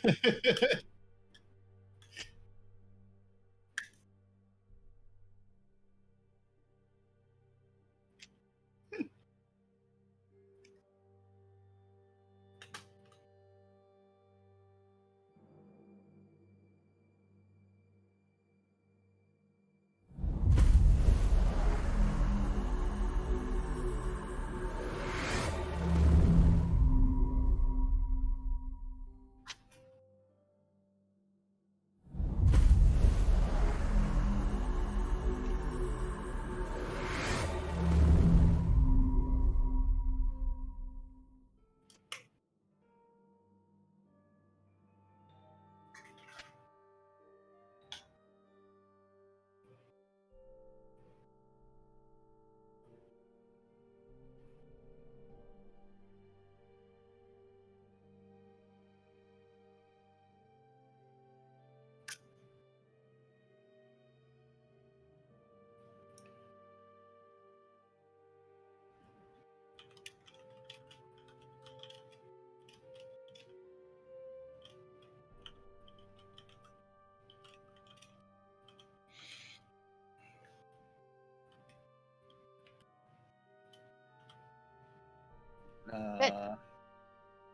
Good.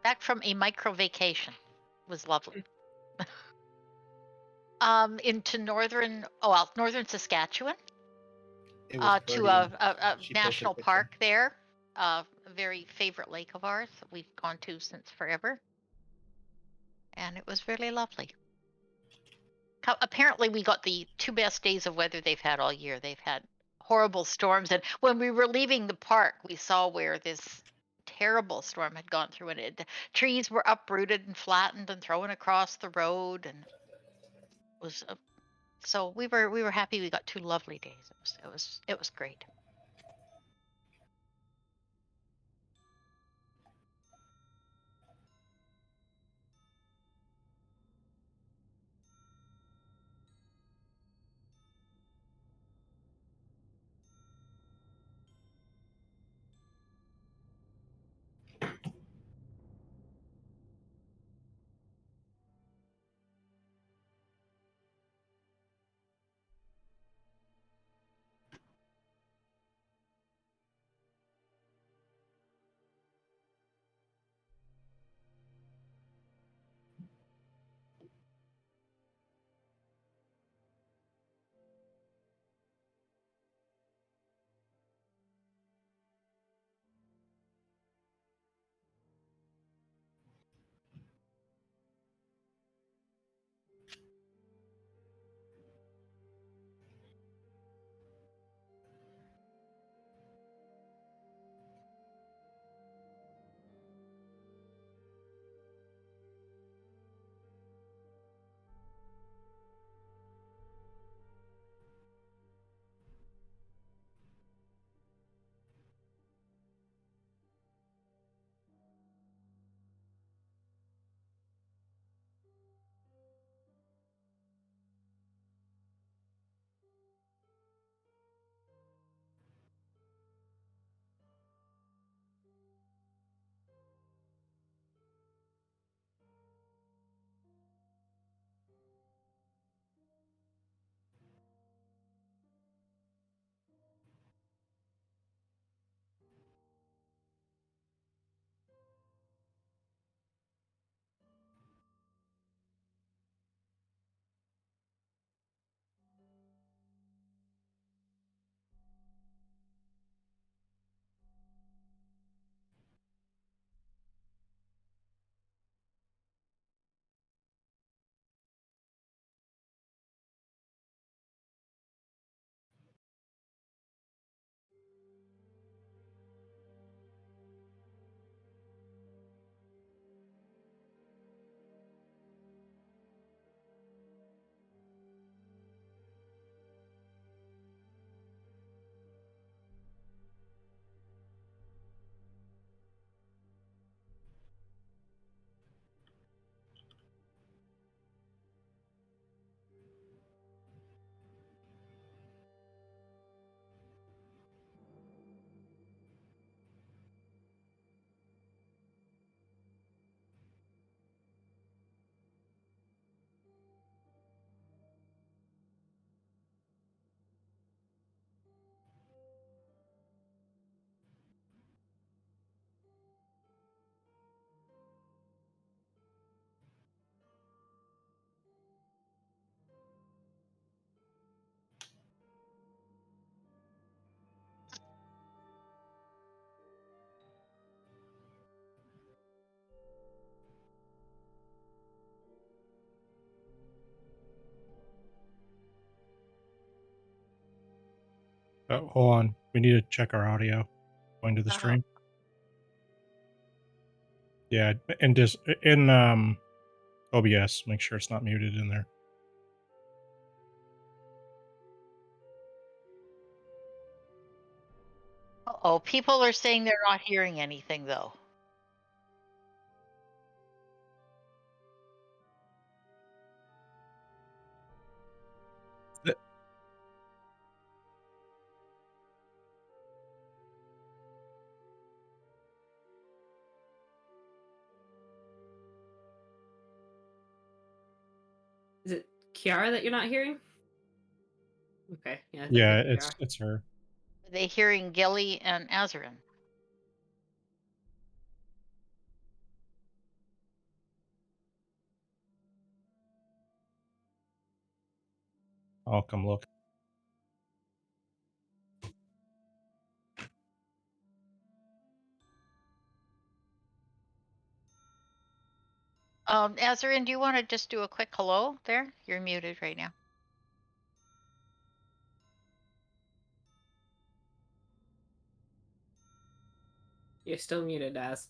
Back from a micro vacation. Was lovely. Into northern Saskatchewan, It was to Birdie. a She posted a national picture. park there. A very favorite lake of ours that we've gone to since forever. And it was really lovely. Apparently, we got the 2 best days of weather they've had all year. They've had horrible storms, and when we were leaving the park, we saw where this terrible storm had gone through, and the trees were uprooted and flattened and thrown across the road, and it was so we were happy we got 2 lovely days. It was great. Hold on. We need to check our audio. Going to the stream. Yeah, and just in OBS, make sure it's not muted in there. Oh, people are saying they're not hearing anything though. Is it Kiara that you're not hearing? Okay, yeah, I think Yeah, it's Kiara. it's her. Are they hearing Gilly and Azarin? I'll come look. Azarin, do you want to just do a quick hello there? You're muted right now. You're still muted, Az.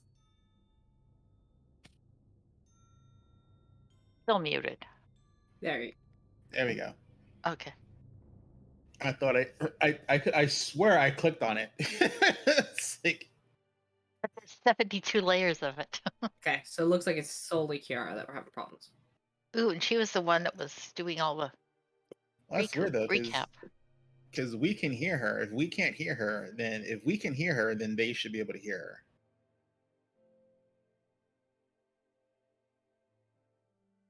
Still muted. There we go. Okay. I thought I swear I clicked on it. It's like, But there's 72 layers of it. Okay, so it looks like it's solely Kiara that we're having problems. Ooh, and she was the one that was doing all the that's weird though, recap. because we can hear her. If we can't hear her, then if we can hear her, then they should be able to hear her.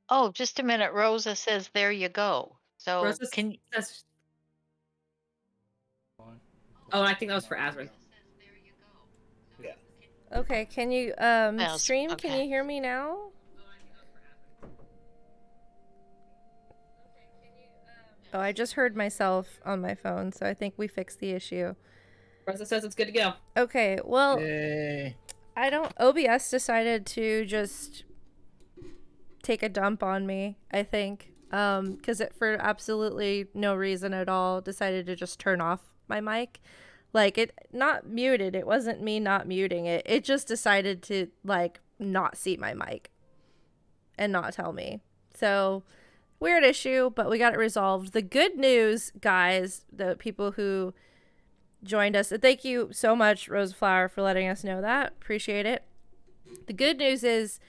Oh, just a minute. Rosa says, "There you go." So Rosa says... Oh, I think that was for Azarin. Yeah. Okay, can you stream? okay. Can you hear me now? Oh, I just heard myself on my phone, so I think we fixed the issue. Rosa says it's good to go. Okay, well, Yay. I don't... OBS decided to just take a dump on me, I think. Because it, for absolutely no reason at all, decided to just turn off my mic. Like, it not muted. It wasn't me not muting it. It just decided to, like, not see my mic and not tell me. So, weird issue, but we got it resolved. The good news, guys, the people who joined us, thank you so much, Roseflower, for letting us know that. Appreciate it. The good news is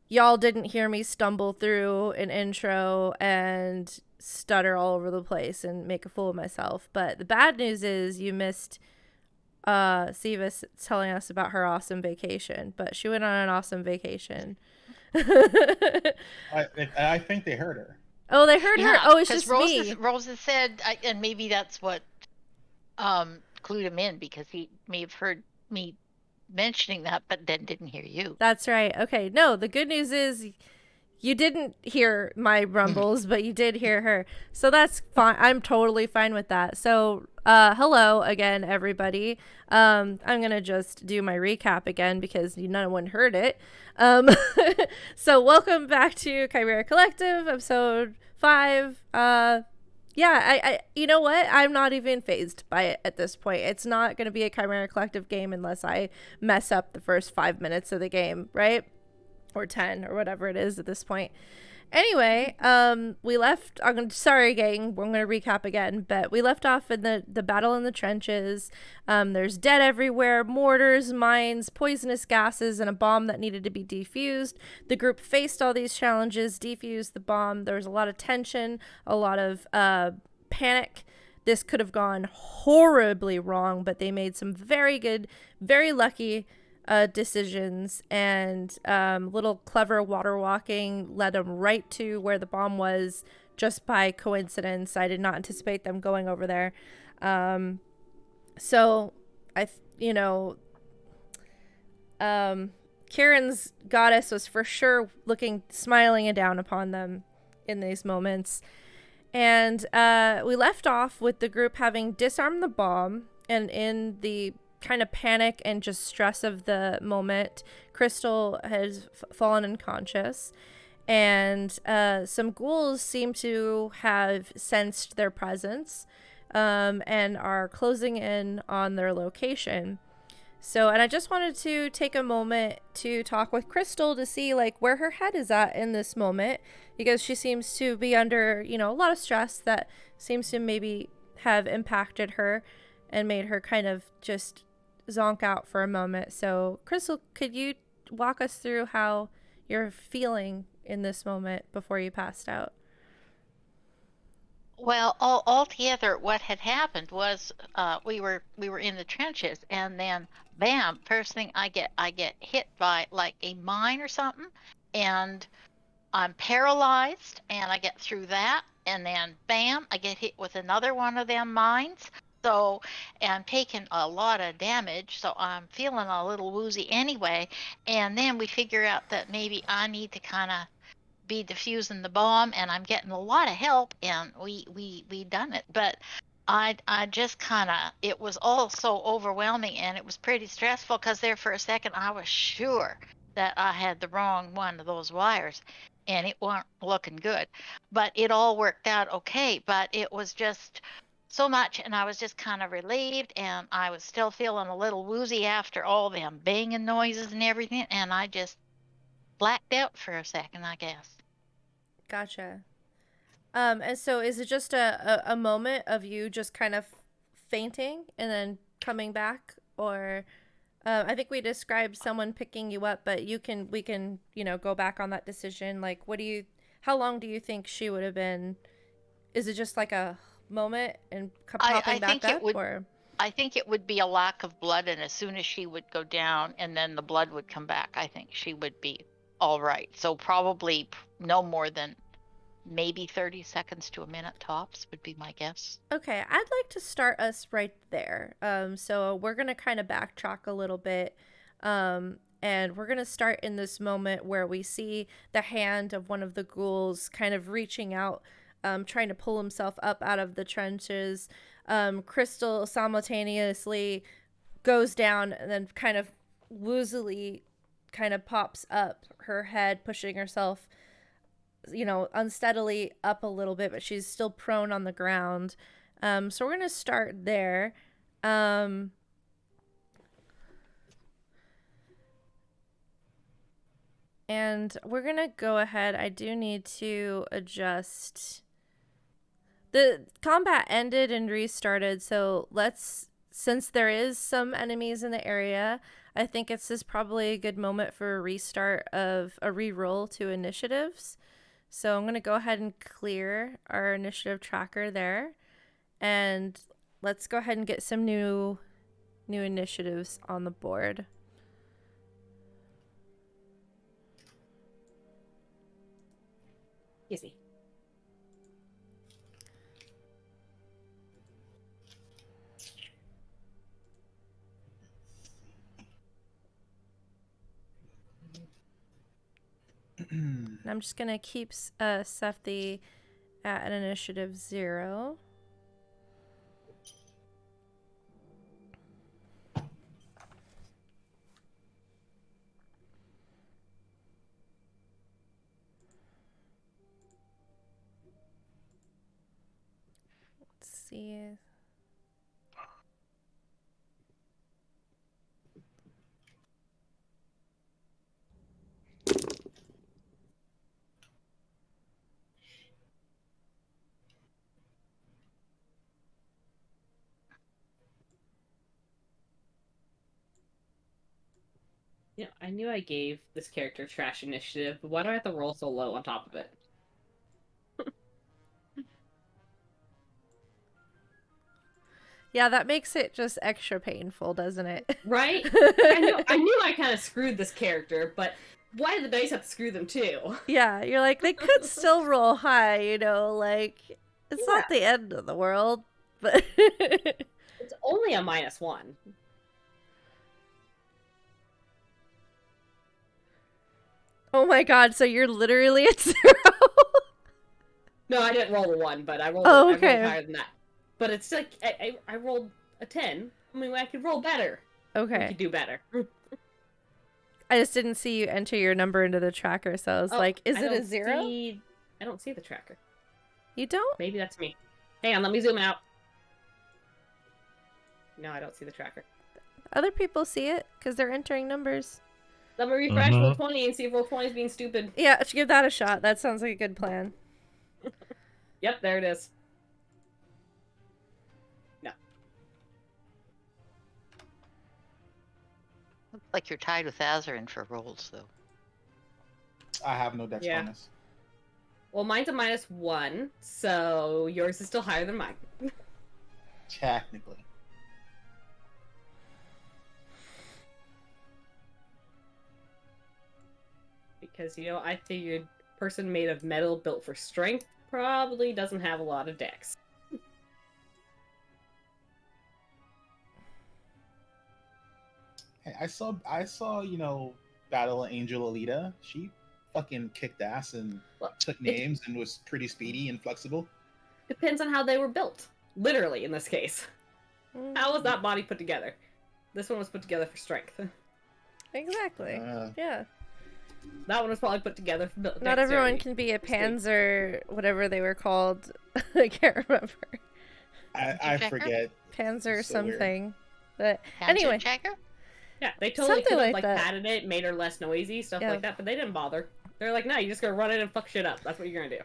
y'all didn't hear me stumble through an intro and stutter all over the place and make a fool of myself. But the bad news is you missed Siva telling us about her awesome vacation. But she went on an awesome vacation. I think they heard her. Oh, they heard her. Oh, it's just me. Rosa said, and maybe that's what clued him in, because he may have heard me mentioning that, but then didn't hear you. That's right. Okay, no, the good news is you didn't hear my rumbles, but you did hear her. So that's fine. I'm totally fine with that. So, hello again, everybody. I'm going to just do my recap again because no one heard it. So welcome back to Chimera Collective, episode 5. Yeah, I you know what? I'm not even phased by it at this point. It's not going to be a Chimera Collective game unless I mess up the first 5 minutes of the game, right? Or 10 or whatever it is at this point. Anyway, we left... sorry, gang. I'm going to recap again. But we left off in the battle in the trenches. There's dead everywhere. Mortars, mines, poisonous gases, and a bomb that needed to be defused. The group faced all these challenges, defused the bomb. There was a lot of tension, a lot of panic. This could have gone horribly wrong, but they made some very good, very lucky decisions, and little clever water walking led them right to where the bomb was just by coincidence. I did not anticipate them going over there. So Kieran's goddess was for sure smiling down upon them in these moments. And we left off with the group having disarmed the bomb, and in the kind of panic and just stress of the moment, Crystal has fallen unconscious, and some ghouls seem to have sensed their presence. and are closing in on their location. So, and I just wanted to take a moment to talk with Crystal to see like where her head is at in this moment, because she seems to be under, you know, a lot of stress that seems to maybe have impacted her and made her kind of just zonk out for a moment. So, Crystal, could you walk us through how you're feeling in this moment before you passed out? Well, altogether, what had happened was we were in the trenches, and then bam! First thing I get hit by like a mine or something, and I'm paralyzed, and I get through that, and then bam! I get hit with another one of them mines. So, and I'm taking a lot of damage, so I'm feeling a little woozy anyway. And then we figure out that maybe I need to kind of be diffusing the bomb, and I'm getting a lot of help, and we done it. But I just kind of, it was all so overwhelming, and it was pretty stressful, because there for a second I was sure that I had the wrong one of those wires, and it weren't looking good. But it all worked out okay. But it was just so much, and I was just kind of relieved, and I was still feeling a little woozy after all them banging noises and everything, and I just blacked out for a second, I guess. Gotcha. And so is it just a moment of you just kind of fainting and then coming back? Or I think we described someone picking you up, but we can, you know, go back on that decision. Like, how long do you think she would have been? Is it just like a moment and popping back up? Or? I think it would be a lack of blood, and as soon as she would go down and then the blood would come back, I think she would be all right. So probably no more than maybe 30 seconds to a minute tops would be my guess. Okay, I'd like to start us right there. So we're going to kind of backtrack a little bit. And we're going to start in this moment where we see the hand of one of the ghouls kind of reaching out, trying to pull himself up out of the trenches. Crystal simultaneously goes down and then kind of woozily kind of pops up, her head pushing herself, you know, unsteadily up a little bit, but she's still prone on the ground. So we're going to start there. And we're going to go ahead. I do need to adjust. The combat ended and restarted, so since there is some enemies in the area, I think this is probably a good moment for a restart of a reroll to initiatives. So I'm going to go ahead and clear our initiative tracker there. And let's go ahead and get some new initiatives on the board. Easy. And I'm just going to keep Sefthi at an initiative 0. Let's see. Yeah, I knew I gave this character trash initiative, but why do I have to roll so low on top of it? Yeah, that makes it just extra painful, doesn't it? Right? I knew I kind of screwed this character, but why did the dice have to screw them too? Yeah, you're like, they could still roll high, you know, like, it's not the end of the world, but... It's only a -1. Oh my god, so you're literally at 0? No, I didn't roll a 1, but I rolled, Oh, I okay. rolled higher than that. But it's like, I rolled a 10. I mean, I could roll better. I Okay. could do better. I just didn't see you enter your number into the tracker, so I was like, is it a 0? I don't see the tracker. You don't? Maybe that's me. Hang on, let me zoom out. No, I don't see the tracker. Other people see it because they're entering numbers. Let me refresh Mhm. roll 20 and see if roll 20 is being stupid. Yeah, give that a shot. That sounds like a good plan. Yep, there it is. No. Looks like you're tied with Azarin for rolls, though. I have no dex Yeah. bonus. Well, mine's a -1, so yours is still higher than mine. Technically. Because, I figured person made of metal built for strength probably doesn't have a lot of dex. Hey, I saw, Battle Angel Alita. She fucking kicked ass and Well, took names and was pretty speedy and flexible. Depends on how they were built. Literally, in this case. How was that body put together? This one was put together for strength. Exactly. Yeah. That one was probably put together for Not everyone can be a Panzer, whatever they were called. I can't remember. I Checker? forget. Panzer It's so weird. something. But Panzer anyway, checker? Yeah, they totally Something could have like like that. padded it, made her less noisy, stuff Yeah. like that, but they didn't bother. They're like, no, you just gotta run it and fuck shit up. That's what you're gonna do.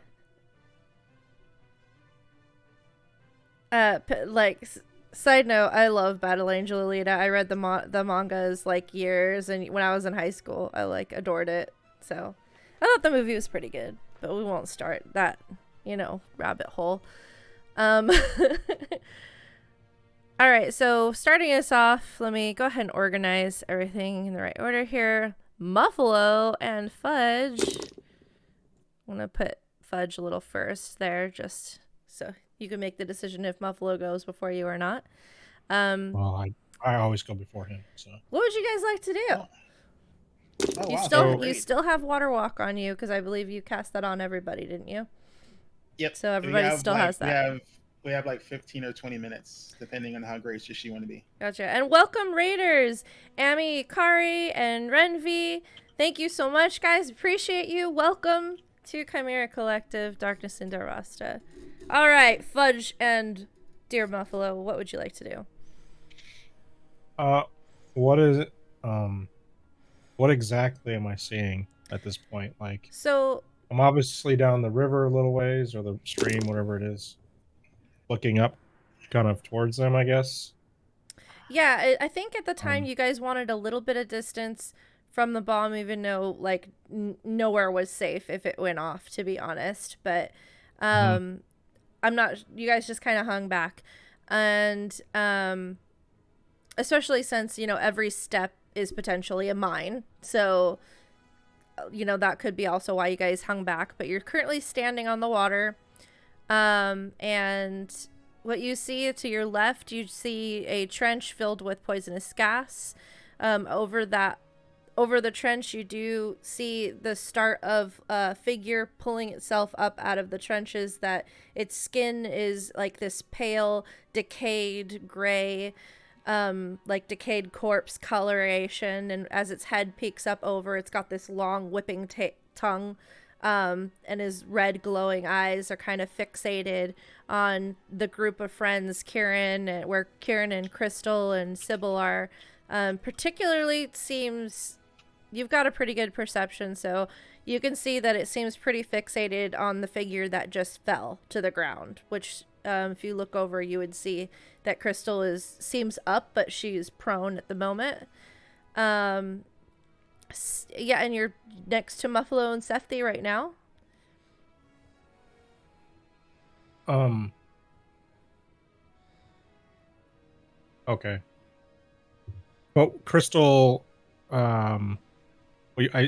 Side note, I love Battle Angel Alita. I read the mangas like years, and when I was in high school, I adored it. So I thought the movie was pretty good, but we won't start that, rabbit hole. All right, so starting us off, let me go ahead and organize everything in the right order here. Muffalo and Fudge. I'm gonna put Fudge a little first there, just so you can make the decision if Muffalo goes before you or not. Well, I always go before him. So What would you guys like to do? Oh, You wow, still that's you great. still have Water Walk on you because I believe you cast that on everybody, didn't you? Yep. So everybody still has that. We have like 15 or 20 minutes, depending on how gracious you want to be. Gotcha. And welcome Raiders, Ami, Kari, and Renvi. Thank you so much, guys. Appreciate you. Welcome to Chimera Collective, Darkness in Darvasta. All right, Fudge and Dear Muffalo, what would you like to do? what is it? What exactly am I seeing at this point? Like, So, I'm obviously down the river a little ways, or the stream, whatever it is, looking up, kind of towards them, I guess. yeah, I think at the time Um, you guys wanted a little bit of distance from the bomb, even though nowhere was safe if it went off, to be honest. But I'm not. You guys just kind of hung back, and especially since every step is potentially a mine, so that could be also why you guys hung back. But you're currently standing on the water, and what you see to your left, you see a trench filled with poisonous gas. Over the trench, you do see the start of a figure pulling itself up out of the trenches. That its skin is like this pale, decayed gray, like decayed corpse coloration, and as its head peeks up over, it's got this long whipping tongue, and his red glowing eyes are kind of fixated on the group of friends where Kieran and Crystal and Sybil are. Particularly, it seems you've got a pretty good perception, so you can see that it seems pretty fixated on the figure that just fell to the ground, which if you look over, you would see that Crystal seems up, but she's prone at the moment. Yeah, and you're next to Muffalo and Sefthi right now. Okay. But Crystal,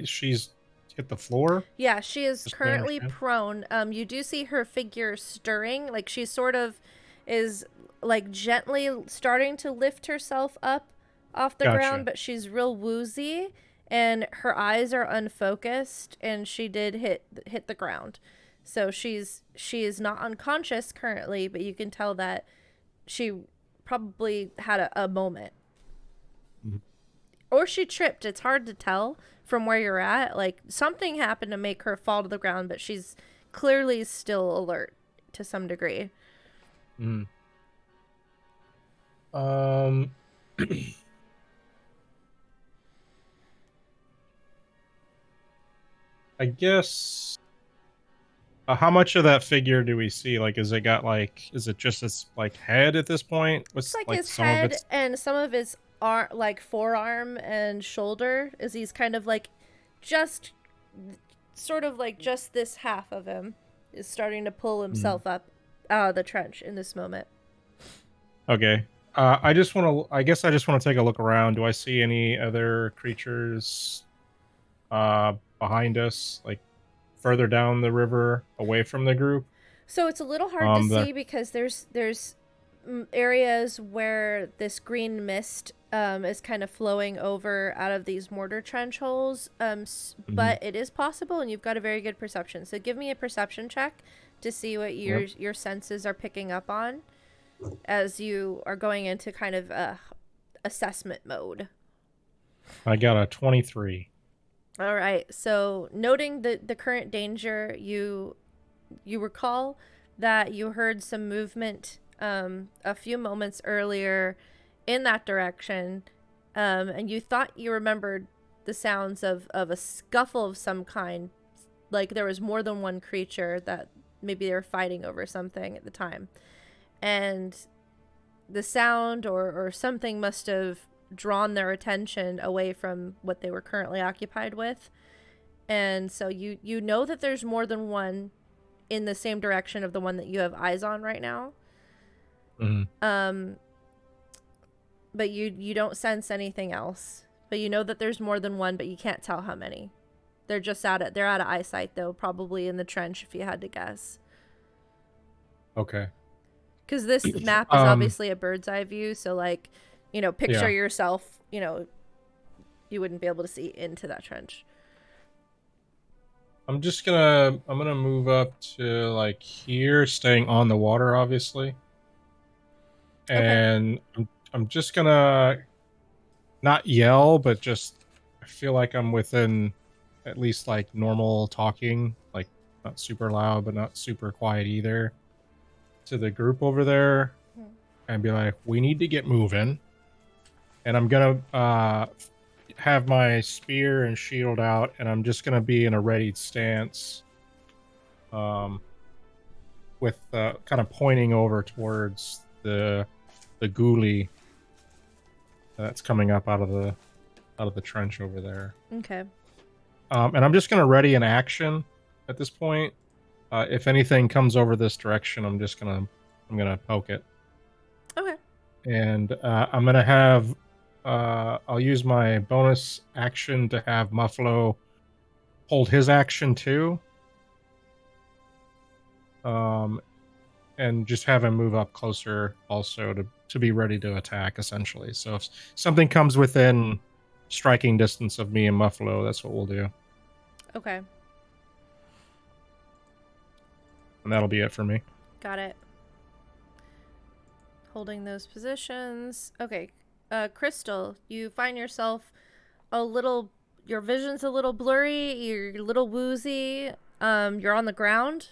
she's hit the floor. Yeah, she is Just to currently understand. prone. You do see her figure stirring, like she sort of is like gently starting to lift herself up off the Gotcha. ground, but she's real woozy and her eyes are unfocused, and she did hit the ground. So she is not unconscious currently, but you can tell that she probably had a moment. Mhm. Or she tripped. It's hard to tell from where you're at. Like, something happened to make her fall to the ground, but she's clearly still alert to some degree. Mm. Um, I guess. How much of that figure do we see? Like, is it just its like head at this point? Looks What's like like his some of head its? and some of his like forearm and shoulder, is he's kind of like just sort of like just this half of him is starting to pull himself up out of the trench in this moment. Okay. I just want to. I guess I just want to take a look around. Do I see any other creatures behind us, like further down the river, away from the group? So it's a little hard to There. see because there's areas where this green mist is kind of flowing over out of these mortar trench holes. But it is possible, and you've got a very good perception. So give me a perception check to see what your senses are picking up on as you are going into kind of assessment mode. I got a 23. All right. So noting the current danger, you recall that you heard some movement a few moments earlier in that direction, and you thought you remembered the sounds of a scuffle of some kind, like there was more than one creature that maybe they were fighting over something at the time, and the sound or something must have drawn their attention away from what they were currently occupied with, and so you know that there's more than one in the same direction of the one that you have eyes on right now. But you don't sense anything else. But you know that there's more than one, but you can't tell how many. They're out of eyesight though, probably in the trench if you had to guess. Okay. Because this map is obviously a bird's eye view, so like, picture Yeah. yourself, you wouldn't be able to see into that trench. I'm gonna move up to like here, staying on the water, obviously. And I'm just gonna not yell, but just I feel like I'm within at least like normal talking, like not super loud, but not super quiet either, to the group over there, and be like, "We need to get moving." And I'm gonna have my spear and shield out, and I'm just gonna be in a ready stance, with kind of pointing over towards the ghoulie that's coming up out of the trench over there. Okay. And I'm just gonna ready an action at this point. If anything comes over this direction, I'm gonna poke it. Okay. And I'm gonna have I'll use my bonus action to have Muffalo hold his action too. And just have him move up closer also to be ready to attack, essentially. So if something comes within striking distance of me and Muffalo, that's what we'll do. Okay. And that'll be it for me. Got it. Holding those positions. Okay. Crystal, you find yourself your vision's a little blurry, you're a little woozy. You're on the ground.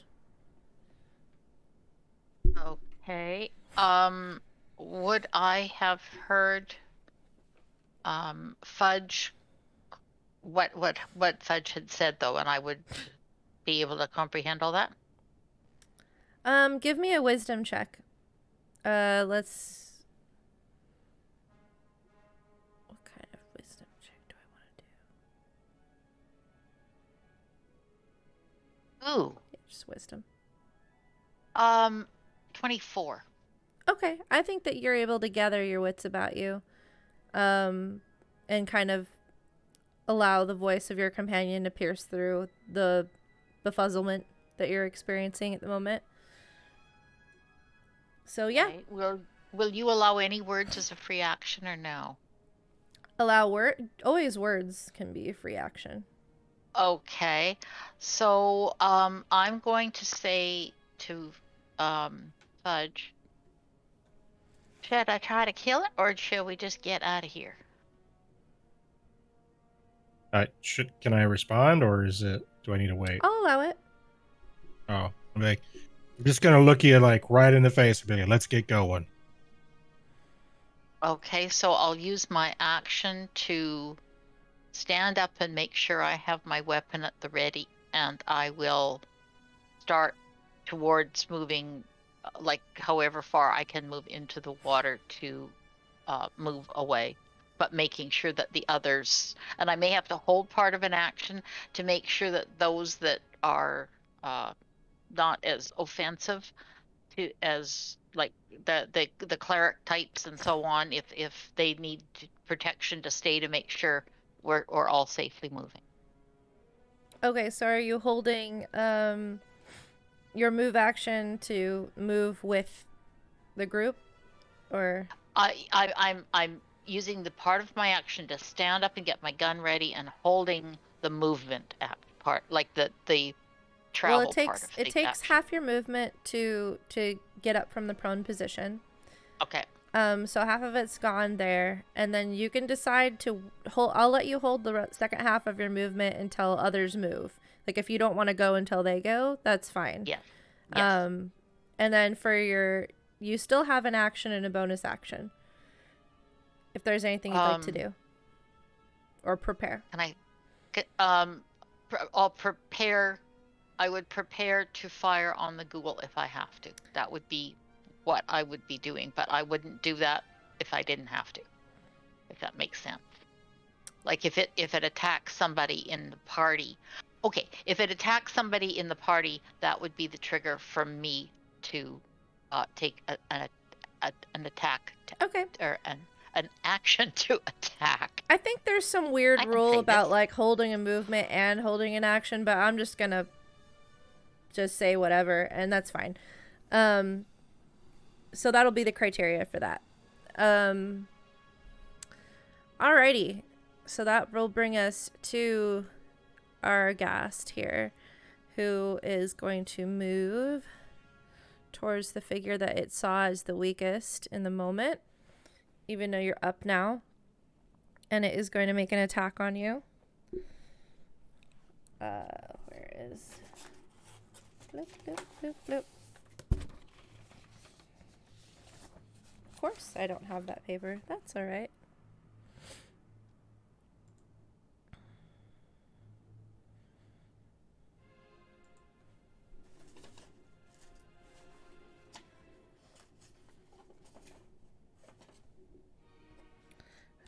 Okay. Would I have heard Fudge what Fudge had said though, and I would be able to comprehend all that? Give me a wisdom check. What kind of wisdom check do I want to do? Ooh. Yeah, just wisdom. 24. Okay, I think that you're able to gather your wits about you, and kind of allow the voice of your companion to pierce through the befuzzlement that you're experiencing at the moment. So yeah. Okay. Will you allow any words as a free action or no? Always words can be a free action. Okay. So I'm going to say to Fudge, should I try to kill it or should we just get out of here? Can I respond, or do I need to wait? I'll allow it. Oh, I'm just gonna look you like right in the face and be like, "Let's get going." Okay, so I'll use my action to stand up and make sure I have my weapon at the ready, and I will start towards moving, like however far I can move into the water to move away, but making sure that the others, and I may have to hold part of an action to make sure that those that are not as offensive to as like the cleric types and so on, if they need protection, to stay to make sure we're all safely moving. Okay, so are you holding your move action to move with the group, or? I'm using the part of my action to stand up and get my gun ready, and holding the movement part, like the travel Well, it part takes of the action. half your movement to get up from the prone position. Okay. So half of it's gone there, and then you can decide to hold. I'll let you hold the second half of your movement until others move. Like if you don't want to go until they go, that's fine. Yes. Yes. And then for you still have an action and a bonus action. If there's anything you'd like to do or prepare. Can I? I'll prepare. I would prepare to fire on the ghoul if I have to. That would be what I would be doing, but I wouldn't do that if I didn't have to. If that makes sense. Like if it attacks somebody in the party. Okay, if it attacks somebody in the party, that would be the trigger for me to take an attack. Okay. Or an action to attack. I think there's some weird I can rule say about this. like holding a movement and holding an action, but I'm just gonna just say whatever, and that's fine. So that'll be the criteria for that. Alrighty. So that will bring us to our ghast here, who is going to move towards the figure that it saw as the weakest in the moment, even though you're up now. And it is going to make an attack on you. Where is... Bloop, bloop, bloop, bloop. Of course I don't have that paper. That's alright.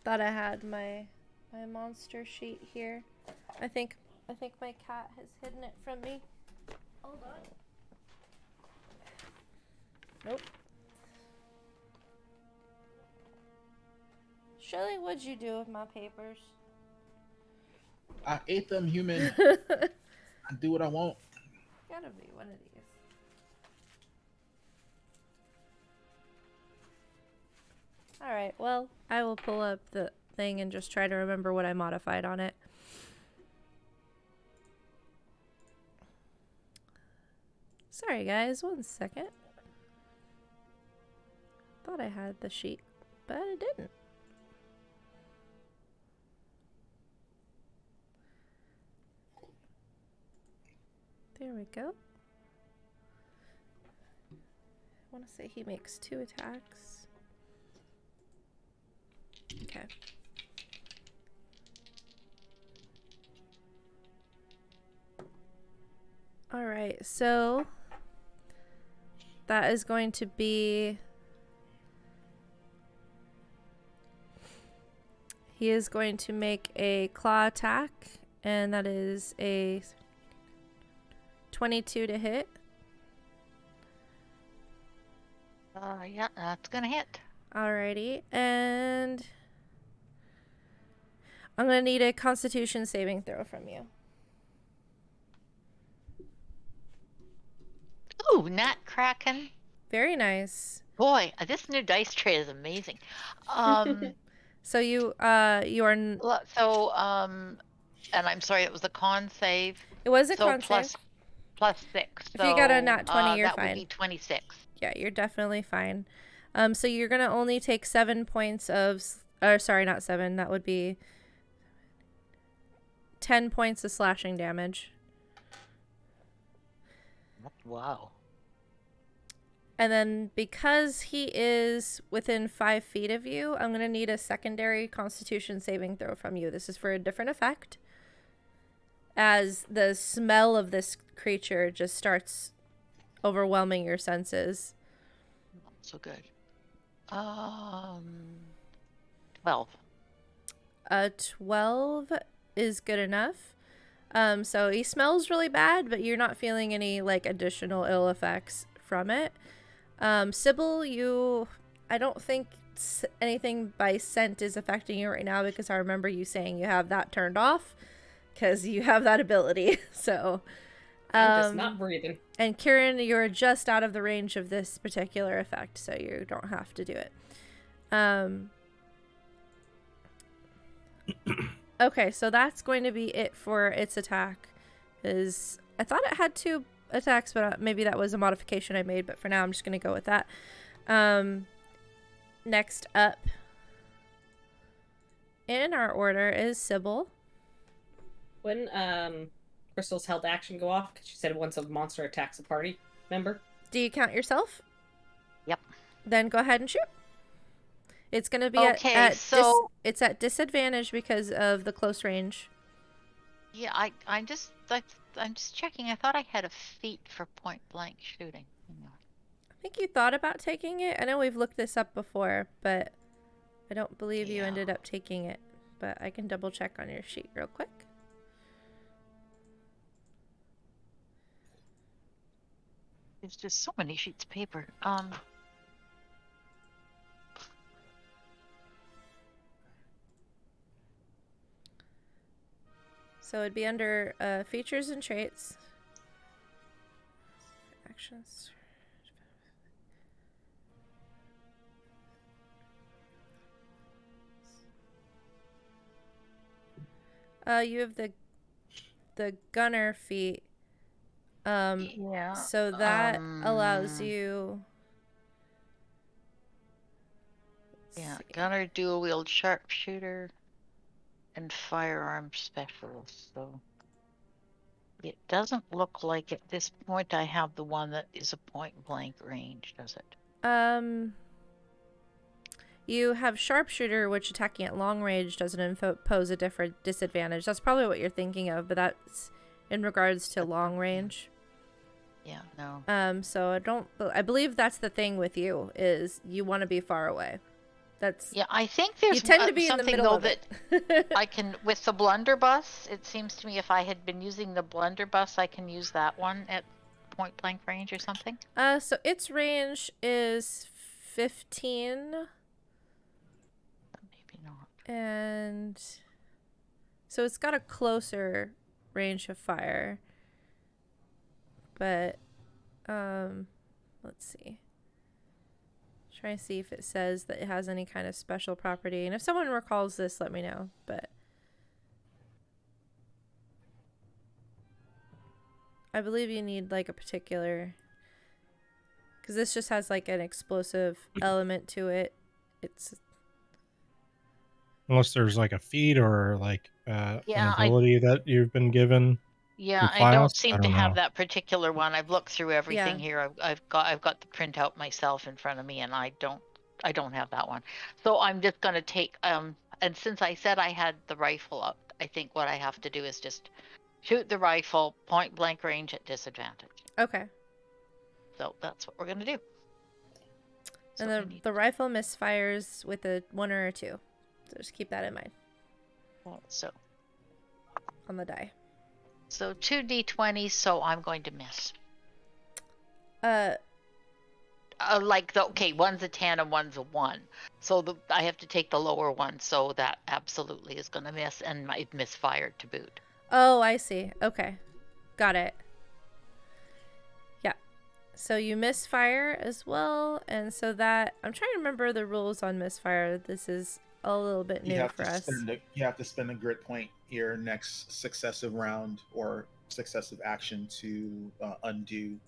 Thought I had my monster sheet here. I think my cat has hidden it from me. Hold on. Nope. Shelley, what'd you do with my papers? I ate them, human. I do what I want. Gotta be one of these. Alright, well, I will pull up the thing and just try to remember what I modified on it. Sorry guys, 1 second. Thought I had the sheet, but I didn't. There we go. I want to say he makes 2 attacks. Okay. All right, so that is going to be... He is going to make a claw attack, and that is a 22 to hit. Yeah, that's gonna hit. Alrighty, and I'm gonna need a Constitution saving throw from you. Ooh, Nat Kraken. Very nice. Boy, this new dice tray is amazing. So you are And I'm sorry, it was a con save. it was a So con plus save. plus 6. If you got a nat 20, you're that fine. would be 26. Yeah, you're definitely fine. So you're gonna only take 7 points of, or sorry, not 7. That would be 10 points of slashing damage. Wow. And then because he is within 5 feet of you, I'm going to need a secondary Constitution saving throw from you. This is for a different effect. As the smell of this creature just starts overwhelming your senses. Not so good. 12. 12 is good enough. So he smells really bad, but you're not feeling any like additional ill effects from it. Sybil, I don't think anything by scent is affecting you right now because I remember you saying you have that turned off because you have that ability. So, I'm just not breathing. And Kieran, you're just out of the range of this particular effect, so you don't have to do it. Okay, so that's going to be it for its attack. I thought it had 2 attacks, but maybe that was a modification I made, but for now I'm just going to go with that. Next up in our order is Sybil. When Crystal's held action go off, because she said once a monster attacks a party member. Do you count yourself? Yep. Then go ahead and shoot. It's going to be it's at disadvantage because of the close range. Yeah, I'm just checking. I thought I had a feat for point blank shooting. Hang on. I think you thought about taking it. I know we've looked this up before, but I don't believe you ended up taking it. But I can double check on your sheet real quick. There's just so many sheets of paper. So it'd be under features and traits. Actions. You have the gunner feat. Yeah. So that allows you. Yeah, gunner, dual wield, sharpshooter, and firearm specialist. So it doesn't look like at this point I have the one that is a point blank range, does it? You have sharpshooter, which attacking at long range doesn't impose a different disadvantage. That's probably what you're thinking of, but that's in regards to long range. Yeah, no. So I believe that's the thing with you is you want to be far away. Yeah, I think there's you tend to be in the middle though of it. that I can with the blunderbuss. It seems to me if I had been using the blunderbuss, I can use that one at point blank range or something. So its range is 15. Maybe not. And so it's got a closer range of fire. But let's see. Try to see if it says that it has any kind of special property. And if someone recalls this, let me know. But I believe you need like a particular, because this just has like an explosive element to it. It's unless there's like a feat or like an Yeah, ability that you've been given. Yeah, through I don't class? seem I to don't have know. that particular one. I've looked through everything Yeah. here. I've got the printout myself in front of me, and I don't have that one. So I'm just gonna take and since I said I had the rifle up, I think what I have to do is just shoot the rifle point blank range at disadvantage. okay. So that's what we're gonna do. So And the rifle misfires with a 1 or a 2. So just keep that in mind so on the die. 2d20, so I'm going to miss. Uh, one's a 10 and one's a 1. So I have to take the lower one, so that absolutely is going to miss, and it misfired to boot. Oh, I see. Okay. Got it. Yeah. So you misfire as well, and so that I'm trying to remember the rules on misfire. This is a little bit new for us. You have to spend a grit point your next successive round or successive action to undo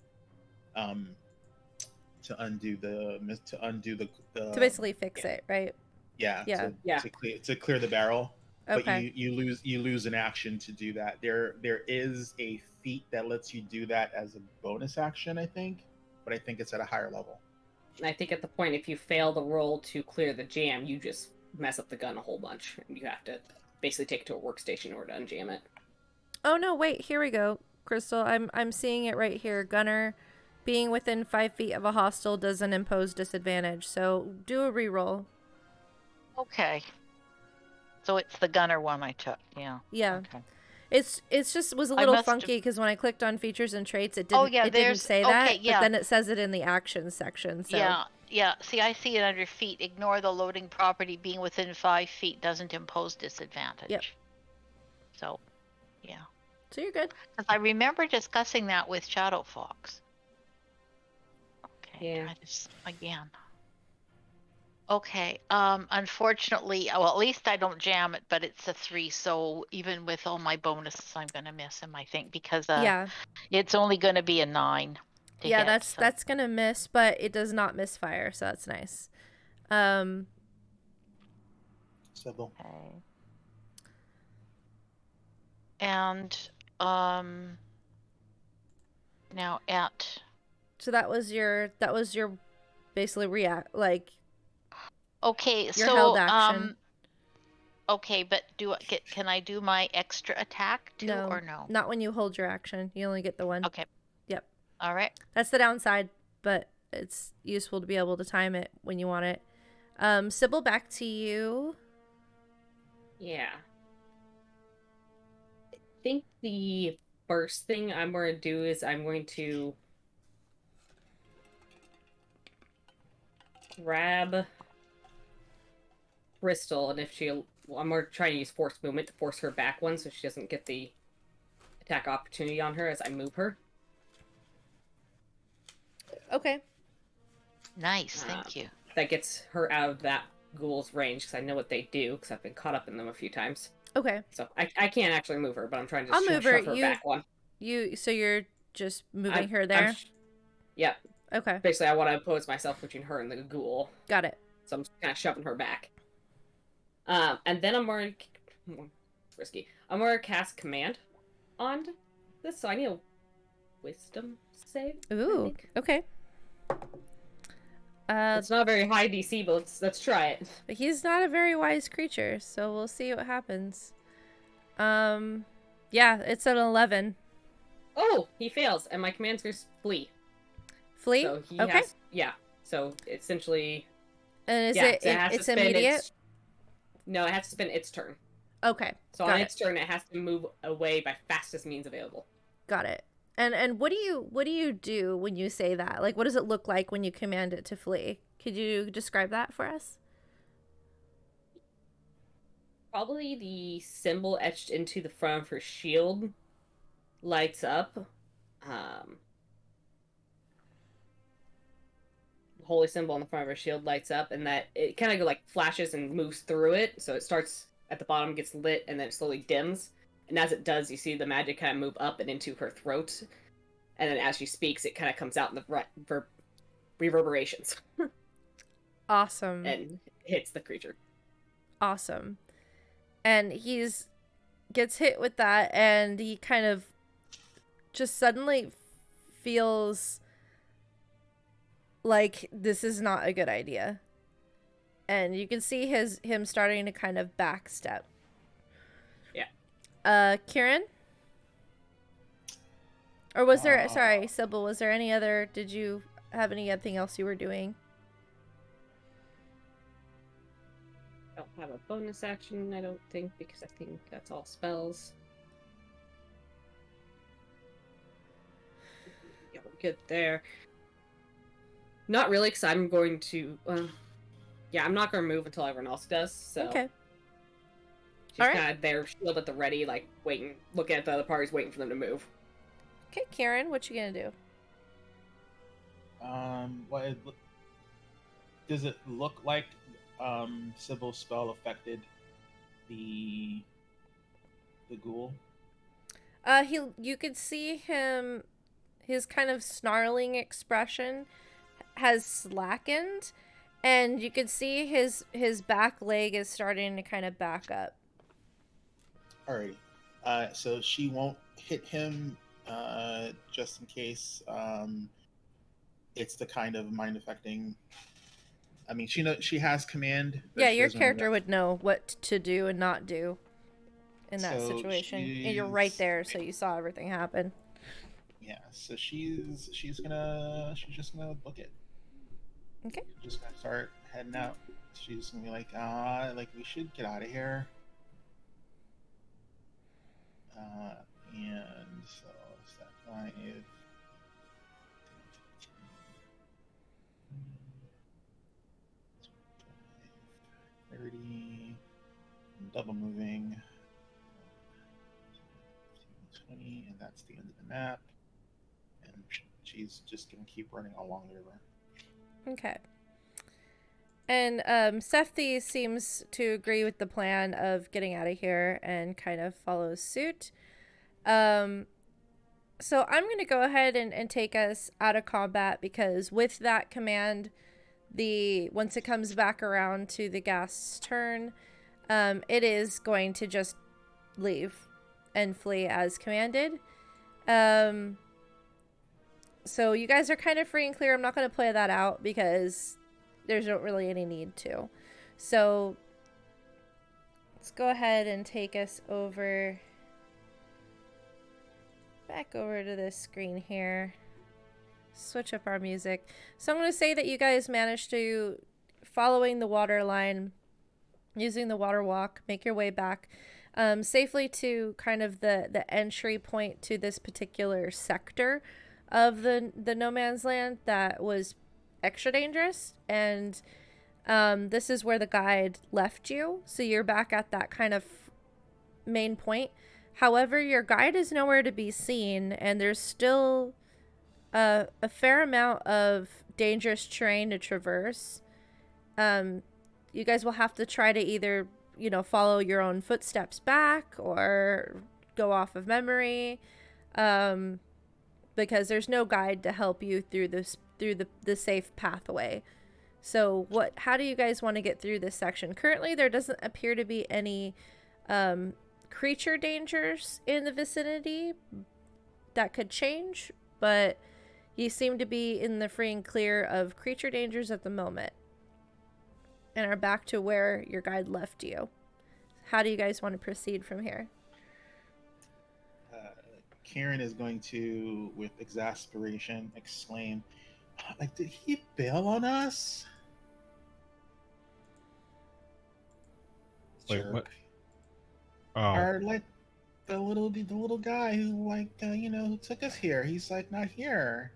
the to basically fix it, right? Yeah. Yeah. To clear the barrel. Okay. But you lose an action to do that. There is a feat that lets you do that as a bonus action, I think. but I think it's at a higher level. And I think at the point, if you fail the roll to clear the jam, you just mess up the gun a whole bunch. And you have to basically take it to a workstation in order to unjam it. Oh no, wait, here we go. Crystal, I'm seeing it right here. Gunner, being within 5 feet of a hostile doesn't impose disadvantage. So do a reroll. Okay. So it's the gunner one I took. Yeah. Yeah. Okay. It's just was a I little must have- funky because when I clicked on features and traits, it Oh, didn't yeah, it didn't there's- say okay, that, yeah. but then it says it in the actions section. So Yeah. See, I see it under feet. Ignore the loading property. Being within 5 feet doesn't impose disadvantage. Yep. So, yeah. So you're good. 'Cause I remember discussing that with Shadow Fox. Okay. Yeah. Try this again. Okay. Unfortunately, well, at least I don't jam it, but it's a 3. So even with all my bonuses, I'm gonna miss him. I think because Yeah. it's only gonna be a 9. To Yeah, hit, that's gonna miss, but it does not misfire, so that's nice. Sybil. Okay. And now at So that was your basically react like okay, your so held action. Okay, but can I do my extra attack too No, or no? not when you hold your action. You only get the one. Okay. Yep. All right. That's the downside, but it's useful to be able to time it when you want it. Sybil, back to you. Yeah. I think the first thing I'm going to do is I'm going to grab Crystal, and if I'm going to try to use force movement to force her back one so she doesn't get the attack opportunity on her as I move her. Okay. Nice, thank you. That gets her out of that ghoul's range because I know what they do because I've been caught up in them a few times. Okay. So I can't actually move her, but I'm trying to I'll shove move her. her back one. So you're just moving her there? Yep. Okay. Basically, I want to oppose myself between her and the ghoul. Got it. So I'm just kind of shoving her back. And then I'm more risky. I'm going to cast command on this, so I need a wisdom save. I Ooh. think. Okay. It's not a very high DC, but let's try it. But he's not a very wise creature, so we'll see what happens. Yeah, it's an 11. Oh, he fails, and my command's flee. Flee? So he okay. yeah. So essentially, And is yeah, it so has to it's spend immediate? No, it has to spend its turn. Okay. So got on it. its turn, it has to move away by fastest means available. Got it. And what do you do when you say that? Like, what does it look like when you command it to flee? Could you describe that for us? Probably the symbol etched into the front of her shield lights up. The holy symbol on the front of her shield lights up, and that it kind of like flashes and moves through it. So it starts at the bottom, gets lit, and then it slowly dims. And as it does, you see the magic kind of move up and into her throat. And then as she speaks, it kind of comes out in the reverberations. Awesome. And hits the creature. Awesome. And gets hit with that, and he kind of just suddenly feels like this is not a good idea. And you can see him starting to kind of backstep. Kieran? Or was there, sorry, Sybil, was there any other, did you have anything else you were doing? I don't have a bonus action, I don't think, because I think that's all spells. Yeah, we're good there. Not really, because I'm going to, yeah, I'm not going to move until everyone else does, so. Okay. She's Alright. kind of there, shield at the ready, like, waiting, looking at the other parties, waiting for them to move. Okay, Kieran, what you gonna do? Does it look like Sybil's spell affected the ghoul? You could see his kind of snarling expression has slackened, and you could see his back leg is starting to kind of back up. Alrighty. So she won't hit him, just in case. it's the kind of mind affecting. I mean, she has command. But Yeah, she your doesn't really character would know what to do and not do in that So situation. And you're right there, so you saw everything happen. Yeah, so she's just gonna book it. Okay. She's just gonna start heading out. She's gonna be like, like we should get out of here. And so step 5. 30. Double moving. 20, and that's the end of the map. And she's just gonna keep running along the river. Okay. And Sefthi seems to agree with the plan of getting out of here and kind of follows suit. So I'm going to go ahead and take us out of combat, because with that command, once it comes back around to the ghast's turn, it is going to just leave and flee as commanded. So you guys are kind of free and clear. I'm not going to play that out because there's not really any need to. So let's go ahead and take us over, back over to this screen here. Switch up our music. So I'm going to say that you guys managed to, following the water line, using the water walk, make your way back safely to kind of the entry point to this particular sector of the no man's land that was extra dangerous. And this is where the guide left you, so you're back at that kind of main point. However, your guide is nowhere to be seen, and there's still a fair amount of dangerous terrain to traverse. You guys will have to try to either, follow your own footsteps back or go off of memory, because there's no guide to help you through the safe pathway. So how do you guys want to get through this section? Currently, there doesn't appear to be any creature dangers in the vicinity. That could change, but you seem to be in the free and clear of creature dangers at the moment, and are back to where your guide left you. How do you guys want to proceed from here? Kieran is going to, with exasperation, exclaim, like, did he bail on us? Wait, Jerk. what? Oh, Or like the little guy who who took us here. He's like not here.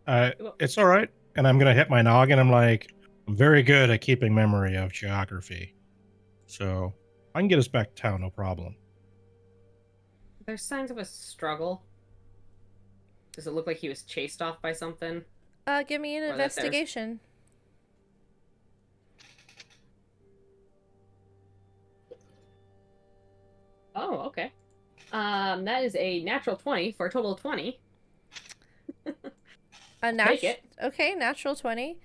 it's all right. And I'm gonna hit my noggin. I'm like, I'm very good at keeping memory of geography, so I can get us back to town, no problem. There's signs of a struggle. Does it look like he was chased off by something? Give me an Or that there's- investigation. Oh, okay. That is a natural 20 for a total of 20. Take it. Okay, natural 20.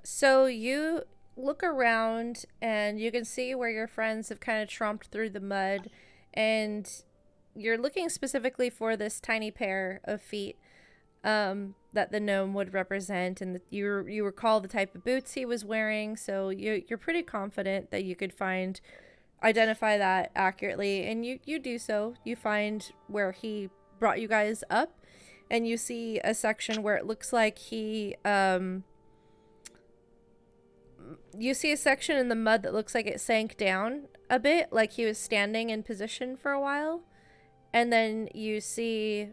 So you look around and you can see where your friends have kind of tromped through the mud, and you're looking specifically for this tiny pair of feet that the gnome would represent, and you recall the type of boots he was wearing, so you're pretty confident that you could identify that accurately, and you do so. You find where he brought you guys up, and you see a section where it looks like you see a section in the mud that looks like it sank down a bit, like he was standing in position for a while. And then you see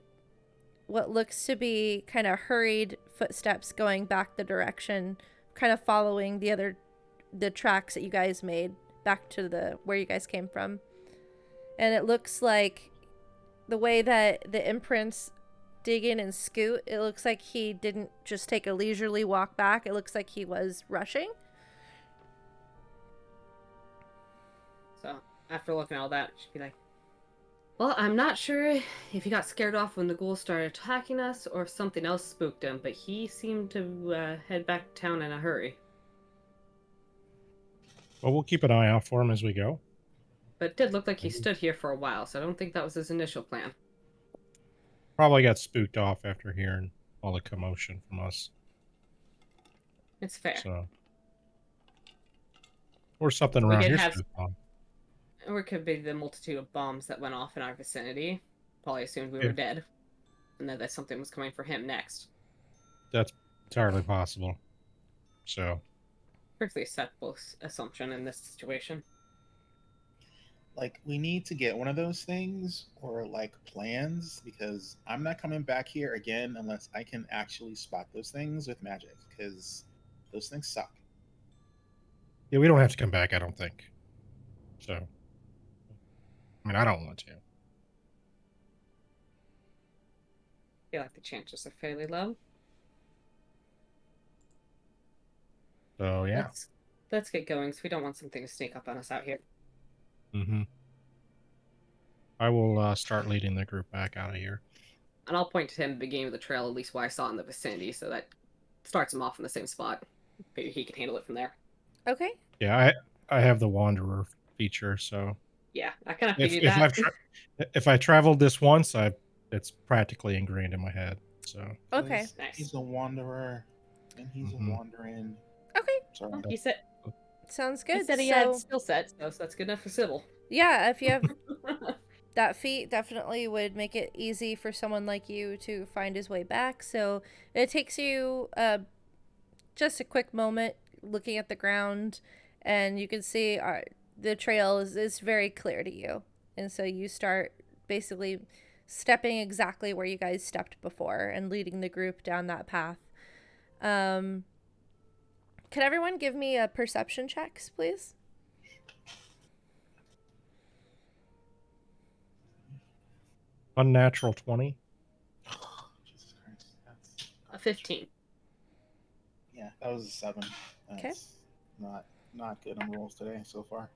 what looks to be kind of hurried footsteps going back the direction, kind of following the tracks that you guys made back to where you guys came from. And it looks like the way that the imprints dig in and scoot, it looks like he didn't just take a leisurely walk back. It looks like he was rushing. So, after looking at all that, she'd be like, well, I'm not sure if he got scared off when the ghouls started attacking us or if something else spooked him, but he seemed to head back to town in a hurry. Well, we'll keep an eye out for him as we go. But it did look like he stood here for a while, so I don't think that was his initial plan. Probably got spooked off after hearing all the commotion from us. It's fair. So, or something We around did here. have- should have gone. Or it could be the multitude of bombs that went off in our vicinity. Probably assumed we Yeah. were dead. And that something was coming for him next. That's entirely possible. So, Perfectly acceptable assumption in this situation. Like, we need to get one of those things or like plans, because I'm not coming back here again unless I can actually spot those things with magic, because those things suck. yeah, we don't have to come back, I don't think. So, I mean, I don't want to. I feel like the chances are fairly low. So, yeah. Let's get going, because we don't want something to sneak up on us out here. Mm-hmm. I will start leading the group back out of here. And I'll point to him at the beginning of the trail, at least what I saw in the vicinity, so that starts him off in the same spot. Maybe he can handle it from there. Okay. Yeah, I have the Wanderer feature, so Yeah, I kind of if figured that. if I traveled this once, it's practically ingrained in my head. So So Okay. Nice. He's a wanderer, and he's Mhm. wandering. Okay. Sorry. Well, he said Sounds he good. said he So, had skill sets, so that's good enough for Sybil. yeah, if you have that feat, definitely would make it easy for someone like you to find his way back. So it takes you just a quick moment looking at the ground, and you can see the trail is very clear to you. And so you start basically stepping exactly where you guys stepped before and leading the group down that path. Can everyone give me a perception checks, please? unnatural 20. Jesus Christ. That's, A 15. yeah, that was a 7. Okay. That's not good on rolls today so far.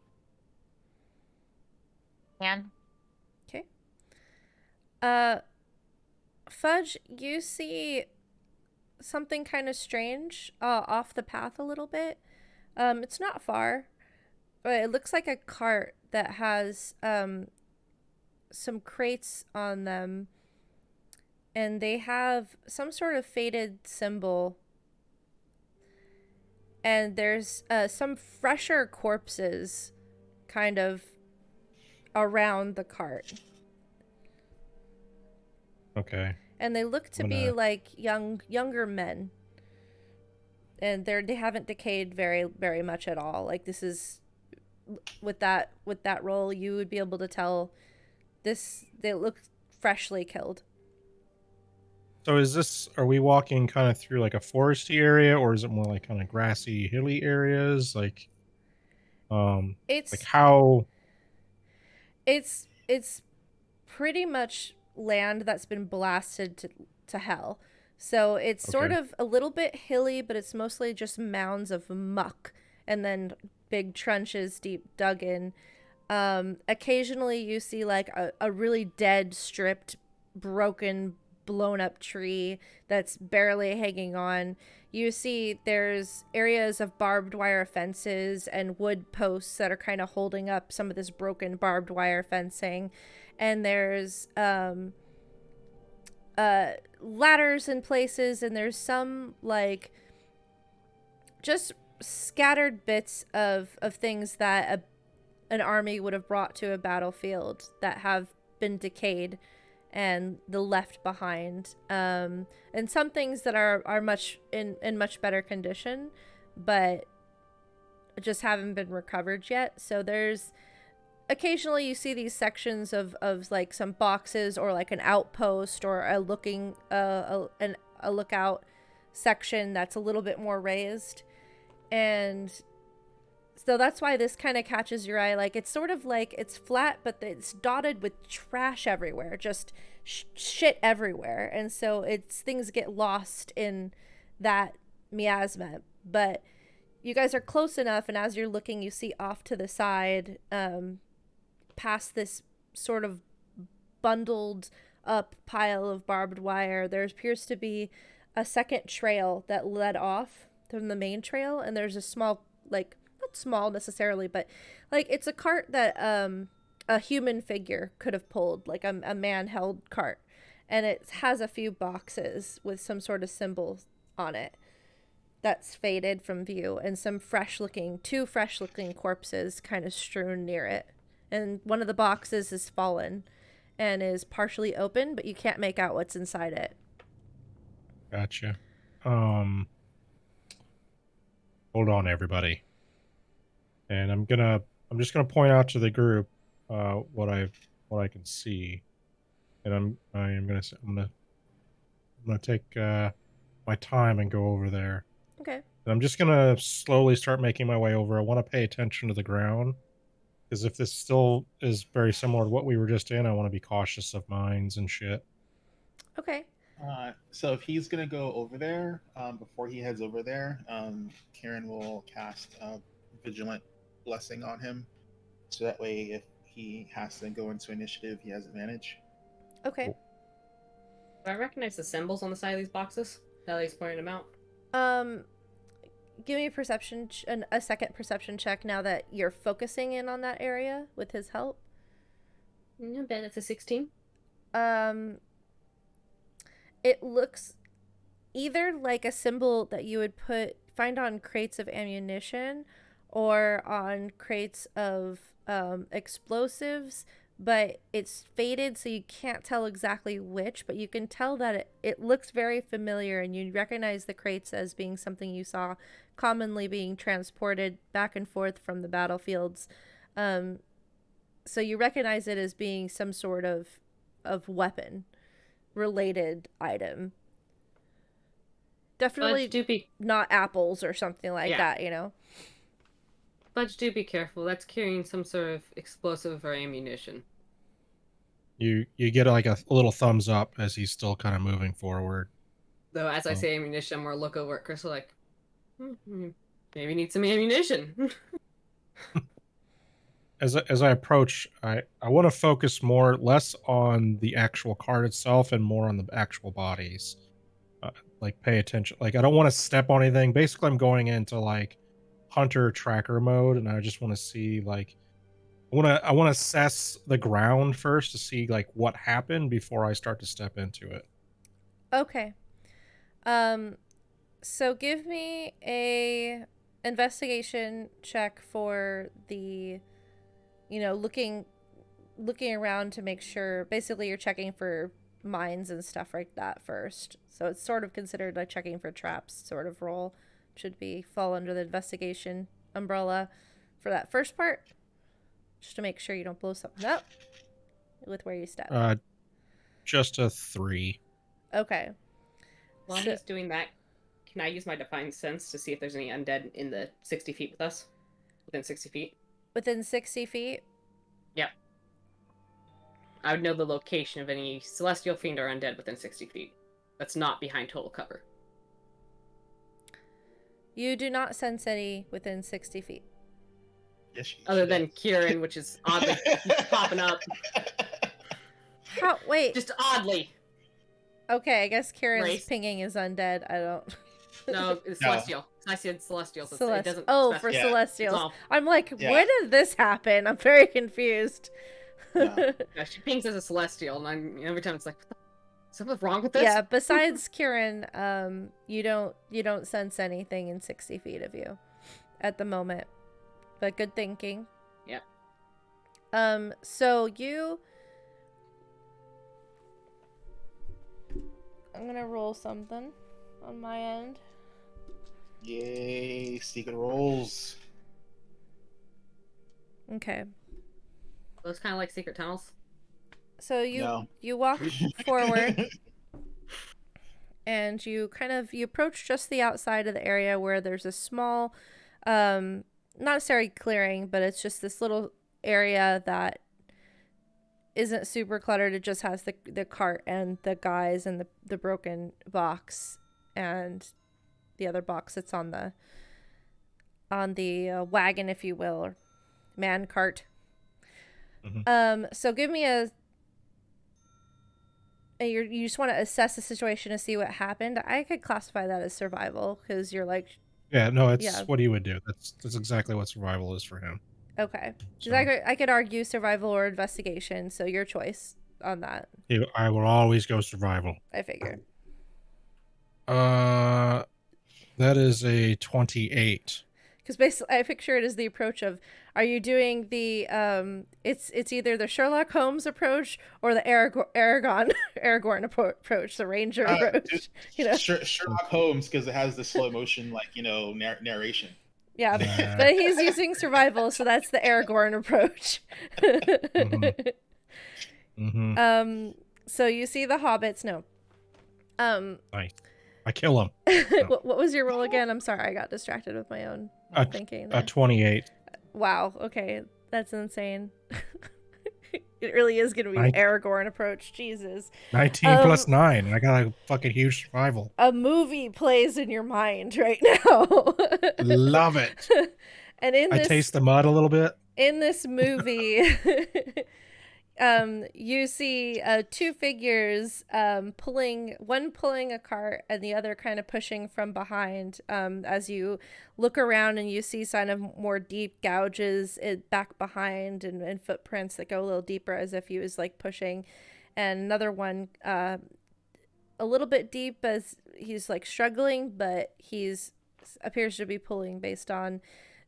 And Okay. Fudge, you see something kind of strange off the path a little bit. It's not far, but it looks like a cart that has some crates on them, and they have some sort of faded symbol. And there's some fresher corpses kind of around the cart. Okay. And they look to I'm be gonna- like younger men. And they haven't decayed very much at all. Like, this is with that roll, you would be able to tell they look freshly killed. So are we walking kind of through like a foresty area, or is it more like kind of grassy, hilly areas? Like It's how? it's pretty much land that's been blasted to hell. So it's sort Okay. of a little bit hilly, but it's mostly just mounds of muck and then big trenches deep dug in. Occasionally you see like a really dead, stripped, broken, blown up tree that's barely hanging on. You see there's areas of barbed wire fences and wood posts that are kind of holding up some of this broken barbed wire fencing. And there's ladders in places, and there's some like just scattered bits of things that an army would have brought to a battlefield that have been decayed and the left behind, and some things that are much in much better condition but just haven't been recovered yet. So there's occasionally you see these sections of like some boxes or like an outpost or a lookout section that's a little bit more raised. And so that's why this kind of catches your eye. Like, it's sort of like it's flat, but it's dotted with trash everywhere, just shit everywhere. And so things get lost in that miasma. But you guys are close enough, and as you're looking, you see off to the side, past this sort of bundled up pile of barbed wire, there appears to be a second trail that led off from the main trail, and there's a small, like, not small necessarily, but like it's a cart that a human figure could have pulled, like a man held cart. and it has a few boxes with some sort of symbol on it that's faded from view, and some two fresh looking corpses kind of strewn near it. And one of the boxes is fallen and is partially open, but you can't make out what's inside it. Gotcha. Hold on, everybody. And I'm just gonna point out to the group what I can see, and I'm gonna take my time and go over there. Okay. And I'm just gonna slowly start making my way over. I want to pay attention to the ground, because if this still is very similar to what we were just in, I want to be cautious of mines and shit. Okay. So if he's gonna go over there, before he heads over there, Kieran will cast a vigilant blessing on him, so that way if he has to go into initiative, he has advantage. Okay. Do I recognize the symbols on the side of these boxes? Now that he's pointing them out. Give me a second perception check now that you're focusing in on that area with his help. I bet it's a 16. It looks either like a symbol that you would find on crates of ammunition or on crates of explosives, but it's faded, so you can't tell exactly which, but you can tell that it looks very familiar, and you recognize the crates as being something you saw commonly being transported back and forth from the battlefields. So you recognize it as being some sort of weapon related item. Definitely not apples or something like that, you know? Budge, do be careful. That's carrying some sort of explosive or ammunition. You get like a little thumbs up as he's still kind of moving forward. Though, as I say ammunition, I'm more look over at Crystal like, maybe need some ammunition. As I approach, I want to focus less on the actual card itself and more on the actual bodies. Like, pay attention. Like, I don't want to step on anything. Basically, I'm going into like hunter tracker mode, and I just want to see like I want to assess the ground first to see like what happened before I start to step into it. Okay. So give me a investigation check for the, looking around to make sure. Basically, you're checking for mines and stuff like that first. So it's sort of considered like checking for traps sort of role. Should fall under the investigation umbrella for that first part, just to make sure you don't blow something up with where you step. Just a 3. Okay. While he's doing that, can I use my Divine Sense to see if there's any undead in the 60 feet with us? Within 60 feet? Within 60 feet? Yep. I would know the location of any celestial fiend or undead within 60 feet. That's not behind total cover. You do not sense any within 60 feet. Yes, other than Kieran, which is oddly popping up. How? Wait. Just oddly. Okay, I guess Kieran's pinging is undead. I don't... No, it's celestial. I said celestial. So it doesn't for celestials. I'm like, when did this happen? I'm very confused. Yeah, she pings as a celestial, and every time it's like, something's wrong with this? Yeah, besides Kieran, you don't sense anything in 60 feet of you at the moment. But good thinking. Yeah. So I'm gonna roll something on my end. Yay, secret rolls. Okay. Those kind of like secret tunnels? So you walk forward, and you approach just the outside of the area where there's a small, not necessarily clearing, but it's just this little area that isn't super cluttered. It just has the cart and the guys and the broken box and the other box that's on the wagon, if you will, or man cart. Mm-hmm. So give me you just want to assess the situation to see what happened. I could classify that as survival because you're like, what he would do. That's exactly what survival is for him. Okay, because I could argue survival or investigation, so your choice. on that? I will always go survival. I figure. That is a 28. Because basically, I picture it as the approach of: are you doing the it's either the Sherlock Holmes approach or the Aragorn approach, the Ranger approach. You know, Sherlock Holmes, because it has the slow motion, like, narration. yeah. Nah. But he's using survival, so that's the Aragorn approach. Mm-hmm. So you see the hobbits. No. Nice. I kill him. What was your roll again? I'm sorry, I got distracted with my own thinking. A 28. Wow. Okay, that's insane. It really is going to be an Aragorn approach. Jesus. 19 plus 9. I got a fucking huge survival. A movie plays in your mind right now. Love it. And I taste the mud a little bit. In this movie, you see two figures pulling a cart and the other kind of pushing from behind, as you look around and you see sign of more deep gouges back behind and footprints that go a little deeper as if he was like pushing, and another one a little bit deep as he's like struggling, but he's appears to be pulling based on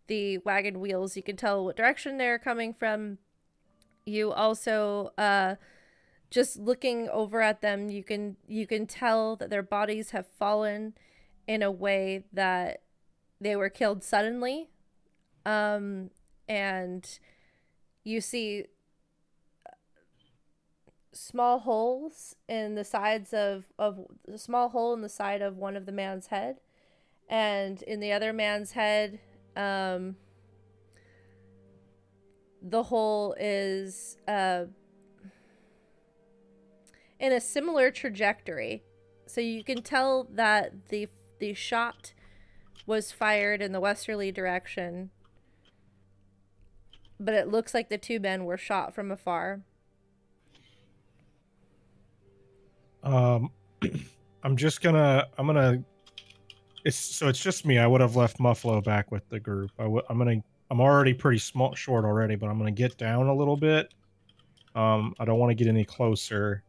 the wagon wheels. You can tell what direction they're coming from. You also, just looking over at them, you can tell that their bodies have fallen in a way that they were killed suddenly. And you see small holes in the sides of a small hole in the side of one of the man's head, and in the other man's head, the hole is in a similar trajectory. So you can tell that the shot was fired in the westerly direction, but it looks like the two men were shot from afar. I'm gonna it's just me. I would have left Muffalo back with the group. I'm already pretty short already, but I'm gonna get down a little bit. I don't want to get any closer.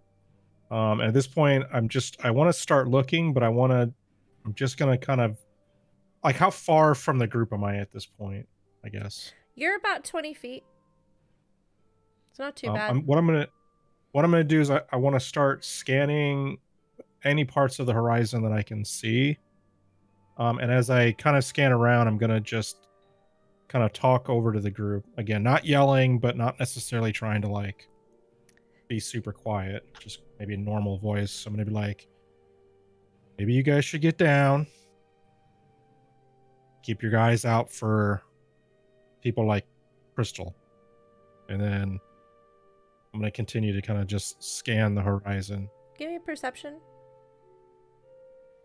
And at this point, I want to start looking, but I'm just gonna kind of, like, how far from the group am I at this point? I guess You're about 20 feet. It's not too bad. What I'm gonna do is I want to start scanning any parts of the horizon that I can see. And as I kind of scan around, I'm gonna just kind of talk over to the group again, not yelling, but not necessarily trying to like be super quiet, just maybe a normal voice. I'm gonna be like, maybe you guys should get down, keep your eyes out for people like Crystal, and then I'm gonna continue to kind of just scan the horizon. Give me a perception.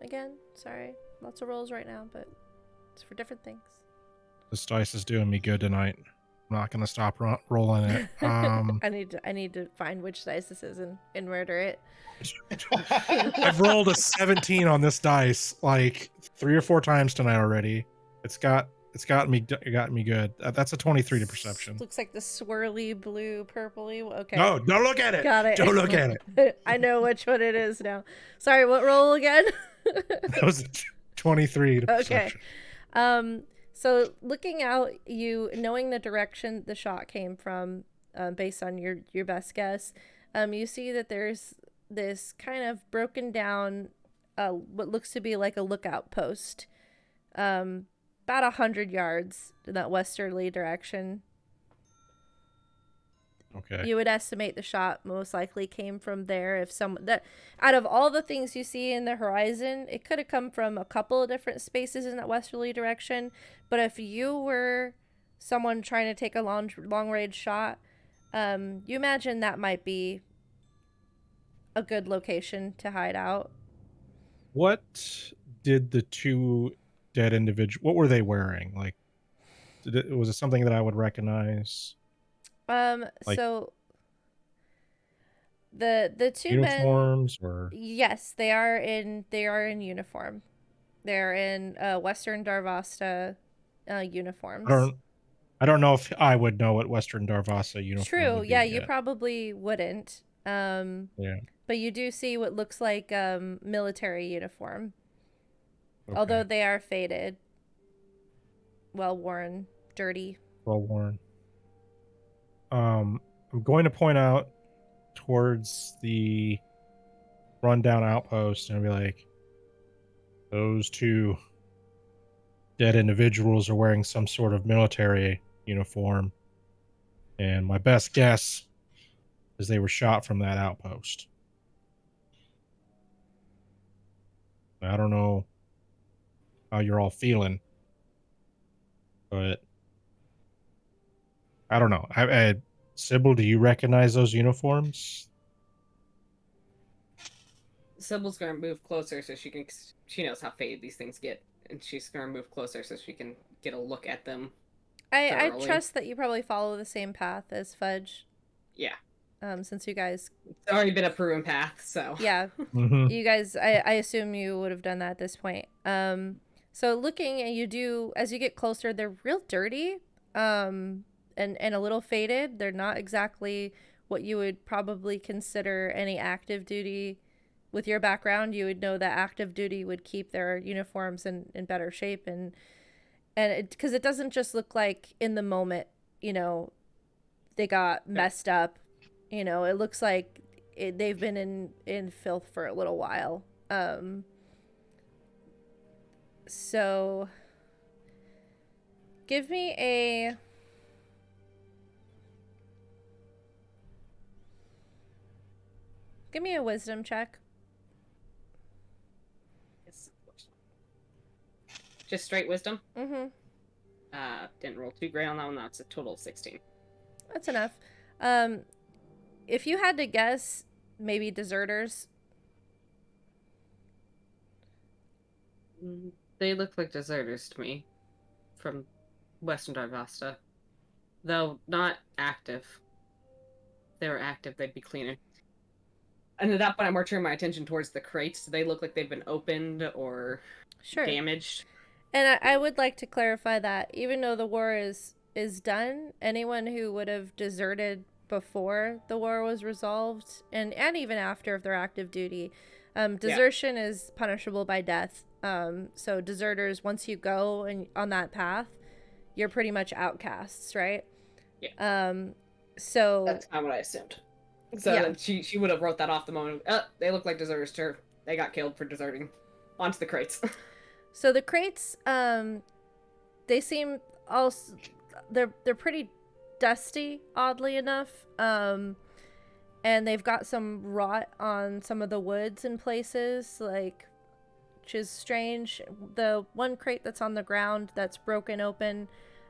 Again, sorry, lots of rolls right now, but it's for different things. This dice is doing me good tonight. I'm not gonna stop rolling it. I need to find which dice this is and murder it. I've rolled a 17 on this dice like 3 or 4 times tonight already. It's gotten me good. That's a 23 to perception. Looks like the swirly blue, purpley. Okay. No, don't look at it. Got it. Don't look at it. I know which one it is now. Sorry, what roll again? That was a 23 to perception. Okay. So looking out, knowing the direction the shot came from, based on your best guess, you see that there's this kind of broken down, what looks to be like a lookout post, about 100 yards in that westerly direction. Okay. You would estimate the shot most likely came from there. If out of all the things you see in the horizon, it could have come from a couple of different spaces in that westerly direction. But if you were someone trying to take a long range shot, you imagine that might be a good location to hide out. What did the two dead individuals? What were they wearing? Like, was it something that I would recognize? So the two uniforms men, or yes, they are in uniform. They're in Western Darvasta uniforms. I don't know if I would know what Western Darvasta uniform True, would be yeah, yet. you probably wouldn't. Yeah. But you do see what looks like military uniform, Okay. although they are faded, well worn, dirty. Well worn. I'm going to point out towards the rundown outpost and be like, those two dead individuals are wearing some sort of military uniform, and my best guess is they were shot from that outpost. I don't know how you're all feeling, but I don't know. Sybil, do you recognize those uniforms? Sybil's gonna move closer so she knows how faded these things get, and she's gonna move closer so she can get a look at them. I thoroughly. trust that you probably follow the same path as Fudge. Yeah. Since you guys, It's already been a proven path, so. yeah, Mm-hmm. you guys, I assume you would have done that at this point. So looking, and you do, as you get closer, they're real dirty, and a little faded. They're not exactly what you would probably consider any active duty. With your background, you would know that active duty would keep their uniforms in better shape, and because it doesn't just look like in the moment, they got messed up. It looks like they've been in filth for a little while. So give me a wisdom check. Just straight wisdom? Mm-hmm. Didn't roll too great on that one. That's a total of 16. That's enough. If you had to guess, maybe deserters. They look like deserters to me from Western Darvasta. Though not active. If they were active, they'd be cleaner. And at that point, I'm more turning my attention towards the crates. Do they look like they've been opened or Sure. damaged? And I would like to clarify that even though the war is done, anyone who would have deserted before the war was resolved, and even after if they're active duty, desertion is punishable by death. So deserters, once you go and on that path, you're pretty much outcasts, right? Yeah. So that's kind of what I assumed. So yeah. she would have wrote that off the moment. They look like deserters to her. They got killed for deserting. Onto the crates. So the crates, they seem also they're pretty dusty, oddly enough. And they've got some rot on some of the woods in places, which is strange. The one crate that's on the ground that's broken open,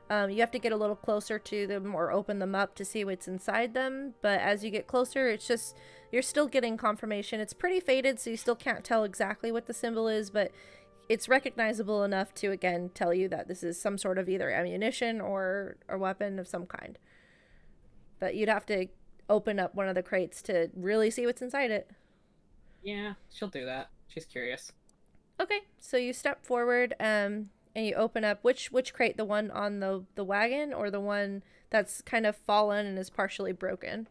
you have to get a little closer to them or open them up to see what's inside them. But as you get closer, it's just you're still getting confirmation. It's pretty faded, so you still can't tell exactly what the symbol is, but it's recognizable enough to, again, tell you that this is some sort of either ammunition or a weapon of some kind. But you'd have to open up one of the crates to really see what's inside it. Yeah, she'll do that. She's curious. Okay, so you step forward and you open up which crate, the one on the wagon or the one that's kind of fallen and is partially broken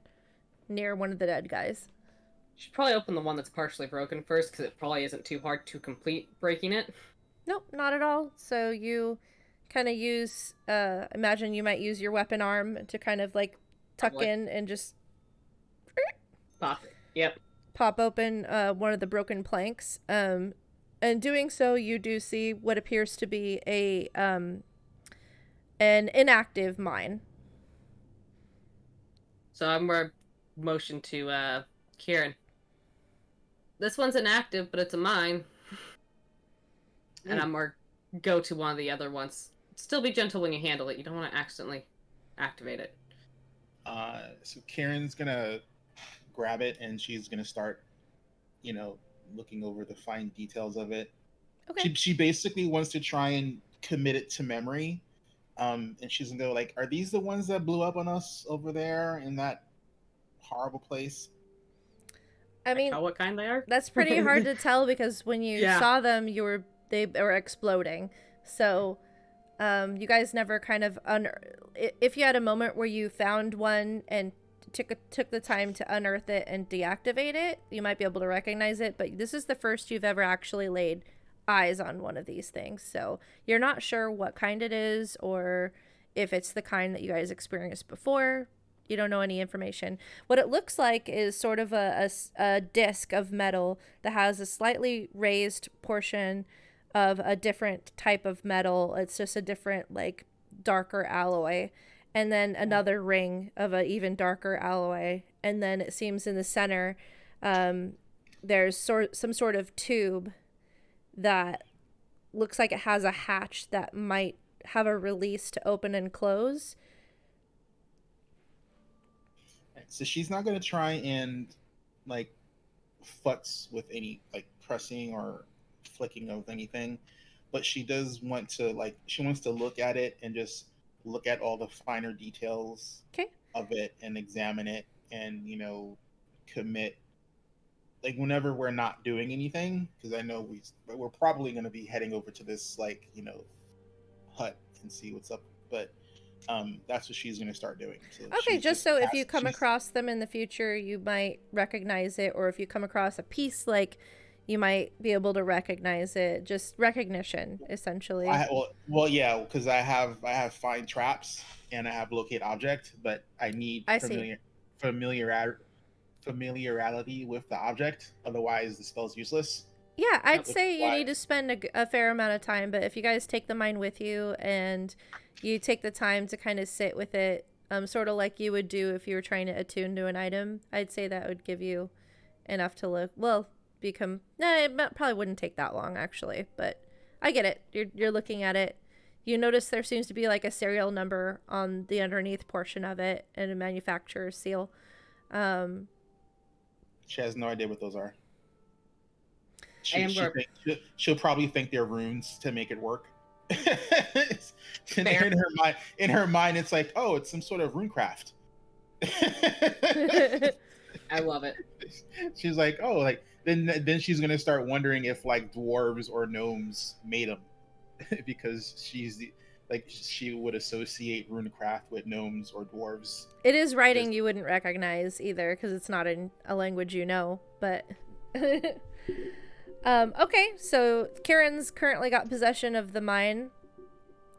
near one of the dead guys? Should probably open the one that's partially broken first, because it probably isn't too hard to complete breaking it. Nope, not at all. So you kind of use, imagine you might use your weapon arm to kind of like tuck Probably. in and just Pop it. Yep. pop open one of the broken planks. And doing so, you do see what appears to be an inactive mine. So I'm more motion to Kieran. This one's inactive, but it's a mine. And I'm more go to one of the other ones. Still be gentle when you handle it. You don't want to accidentally activate it. So Karen's gonna grab it and she's gonna start, looking over the fine details of it. Okay. She basically wants to try and commit it to memory. And she's gonna go like, "Are these the ones that blew up on us over there in that horrible place?" I mean, Tell what kind they are? that's pretty hard to tell because when you saw them, they were exploding. So, you guys never kind of if you had a moment where you found one and took the time to unearth it and deactivate it, you might be able to recognize it, but this is the first you've ever actually laid eyes on one of these things. So you're not sure what kind it is or if it's the kind that you guys experienced before. You don't know any information. What it looks like is sort of a disc of metal that has a slightly raised portion of a different type of metal. It's just a different, like, darker alloy. And then another ring of an even darker alloy. And then it seems in the center, there's some sort of tube that looks like it has a hatch that might have a release to open and close. So she's not going to try and like futz with any like pressing or flicking of anything, but she does want to she wants to look at it and just look at all the finer details of it and examine it and commit like whenever we're not doing anything, because I know we're probably going to be heading over to this hut and see what's up, but that's what she's going to start doing. So okay, just so if you come across them in the future, you might recognize it, or if you come across a piece, like, you might be able to recognize it. Just recognition, essentially. Well, yeah, because I have find traps and I have locate object, but I need familiarity with the object. Otherwise, the spell's useless. Yeah, I'd say you need to spend a fair amount of time, but if you guys take the mind with you and you take the time to kind of sit with it, sort of like you would do if you were trying to attune to an item, I'd say that would give you enough to it probably wouldn't take that long, actually, but I get it. You're looking at it. You notice there seems to be like a serial number on the underneath portion of it and a manufacturer's seal. She has no idea what those are. She'll probably think they're runes to make it work. in her mind, it's like, oh, it's some sort of runecraft. I love it. She's like, oh, like then she's gonna start wondering if like dwarves or gnomes made them, because she would associate runecraft with gnomes or dwarves. It is writing you wouldn't recognize either, because it's not in a language you know, but okay, so Kieran's currently got possession of the mine.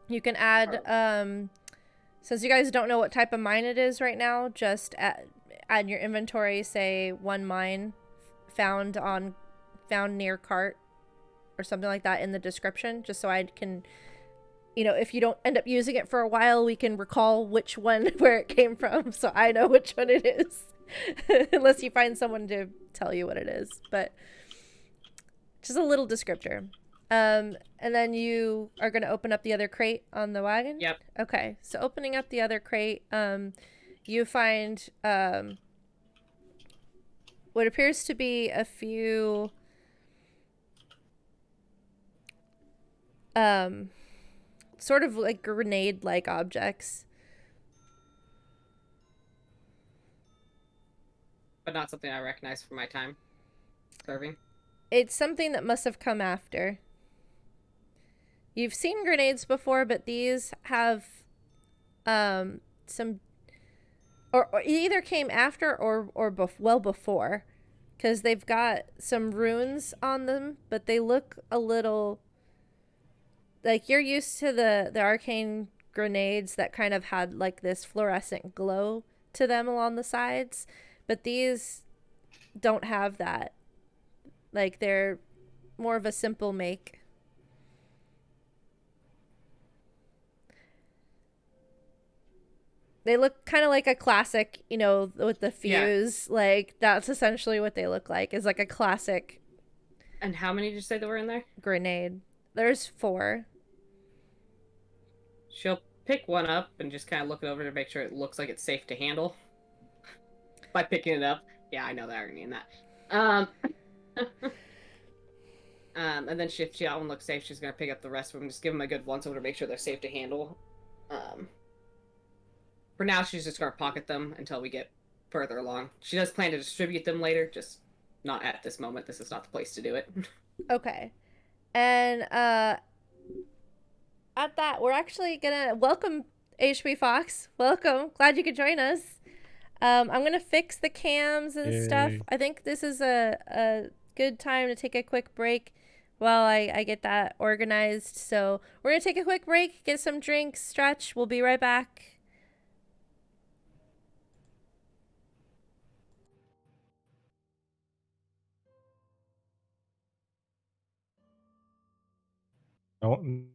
You can add, since you guys don't know what type of mine it is right now, just add in your inventory, say, one mine found near cart or something like that in the description, just so I can, if you don't end up using it for a while, we can recall which one, where it came from, so I know which one it is. Unless you find someone to tell you what it is, but just a little descriptor. And then you are going to open up the other crate on the wagon? Yep. Okay, so opening up the other crate, you find what appears to be a few sort of like grenade-like objects. But not something I recognize from my time serving. It's something that must have come after. You've seen grenades before, but these have some, or either came after or well before, because they've got some runes on them, but they look a little like you're used to the arcane grenades that kind of had like this fluorescent glow to them along the sides, but these don't have that. Like, they're more of a simple make. They look kind of like a classic, with the fuse. Yeah. Like, that's essentially what they look like, is like a classic. And how many did you say there were in there? Grenade. There's 4. She'll pick one up and just kind of look it over to make sure it looks like it's safe to handle. By picking it up. Yeah, I know the irony in that. And then if that one looks safe, she's gonna pick up the rest of them, just give them a good once over to make sure they're safe to handle. For now, she's just gonna pocket them until we get further along. She does plan to distribute them later, just not at this moment. This is not the place to do it. Okay. And at that, we're actually gonna welcome HP Fox. Welcome. Glad you could join us. I'm gonna fix the cams and stuff. Yay. I think this is a good time to take a quick break while I get that organized. So we're gonna take a quick break, get some drinks, stretch. We'll be right back. Don't.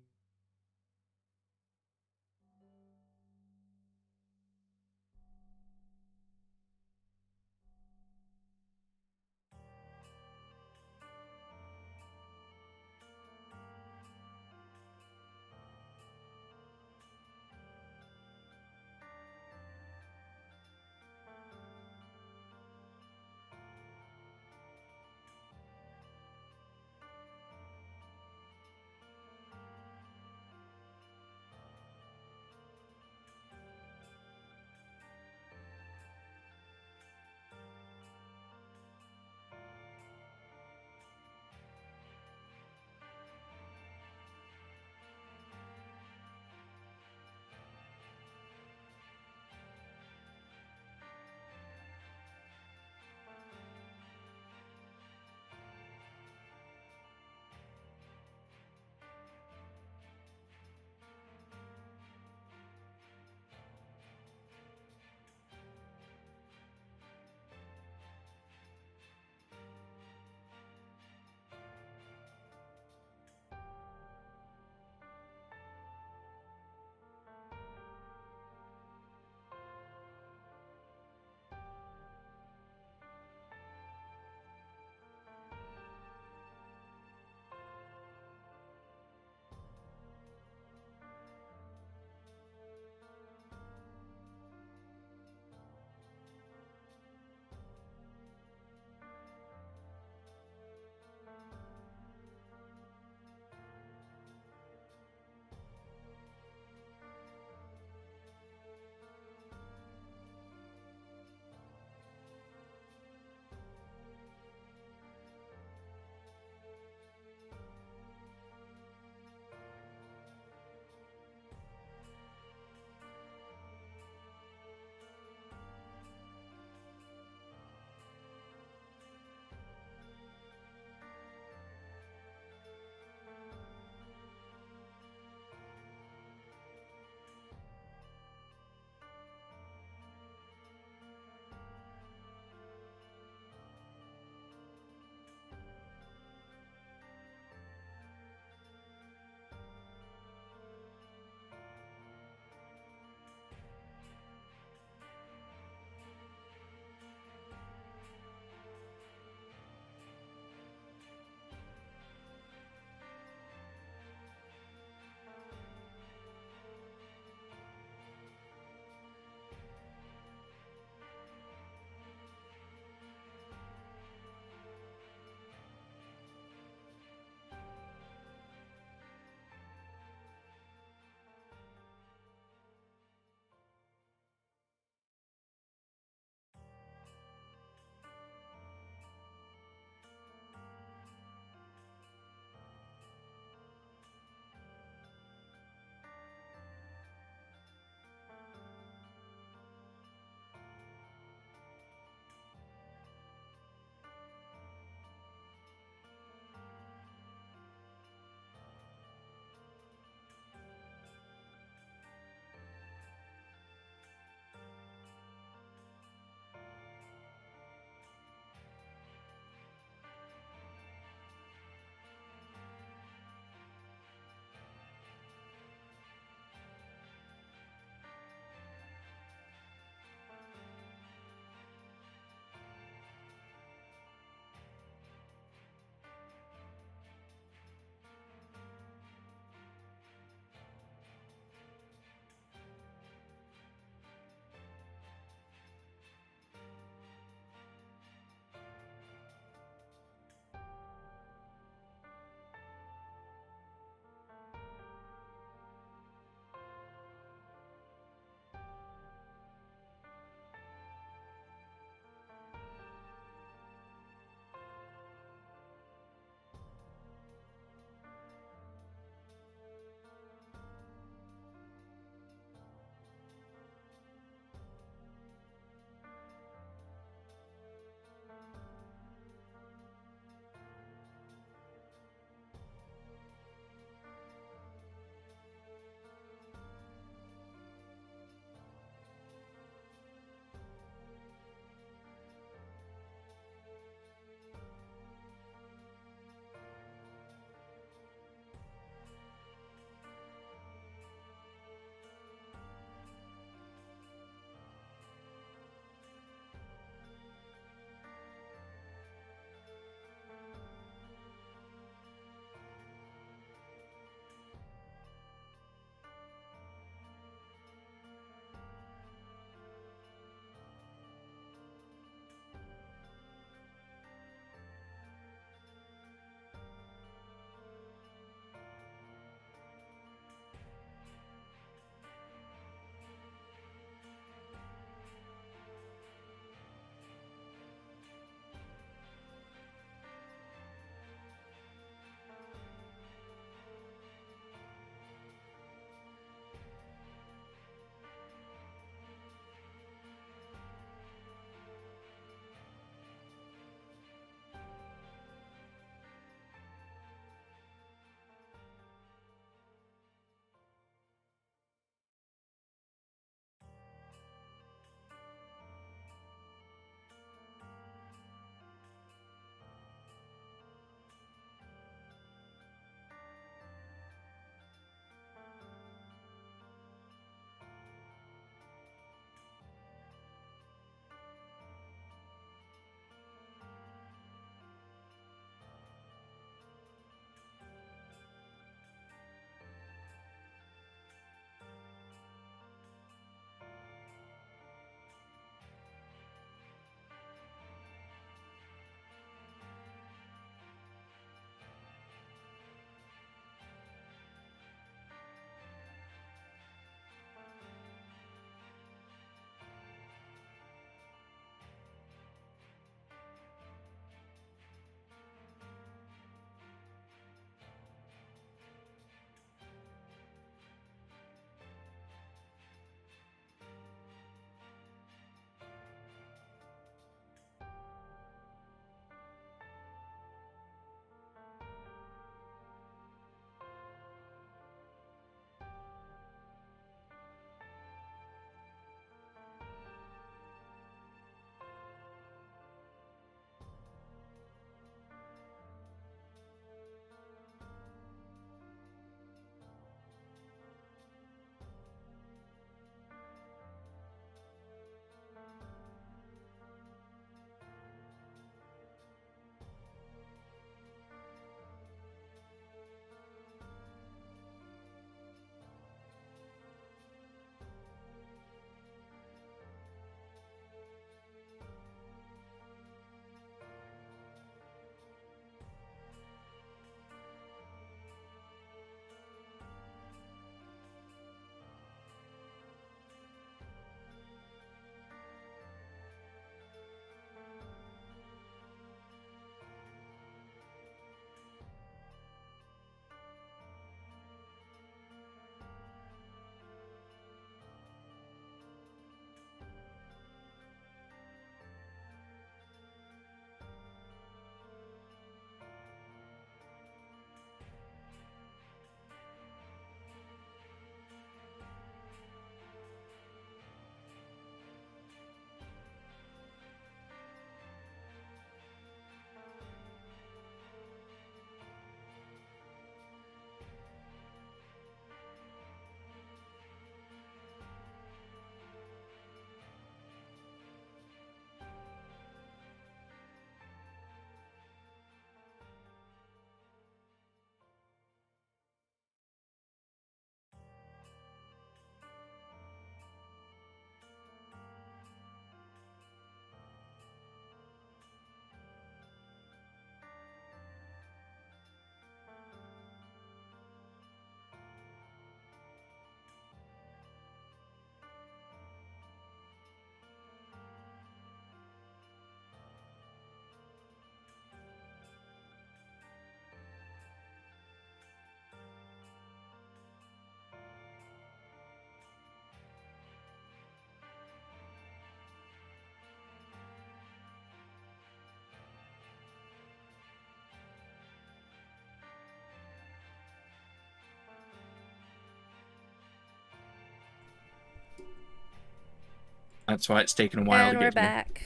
That's why it's taken a while And to we're get here. back.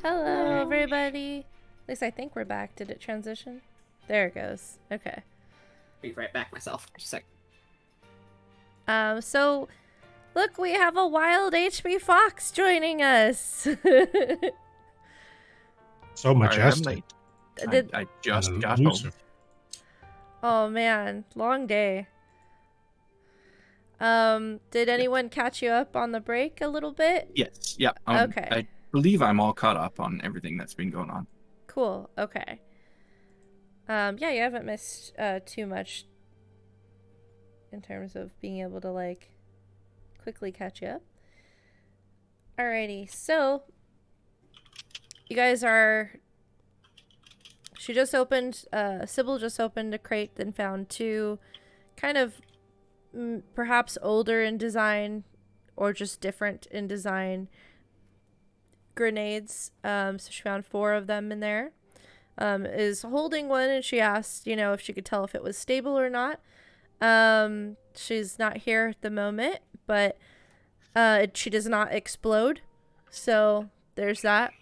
Hello, everybody. At least I think we're back. Did it transition? There it goes. Okay. Be right back myself. Just a sec. So, look, we have a wild HB Fox joining us. So I'm majestic late. Did- I just and got home. elusive. Oh man, long day. Did anyone catch you up on the break a little bit? Yes. Yeah. Okay. I believe I'm all caught up on everything that's been going on. Cool. Okay. Yeah, you haven't missed too much in terms of being able to like quickly catch you up. Alrighty, so you guys are. She just opened. Sybil just opened a crate and found two, kind of, perhaps older in design, or just different in design. Grenades. So she found 4 of them in there. Is holding one, and she asked, if she could tell if it was stable or not. She's not here at the moment, but she does not explode, so there's that.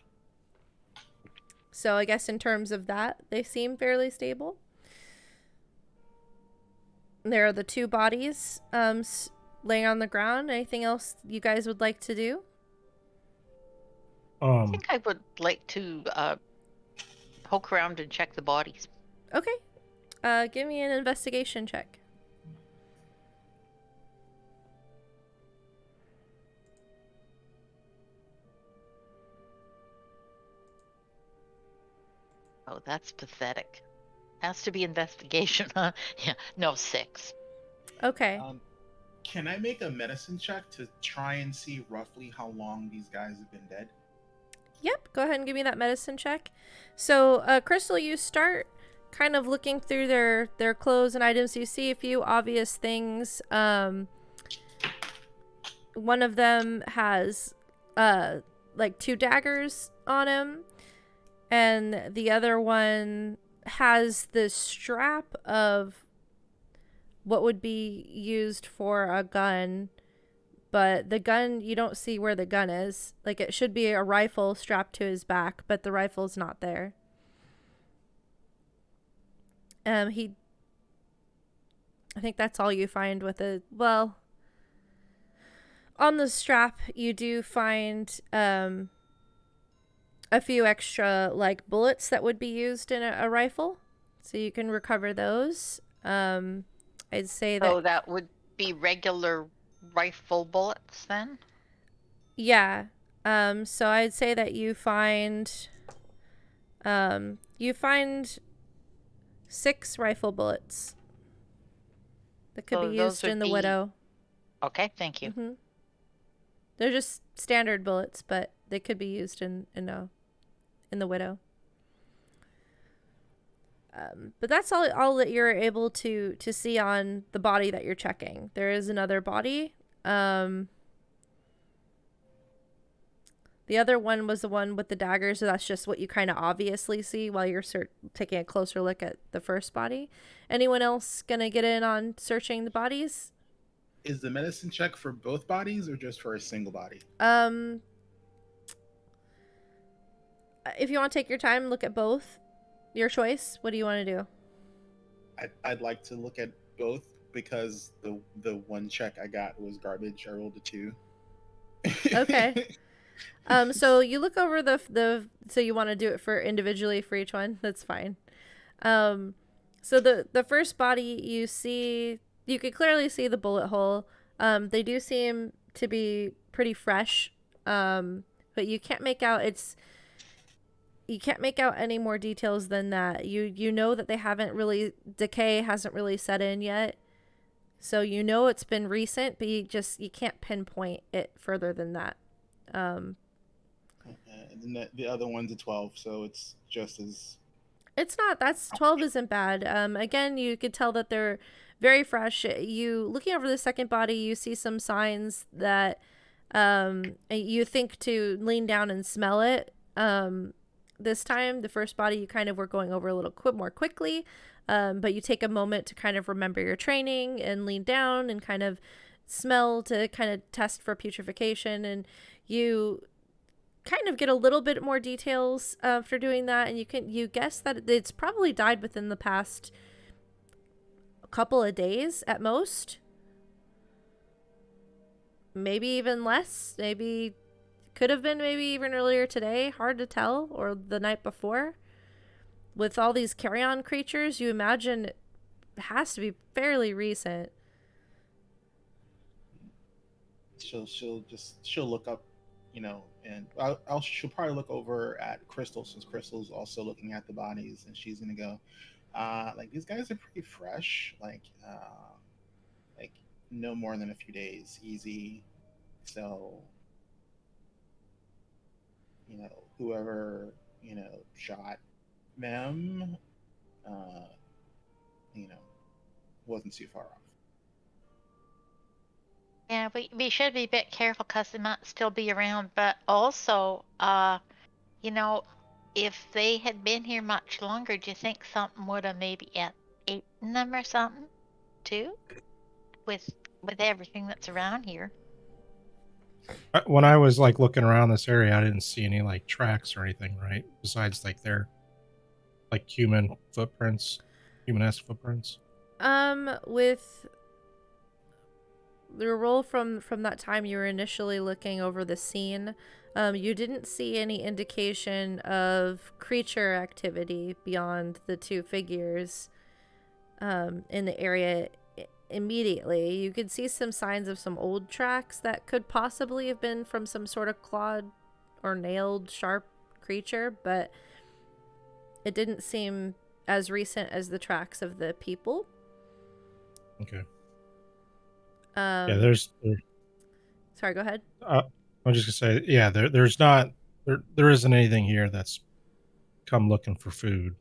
So I guess in terms of that, they seem fairly stable. There are the 2 bodies laying on the ground. Anything else you guys would like to do? I think I would like to poke around and check the bodies. Okay. Give me an investigation check. Oh, that's pathetic. Has to be investigation, huh? Yeah, no, 6. Okay. Can I make a medicine check to try and see roughly how long these guys have been dead? Yep, go ahead and give me that medicine check. So, Crystal, you start kind of looking through their clothes and items. You see a few obvious things. One of them has like 2 daggers on him, and the other one has the strap of what would be used for a gun, but the gun, you don't see where the gun is. Like, it should be a rifle strapped to his back, but the rifle's not there. I think that's all you find with it. Well, on the strap, you do find a few extra, like, bullets that would be used in a rifle, so you can recover those. I'd say that. So that would be regular rifle bullets then? Yeah. So I'd say that you find 6 rifle bullets that could So be those used would in the be- Widow. Okay, thank you. Hmm. They're just standard bullets, but they could be used in the Widow. But that's all that you're able to see on the body that you're checking. There is another body. The other one was the one with the dagger, so that's just what you kind of obviously see while you're taking a closer look at the first body. Anyone else gonna get in on searching the bodies? Is the medicine check for both bodies or just for a single body? If you want to take your time, look at both. Your choice. What do you want to do? I'd like to look at both because the one check I got was garbage. I rolled a 2. Okay. So you look over so you want to do it for individually for each one. That's fine. So the first body you see, you could clearly see the bullet hole. They do seem to be pretty fresh. But you can't make out any more details than that. You know that they haven't really, decay hasn't really set in yet. So you know it's been recent, but you can't pinpoint it further than that. And then the other one's a 12, so it's just as... It's not. 12 isn't bad. Again, you could tell that they're very fresh. You looking over the second body, you see some signs that you think to lean down and smell it. This time, the first body you kind of were going over a little more quickly, but you take a moment to kind of remember your training and lean down and kind of smell to kind of test for putrefaction, and you kind of get a little bit more details for doing that, and you guess that it's probably died within the past couple of days at most, maybe even less, maybe could have been maybe even earlier today, hard to tell, or the night before. With all these carrion creatures, you imagine it has to be fairly recent. She'll look up, and she'll probably look over at Crystal, since Crystal's also looking at the bodies, and she's gonna go, like, these guys are pretty fresh, like no more than a few days, easy. So, whoever shot them, you know, wasn't too far off. Yeah, we should be a bit careful because they might still be around, but also, if they had been here much longer, do you think something would have maybe eaten them or something too? With everything that's around here. When I was like looking around this area, I didn't see any like tracks or anything, right? Besides like their like human footprints, human-esque footprints. With the roll from that time you were initially looking over the scene, you didn't see any indication of creature activity beyond the two figures in the area immediately. You could see some signs of some old tracks that could possibly have been from some sort of clawed or nailed sharp creature, but it didn't seem as recent as the tracks of the people. Okay. Yeah, Sorry, go ahead. I'm just gonna say, yeah, there isn't anything here that's come looking for food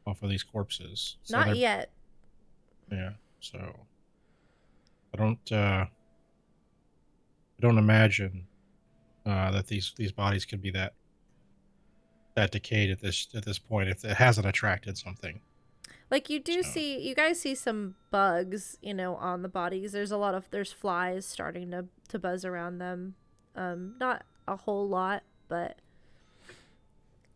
off of these corpses. So Not yet. Yeah, so I don't imagine that these bodies could be that decayed at this point if it hasn't attracted something. Like you guys see some bugs, on the bodies. There's flies starting to buzz around them. Not a whole lot, but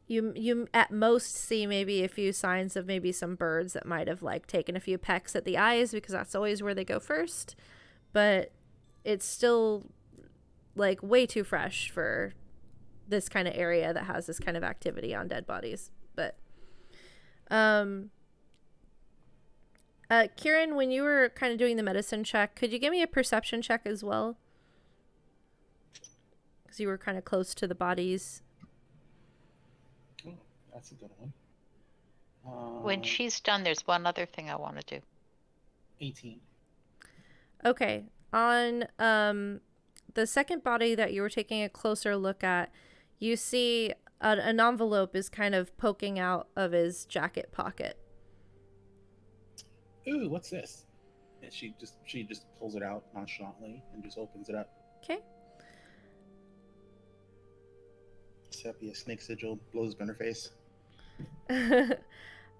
you at most see maybe a few signs of maybe some birds that might have like taken a few pecks at the eyes, because that's always where they go first. But it's still like way too fresh for this kind of area that has this kind of activity on dead bodies. But Kieran, when you were kind of doing the medicine check, could you give me a perception check as well? Because you were kind of close to the bodies. Oh, that's a good one. When she's done, there's one other thing I want to do. 18. Okay. On the second body that you were taking a closer look at, you see an envelope is kind of poking out of his jacket pocket. Ooh, what's this? And she just pulls it out nonchalantly and just opens it up. Okay. Sepia snake sigil blows up in her face.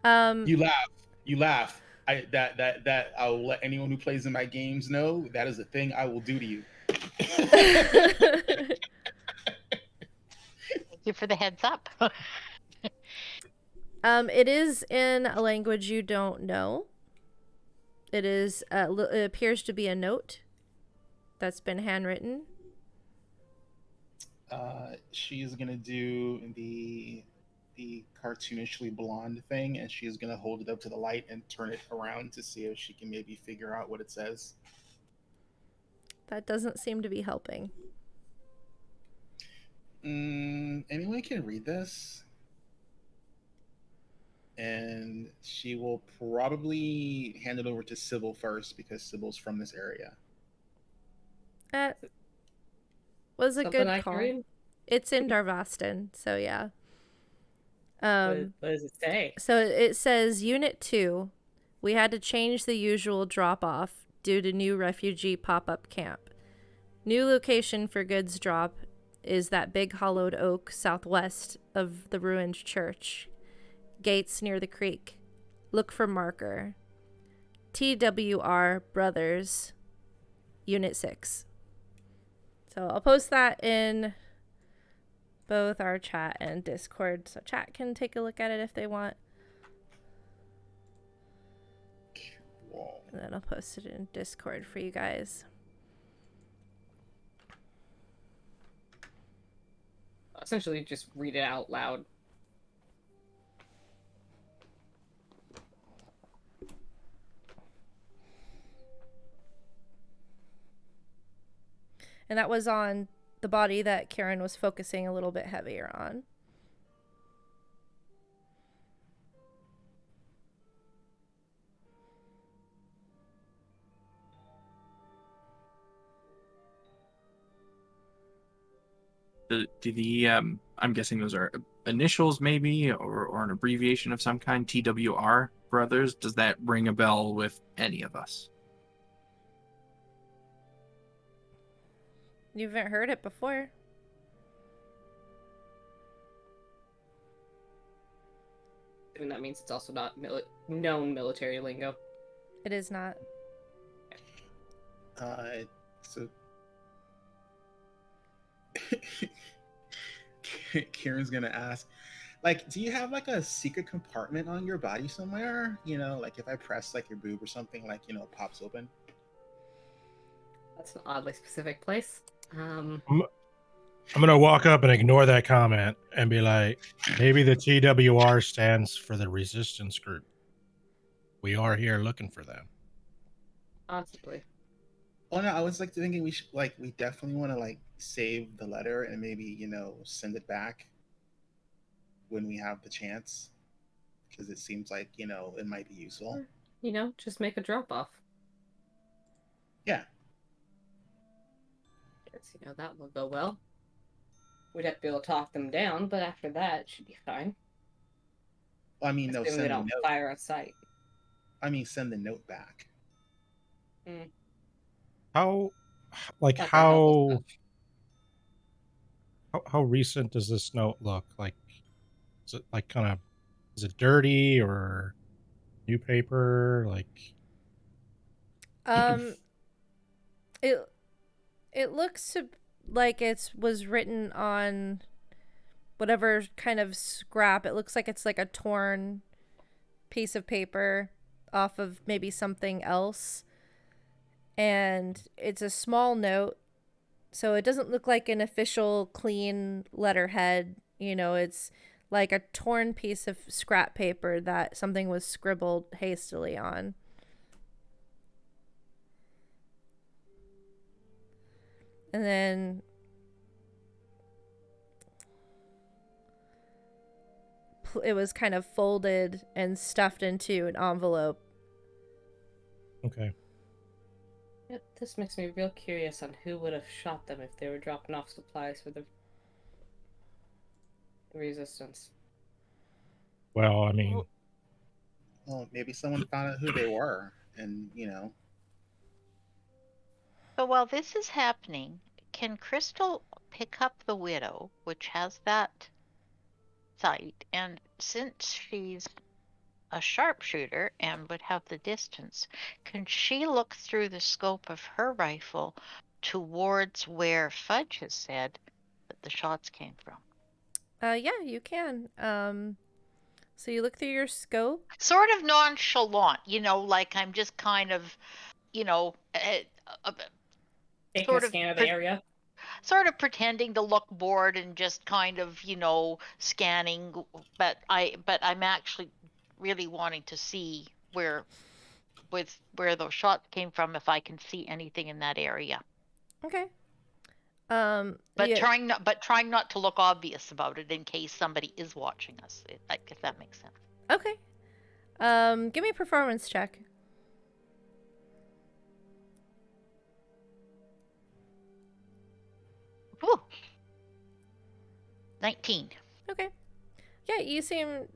Um, You laugh. That I will let anyone who plays in my games know that is a thing I will do to you. Thank you for the heads up. It is in a language you don't know. It is. It appears to be a note that's been handwritten. She's gonna do the cartoonishly blonde thing, and she's gonna hold it up to the light and turn it around to see if she can maybe figure out what it says. That doesn't seem to be helping. Anyone can read this, and she will probably hand it over to Sybil first because Sybil's from this area. That was a Something good I can call. read? It's in Darvastan, so yeah. What does it say? So it says, Unit 2, we had to change the usual drop-off due to new refugee pop-up camp. New location for goods drop is that big hollowed oak southwest of the ruined church. Gates near the creek. Look for marker. TWR Brothers. Unit 6. So I'll post that in both our chat and Discord, so chat can take a look at it if they want. Whoa. And then I'll post it in Discord for you guys. Essentially, just read it out loud. And that was on the body that Karen was focusing a little bit heavier on. Do the I'm guessing those are initials maybe, or an abbreviation of some kind, TWR for others. Does that ring a bell with any of us? You haven't heard it before. And that means it's also not known military lingo. It is not. So Kieran's gonna ask, like, do you have like a secret compartment on your body somewhere? You know, like if I press like your boob or something, like, you know, it pops open. That's an oddly specific place. I'm gonna walk up and ignore that comment and be like, maybe the TWR stands for the resistance group. We are here looking for them. Possibly. Oh no, I was like thinking we should, like, we definitely want to like save the letter and maybe, you know, send it back when we have the chance, because it seems like, you know, it might be useful. You know, just make a drop off. Yeah. Yes, you know, that will go well. We'd have to be able to talk them down, but after that, it should be fine. Well, I mean, no, Assuming send they the don't note. fire on sight. I mean, send the note back. How, like, Like our helpless stuff. how recent does this note look? Like, is it like kind of, is it dirty or new paper? Like, It looks like it was written on whatever kind of scrap. It looks like it's like a torn piece of paper off of maybe something else. And it's a small note, so it doesn't look like an official clean letterhead. You know, it's like a torn piece of scrap paper that something was scribbled hastily on. And then it was kind of folded and stuffed into an envelope. okay. Yep, this makes me real curious on who would have shot them if they were dropping off supplies for the resistance. Well, I mean, Well, maybe someone found out who they were, and, you know. But while this is happening, can Crystal pick up the widow, which has that sight, and since she's a sharpshooter and would have the distance, can she look through the scope of her rifle towards where Fudge has said that the shots came from? Yeah, you can. So you look through your scope. Sort of nonchalant, you know, like I'm just kind of, you know, Taking sort a of scan of the area. sort of pretending to look bored and just kind of, you know, scanning, but I'm actually really wanting to see where those shots came from, if I can see anything in that area. Okay. But yeah. trying not to look obvious about it in case somebody is watching us, if that makes sense. Okay. Give me a performance check. Whew. 19. Okay. Yeah, you seem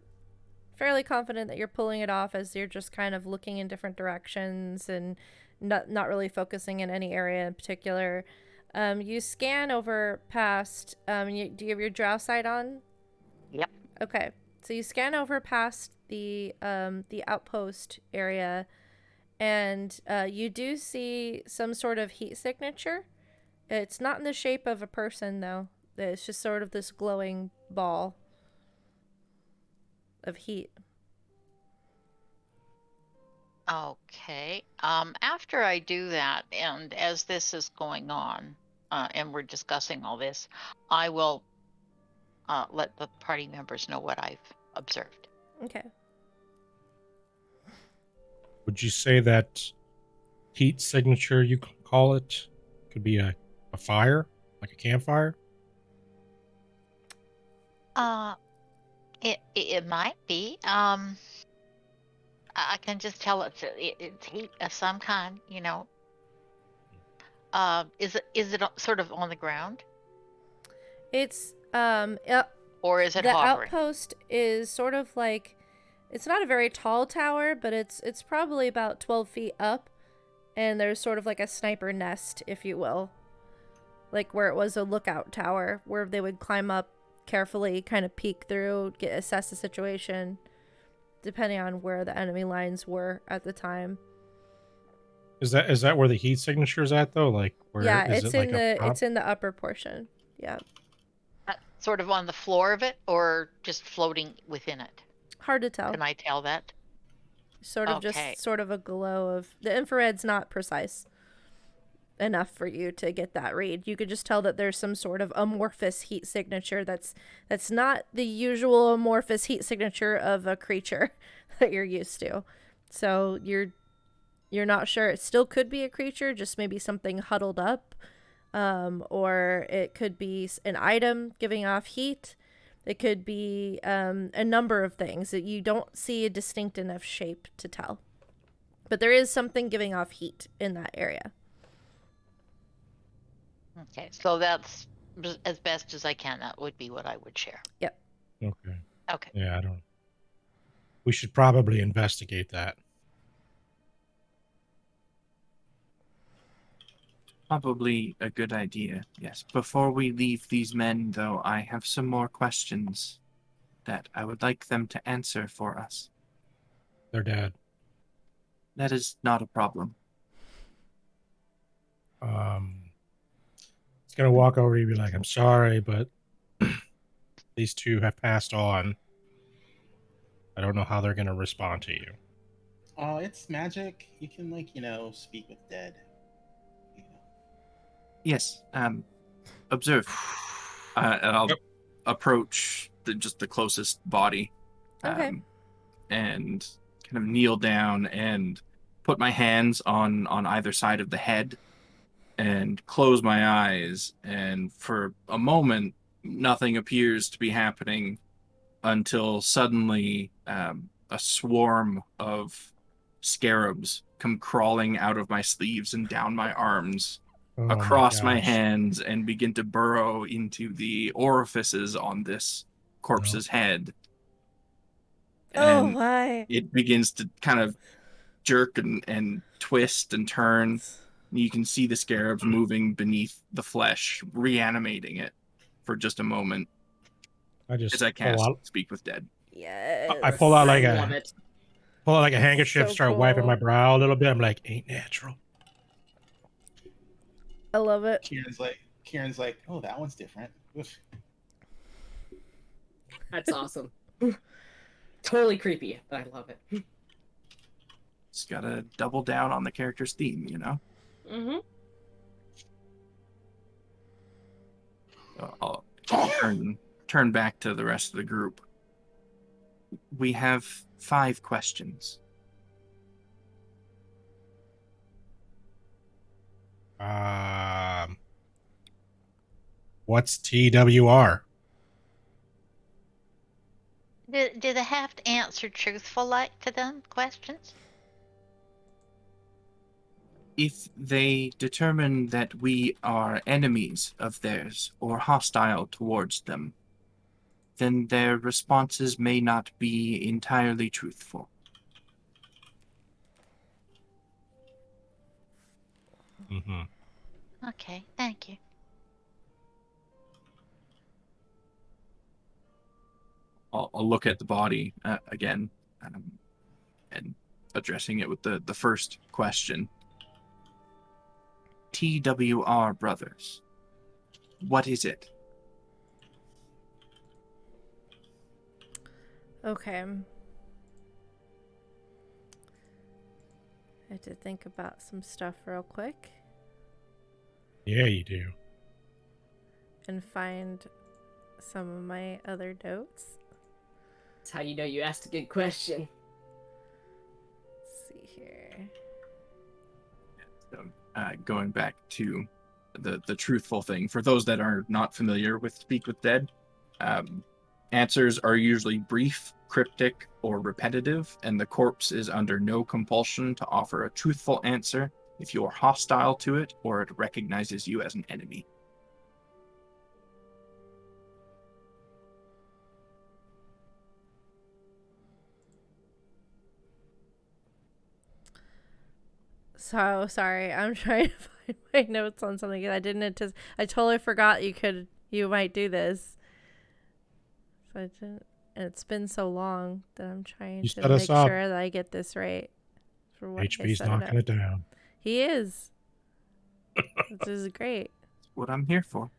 fairly confident that you're pulling it off as you're just kind of looking in different directions and not really focusing in any area in particular. You scan over past. Do you have your drow sight on? Yep. Okay. So you scan over past the outpost area, and you do see some sort of heat signature. It's not in the shape of a person, though. It's just sort of this glowing ball of heat. Okay. After I do that, and as this is going on, and we're discussing all this, I will let the party members know what I've observed. Okay. Would you say that heat signature, you call it, could be a fire, like a campfire? It might be. I can just tell it's heat of some kind, you know. Is it sort of on the ground, It's or is it the hovering? outpost is sort of like, it's not a very tall tower, but it's probably about 12 feet up, and there's sort of like a sniper nest, if you will, like where it was a lookout tower where they would climb up carefully, kind of peek through, assess the situation, depending on where the enemy lines were at the time. Is that where the heat signature is at though? Like where Yeah, is it's it like in up the top? it's in the upper portion. Yeah, Sort of on the floor of it, or just floating within it? hard to tell. Can I tell that? Sort of Okay. just sort of a glow of the infrared's not precise enough for you to get that read. You could just tell that there's some sort of amorphous heat signature that's not the usual amorphous heat signature of a creature that you're used to. So you're not sure. It still could be a creature, just maybe something huddled up, or it could be an item giving off heat. It could be a number of things that you don't see a distinct enough shape to tell. But there is something giving off heat in that area. Okay, so that's as best as I can. That would be what I would share. Yep. Okay. Okay. Yeah, I don't. We should probably investigate that. Probably a good idea, yes. Before we leave these men, though, I have some more questions that I would like them to answer for us. They're dead. That is not a problem. It's gonna walk over to you and be like, "I'm sorry, but these two have passed on. I don't know how they're gonna respond to you." Oh, it's magic. You can speak with dead. You know. Yes, observe. And I'll Yep. approach just the closest body. Okay. And kind of kneel down and put my hands on either side of the head and close my eyes. And for a moment, nothing appears to be happening until suddenly a swarm of scarabs come crawling out of my sleeves and down my arms, Oh across my gosh. hands, and begin to burrow into the orifices on this corpse's head. Oh, And why? it begins to kind of jerk and twist and turn. You can see the scarabs moving beneath the flesh, reanimating it for just a moment I as just I pull cast out. Speak with Dead. Yes. I pull out like I love a it. handkerchief, So start wiping my cool. brow a little bit. I'm like, ain't natural. I love it. Kieran's like, oh, that one's different. Oof. That's awesome. Totally creepy, but I love it. Just gotta double down on the character's theme, you know? Mm-hmm. I'll turn back to the rest of the group. We have 5 questions. What's TWR? Do they have to answer truthful like to them questions? If they determine that we are enemies of theirs or hostile towards them, then their responses may not be entirely truthful. Mm-hmm. Okay, thank you. I'll look at the body again and addressing it with the first question. TWR Brothers. What is it? Okay. I had to think about some stuff real quick Yeah, you do. and find some of my other notes. That's how you know you asked a good question. Let's see here. So, going back to the truthful thing, for those that are not familiar with Speak with Dead, answers are usually brief, cryptic, or repetitive, and the corpse is under no compulsion to offer a truthful answer if you are hostile to it or it recognizes you as an enemy. So sorry, I'm trying to find my notes on something. I didn't anticipate. I totally forgot you might do this. So I didn't, and it's been so long that I'm trying You to set us make up. sure that I get this right. For what I HB's set knocking it down. He is, which is great. That's what I'm here for.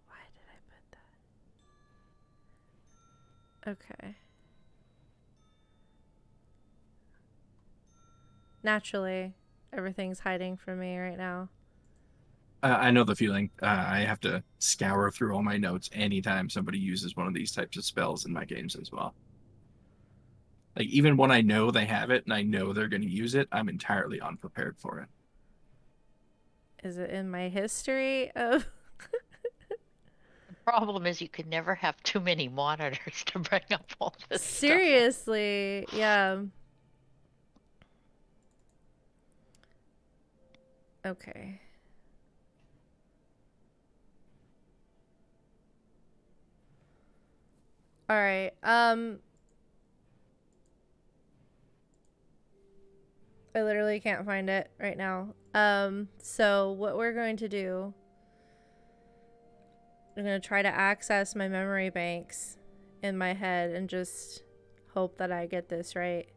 Why did I put that? Okay. Naturally, everything's hiding from me right now. I know the feeling. I have to scour through all my notes anytime somebody uses one of these types of spells in my games as well. Like, even when I know they have it and I know they're going to use it, I'm entirely unprepared for it. Is it in my history of... The problem is you could never have too many monitors to bring up all this stuff. Seriously, yeah. Okay. All right. I literally can't find it right now. So what we're going to do, I'm going to try to access my memory banks in my head and just hope that I get this right.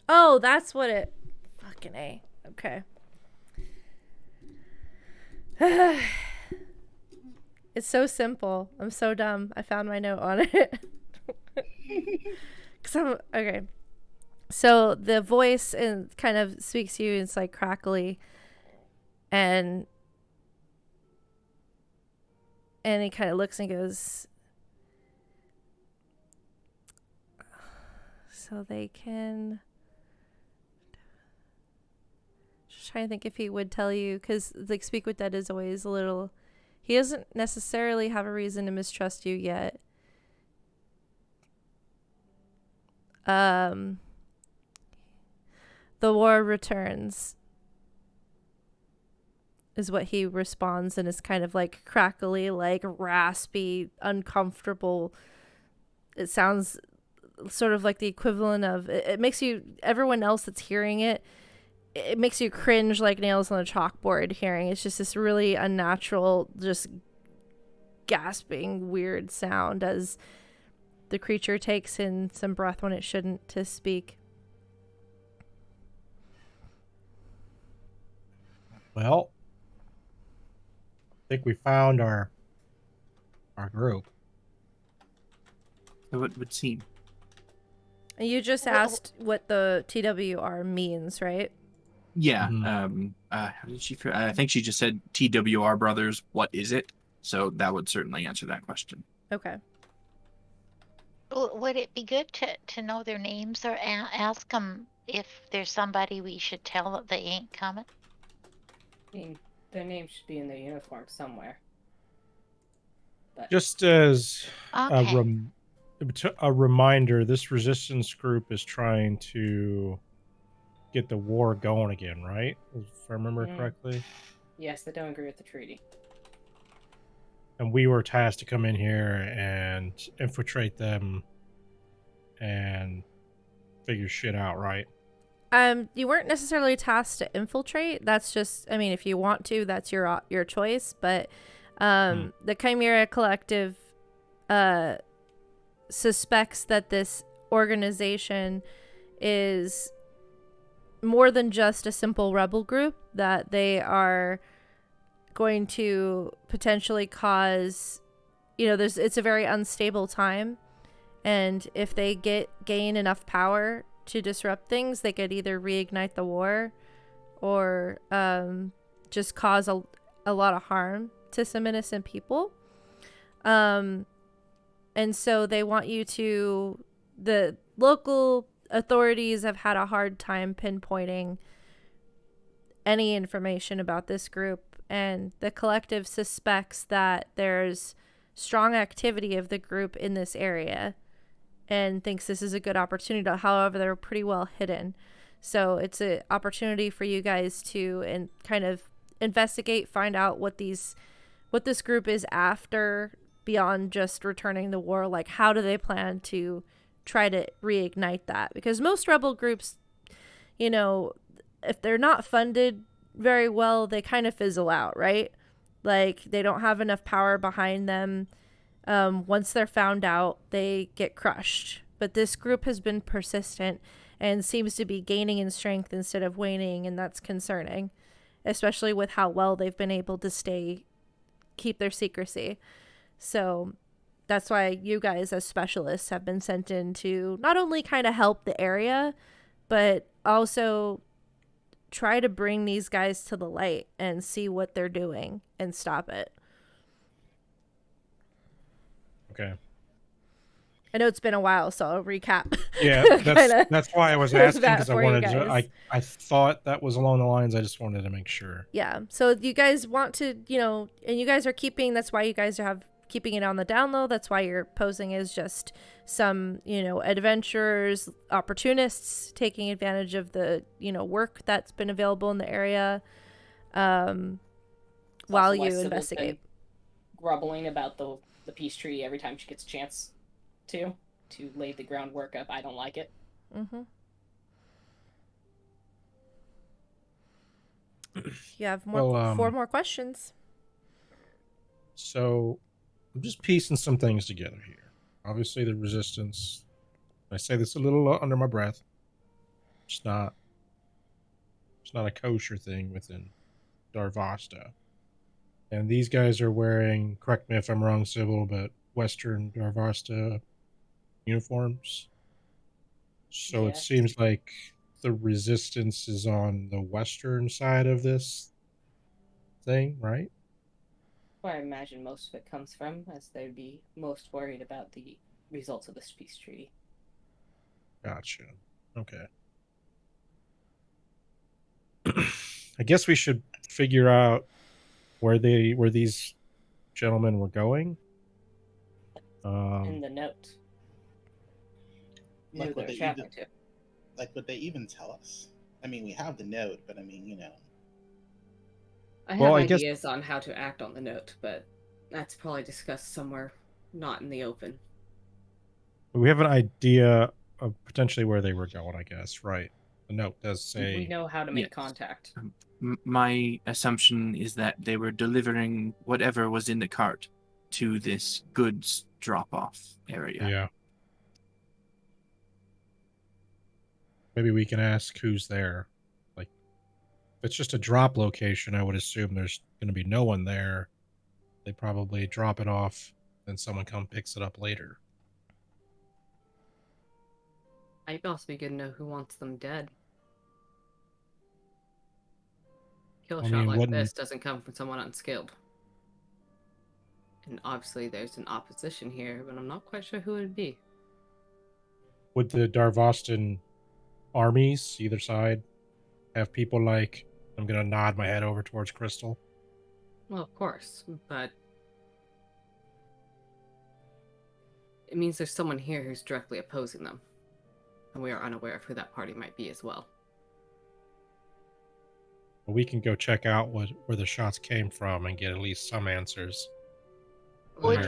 Oh, that's what it... Fucking A. Okay. It's so simple. I'm so dumb. I found my note on it. Okay. So the voice kind of speaks to you. It's like crackly, and he kind of looks and goes, so they can... Just trying to think if he would tell you, because like Speak with Dead is always a little... He doesn't necessarily have a reason to mistrust you yet. The war returns is what he responds, and is kind of like crackly, like raspy, uncomfortable. It sounds sort of like the equivalent of... It makes you... Everyone else that's hearing it, it makes you cringe like nails on a chalkboard hearing. It's just this really unnatural, just gasping, weird sound as the creature takes in some breath when it shouldn't to speak. Well, I think we found our group. So it would seem. And you just asked what the TWR means, right? Yeah. Mm-hmm. How did she? I think she just said TWR Brothers. What is it? So that would certainly answer that question. Okay. Would it be good to know their names, or ask them if there's somebody we should tell that they ain't coming? I mean, their name should be in their uniform somewhere. But Just as Okay. a reminder, this resistance group is trying to get the war going again, right? If I remember correctly. yes, they don't agree with the treaty. And we were tasked to come in here and infiltrate them and figure shit out, right? You weren't necessarily tasked to infiltrate. That's just, I mean, if you want to, that's your choice. But the Chimera Collective suspects that this organization is more than just a simple rebel group, that they are going to potentially cause, it's a very unstable time, and if they gain enough power to disrupt things, they could either reignite the war or just cause a lot of harm to some innocent people. And so they want you to, the local authorities have had a hard time pinpointing any information about this group, and the collective suspects that there's strong activity of the group in this area and thinks this is a good opportunity. However, they're pretty well hidden. So it's an opportunity for you guys to kind of investigate, find out what this group is after beyond just returning the war. Like, how do they plan to try to reignite that? Because most rebel groups, if they're not funded very well, they kind of fizzle out, right? Like, they don't have enough power behind them. Once they're found out, they get crushed. But this group has been persistent and seems to be gaining in strength instead of waning, and that's concerning, especially with how well they've been able to keep their secrecy. So that's why you guys as specialists have been sent in to not only kind of help the area, but also try to bring these guys to the light and see what they're doing and stop it. Okay. I know it's been a while, so I'll recap. Yeah, that's why I was asking, because I wanted to. I thought that was along the lines. I just wanted to make sure. Yeah. So you guys want to, and you guys are that's why you guys have keeping it on the down low. That's why you're posing as just some, adventurers, opportunists taking advantage of the, work that's been available in the area while you investigate. Grumbling about the peace treaty every time she gets a chance to lay the groundwork up. I don't like it. Mm-hmm. You have 4 more questions. So I'm just piecing some things together here. Obviously, the resistance. I say this a little under my breath. It's not a kosher thing within Darvasta. And these guys are wearing, correct me if I'm wrong, Sybil, but Western Darvasta uniforms. So It seems like the resistance is on the western side of this thing, right? Where I imagine most of it comes from, as they'd be most worried about the results of this peace treaty. Gotcha. Okay. I guess we should figure out where these gentlemen were going. In the note. Like what they even tell us. I mean, we have the note, but I mean, I have ideas on how to act on the note, but that's probably discussed somewhere not in the open. We have an idea of potentially where they were going, I guess, right? The note does say... We know how to make contact. My assumption is that they were delivering whatever was in the cart to this goods drop-off area. Yeah. Maybe we can ask who's there. Like, if it's just a drop location, I would assume there's going to be no one there. They probably drop it off, then someone picks it up later. I'd also be good to know who wants them dead. Kill shot like this doesn't come from someone unskilled. And obviously there's an opposition here, but I'm not quite sure who it would be. Would the Darvastan armies, either side, have people like... I'm going to nod my head over towards Crystal. Well, of course, but... it means there's someone here who's directly opposing them. And we are unaware of who that party might be as well. Well, we can go check out where the shots came from and get at least some answers. Would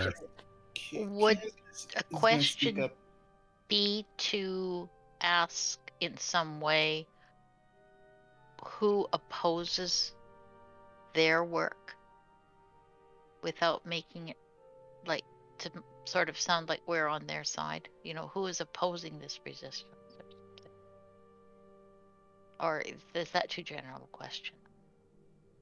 a question be to ask in some way who opposes their work without making it like to sort of sound like we're on their side? Who is opposing this resistance or something? Or is that too general a question?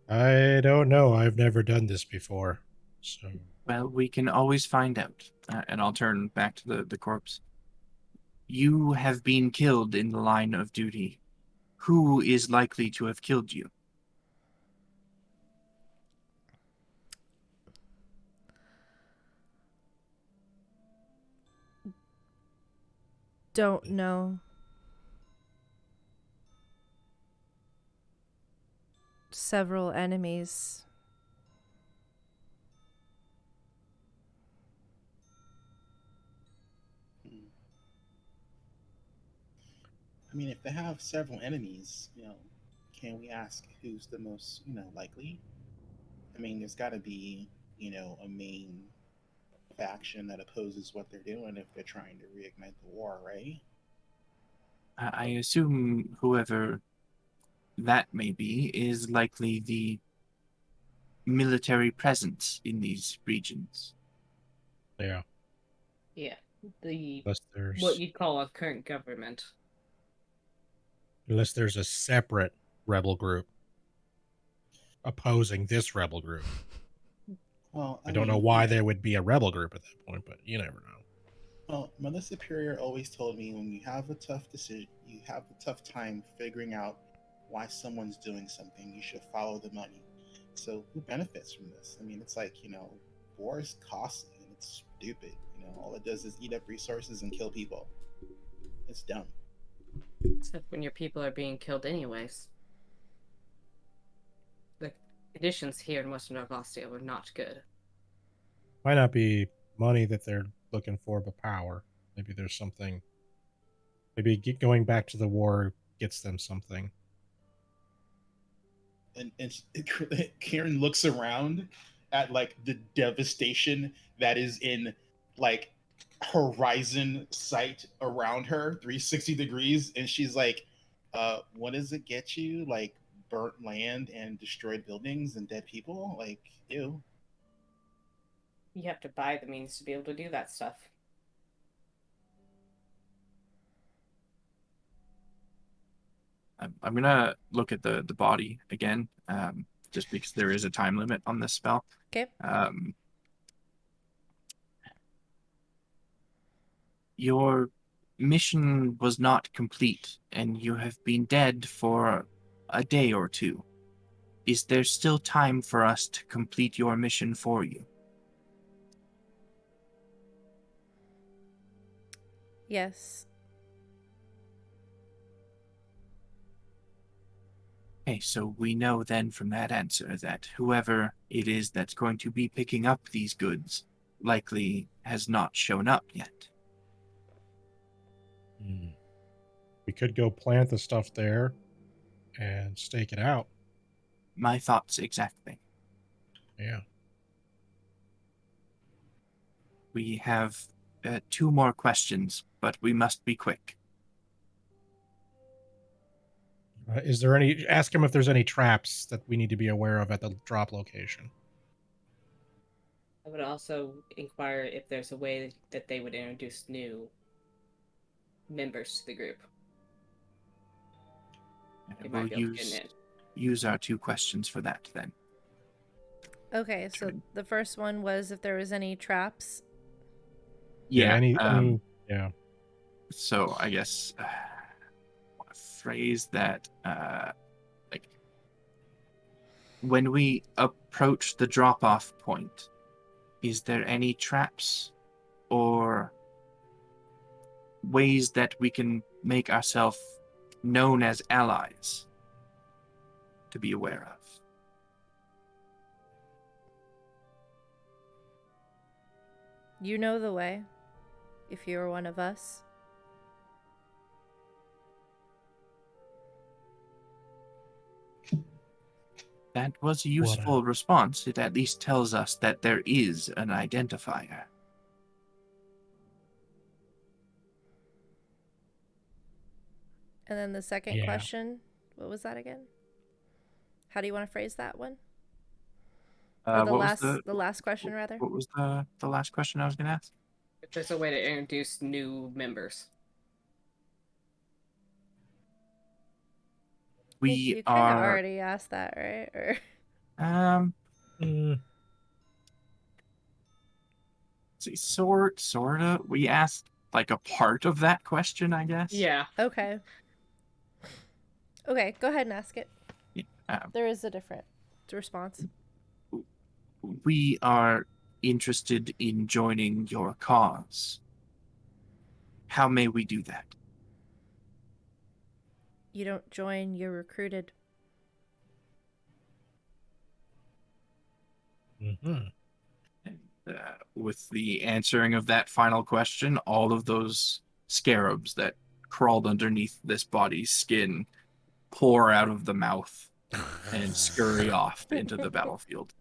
I don't know. I've never done this before. So Well, we can always find out. And I'll turn back to the corpse. You have been killed in the line of duty. Who is likely to have killed you? Don't know. Several enemies. I mean, if they have several enemies, can we ask who's the most, likely? I mean, there's got to be, a main faction that opposes what they're doing if they're trying to reignite the war, right? I assume whoever that may be is likely the military presence in these regions. yeah, Yeah, unless there's what you'd call a current government. a separate rebel group opposing this rebel group. Well, I don't know mean, why there would be a rebel group at that point, but you never know. Well, Mother Superior always told me when you have a tough decision, you have a tough time figuring out why someone's doing something, you should follow the money. So who benefits from this? I mean, it's like, war is costly and it's stupid. All it does is eat up resources and kill people. It's dumb. Except when your people are being killed anyways. The conditions here in Western Darvasta were not good. Might not be money that they're looking for, but power. Maybe there's something. Maybe going back to the war gets them something. And Karen looks around at like the devastation that is in like horizon sight around her 360 degrees, and she's like, what does it get you? Like burnt land and destroyed buildings and dead people? Like, ew. You have to buy the means to be able to do that stuff. I'm gonna look at the body again, just because there is a time limit on this spell. Okay. Your mission was not complete, and you have been dead for a day or two. Is there still time for us to complete your mission for you? Yes. Okay, so we know then from that answer that whoever it is that's going to be picking up these goods likely has not shown up yet. We could go plant the stuff there and stake it out. My thoughts exactly. Yeah. We have 2 more questions, but we must be quick. Is there any? Ask him if there's any traps that we need to be aware of at the drop location. I would also inquire if there's a way that they would introduce new members to the group. They We'll might be able to get in. use our 2 questions for that then. Okay, so the first one was if there was any traps. Yeah. Yeah. So I guess a phrase that like when we approach the drop-off point, is there any traps or ways that we can make ourselves known as allies to be aware of? You know the way, if you're one of us. That was a useful response. It at least tells us that there is an identifier. And then the second question, what was that again? How do you want to phrase that one? Or the last question rather? What was the last question I was going to ask? If there's a way to introduce new members. You kind of already asked that, right? Or see, sort of. We asked like a part of that question, I guess. Yeah. Okay. Okay, go ahead and ask it. There is a different response. We are interested in joining your cause. How may we do that? You don't join, you're recruited. Mm-hmm. With the answering of that final question, all of those scarabs that crawled underneath this body's skin pour out of the mouth and scurry off into the battlefield.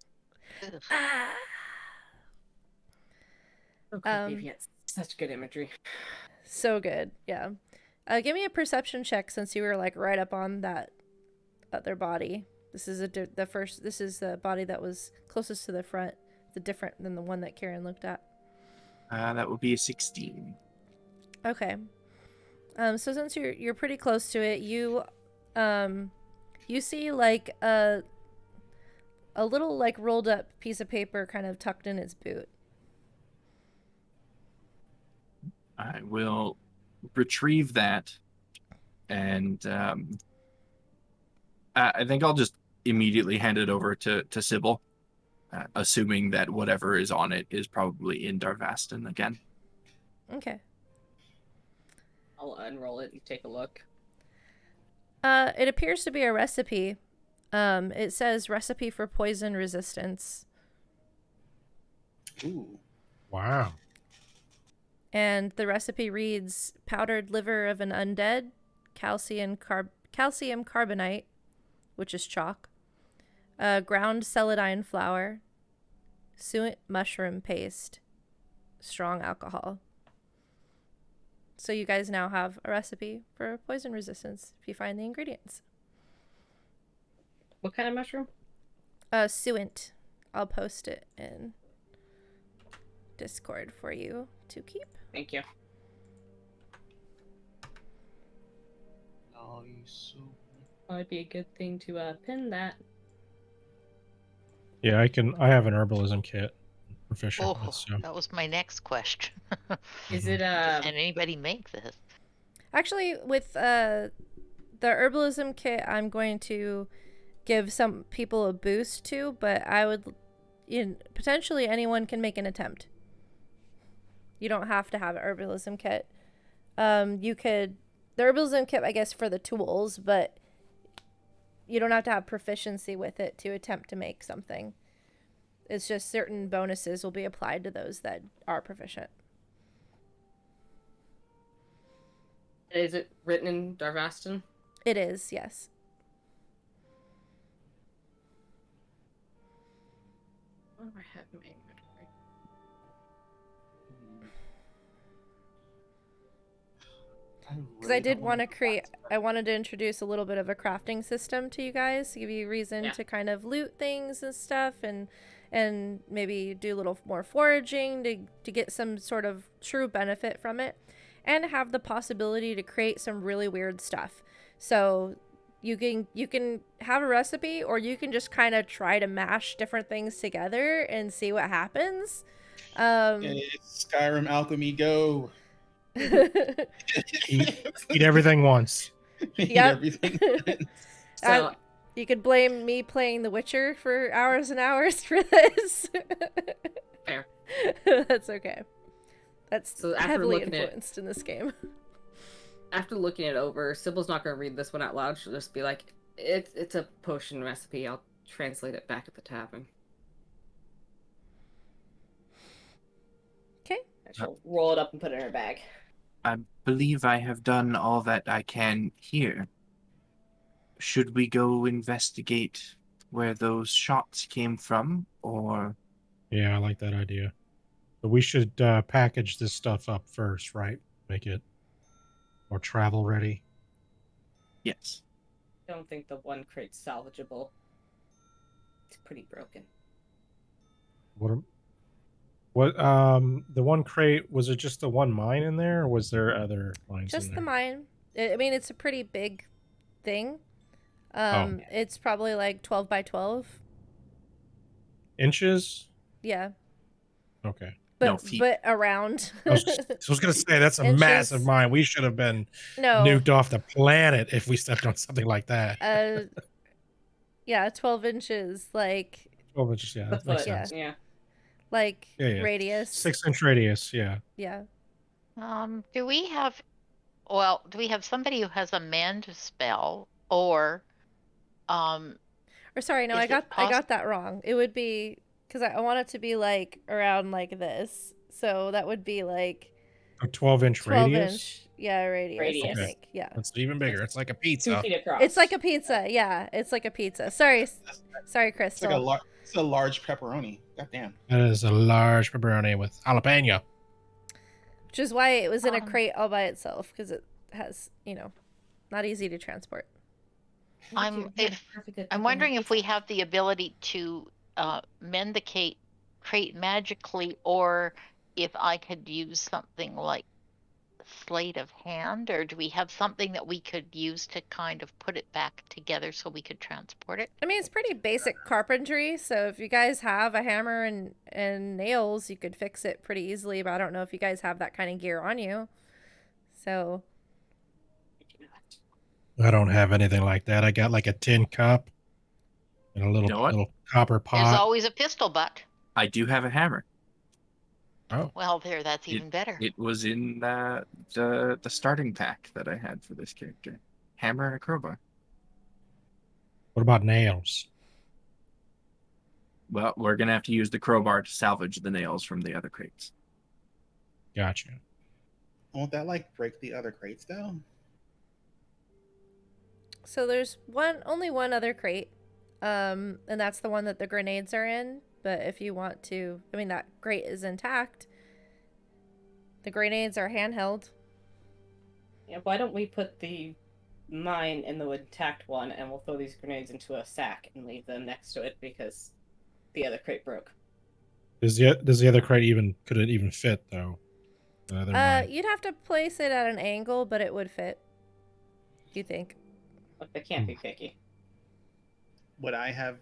Such good imagery. So good, yeah. Give me a perception check since you were like right up on that other body. This is This is the body that was closest to the front. The different than the one that Karen looked at. That would be a 16. Okay. So since you're pretty close to it, you see like a little like rolled up piece of paper kind of tucked in its boot. I will retrieve that, and I think I'll just immediately hand it over to Sybil, assuming that whatever is on it is probably in Darvastan again. Okay. I'll unroll it and take a look. It appears to be a recipe. It says recipe for poison resistance. Ooh. Wow. And the recipe reads powdered liver of an undead, calcium carbonate, which is chalk, ground celandine flour, suet mushroom paste, strong alcohol. So you guys now have a recipe for poison resistance if you find the ingredients. What kind of mushroom? Suet. I'll post it in Discord for you to keep. Thank you. Nice. Might be a good thing to pin that. Yeah, I have an herbalism kit. Proficient Oh, with, so. that was my next question. Is it Can anybody make this? Actually, with the herbalism kit, I'm going to give some people a boost to, but I would, potentially anyone can make an attempt. You don't have to have an herbalism kit. You could, the herbalism kit, I guess, for the tools, but you don't have to have proficiency with it to attempt to make something. It's just certain bonuses will be applied to those that are proficient. Is it written in Darvastan? It is, yes. What do I have made? Because I did want to I wanted to introduce a little bit of a crafting system to you guys, to give you a reason to kind of loot things and stuff, and maybe do a little more foraging to get some sort of true benefit from it, and have the possibility to create some really weird stuff. So you can have a recipe, or you can just kind of try to mash different things together and see what happens. It's Skyrim alchemy, go. eat everything once. Eat everything once. So you could blame me playing The Witcher for hours and hours for this. Fair. That's okay. That's so heavily influenced in this game. After looking it over, Sybil's not going to read this one out loud. She'll just be like, it's a potion recipe. I'll translate it back at the tavern. Okay. And she'll roll it up and put it in her bag. I believe I have done all that I can here. Should we go investigate where those shots came from, or? Yeah, I like that idea. But we should package this stuff up first, right? Make it more travel ready. Yes. I don't think the one crate's salvageable. It's pretty broken. The one crate, was it just the one mine in there, or was there other mines Just in the there? mine. I mean, it's a pretty big thing. Oh. It's probably like 12 by 12. Inches? Yeah. Okay. No, But feet. but around. I was gonna say that's a Inches. massive mine. We should have been No. nuked off the planet if we stepped on something like that. Yeah, 12 inches, like 12 inches, yeah, that makes Yeah. sense. Yeah. like Yeah. radius. 6-inch radius, yeah. Yeah. Do we have somebody who has a mend spell, or Or sorry, no, Is I it got that wrong. It would be because I want it to be like around like this. So that would be like A 12-inch 12 radius? inch. Yeah, radius. I Okay. think. Yeah. That's even bigger. It's like a 2 pizza. feet across. It's like a pizza. Yeah, it's like a pizza. Sorry, It's like Crystal. it's a large pepperoni. Goddamn. That is a large pepperoni with jalapeno. Which is why it was in a Um, crate all by itself, because it has, not easy to transport. I'm wondering if we have the ability to mend the crate magically, or if I could use something like sleight of hand, or do we have something that we could use to kind of put it back together so we could transport it? I mean, it's pretty basic carpentry, so if you guys have a hammer and nails, you could fix it pretty easily, but I don't know if you guys have that kind of gear on you. So, I don't have anything like that. I got like a tin cup and a You know what? little copper There's pot. always a pistol butt. I do have a hammer. Oh, Well, that's even better. It was in the starting pack that I had for this character. Hammer and a crowbar. what about nails? Well, we're gonna have to use the crowbar to salvage the nails from the other crates. Gotcha. Won't that like break the other crates though? so there's only one other crate, and that's the one that the grenades are in. But if you want to, I mean, that crate is intact. The grenades are handheld. Yeah, why don't we put the mine in the intact one, and we'll throw these grenades into a sack and leave them next to it because the other crate broke. Does the other crate could it even fit though? The other mine? You'd have to place it at an angle, but it would fit. You think? But they can't be picky. Would I have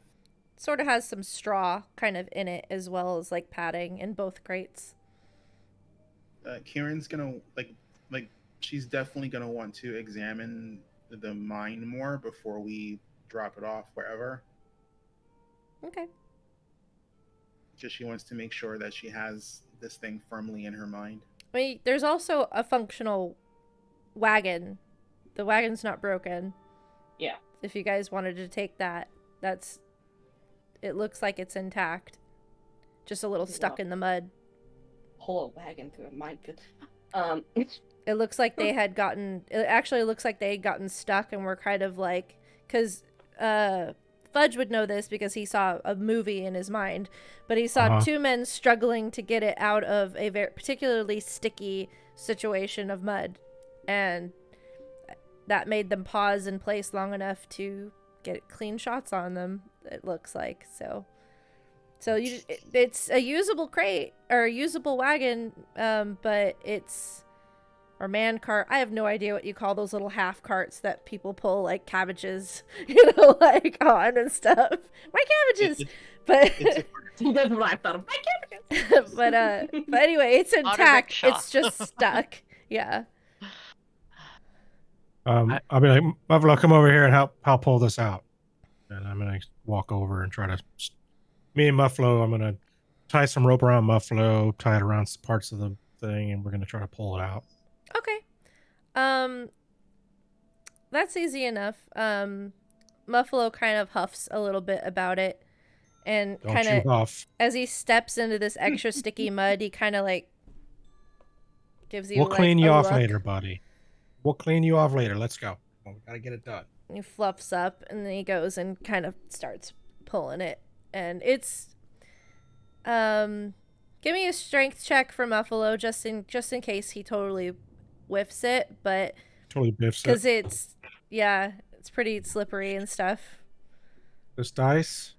Sort of has some straw kind of in it, as well as like padding in both crates. Kieran's gonna like she's definitely gonna want to examine the mine more before we drop it off wherever. Okay. Just she wants to make sure that she has this thing firmly in her mind. I mean, there's also a functional wagon. The wagon's not broken. Yeah. If you guys wanted to take that, it looks like it's intact. Just a little stuck in the mud. Pull a wagon through a minefield. It looks like they had gotten. It actually looks like they had gotten stuck and were kind of like, because Fudge would know this because he saw a movie in his mind, but he saw two men struggling to get it out of a very particularly sticky situation of mud, and that made them pause in place long enough to get clean shots on them. It looks like so it's a usable crate or a usable wagon, but it's or man cart. I have no idea what you call those little half carts that people pull like cabbages, like on and stuff. My cabbages, but That's what I thought of. My cabbages. but anyway, it's intact. rickshaw. It's just stuck. Yeah. I'll be like, Buffalo, come over here and help pull this out. And I'm gonna walk over and try to. Me and Muffalo, I'm gonna tie some rope around Muffalo, tie it around parts of the thing, and we're gonna try to pull it out. Okay. That's easy enough. Muffalo kind of huffs a little bit about it, and Don't kind you of huff. as he steps into this extra sticky mud, he kind of like gives you. We'll like, clean a you off look. later, buddy. We'll clean you off later. Let's go. Well, we gotta get it done. He fluffs up, and then he goes and kind of starts pulling it, and it's give me a strength check for Muffalo just in case he totally whiffs it, but Totally biffs because it. it's pretty slippery and stuff. This dice.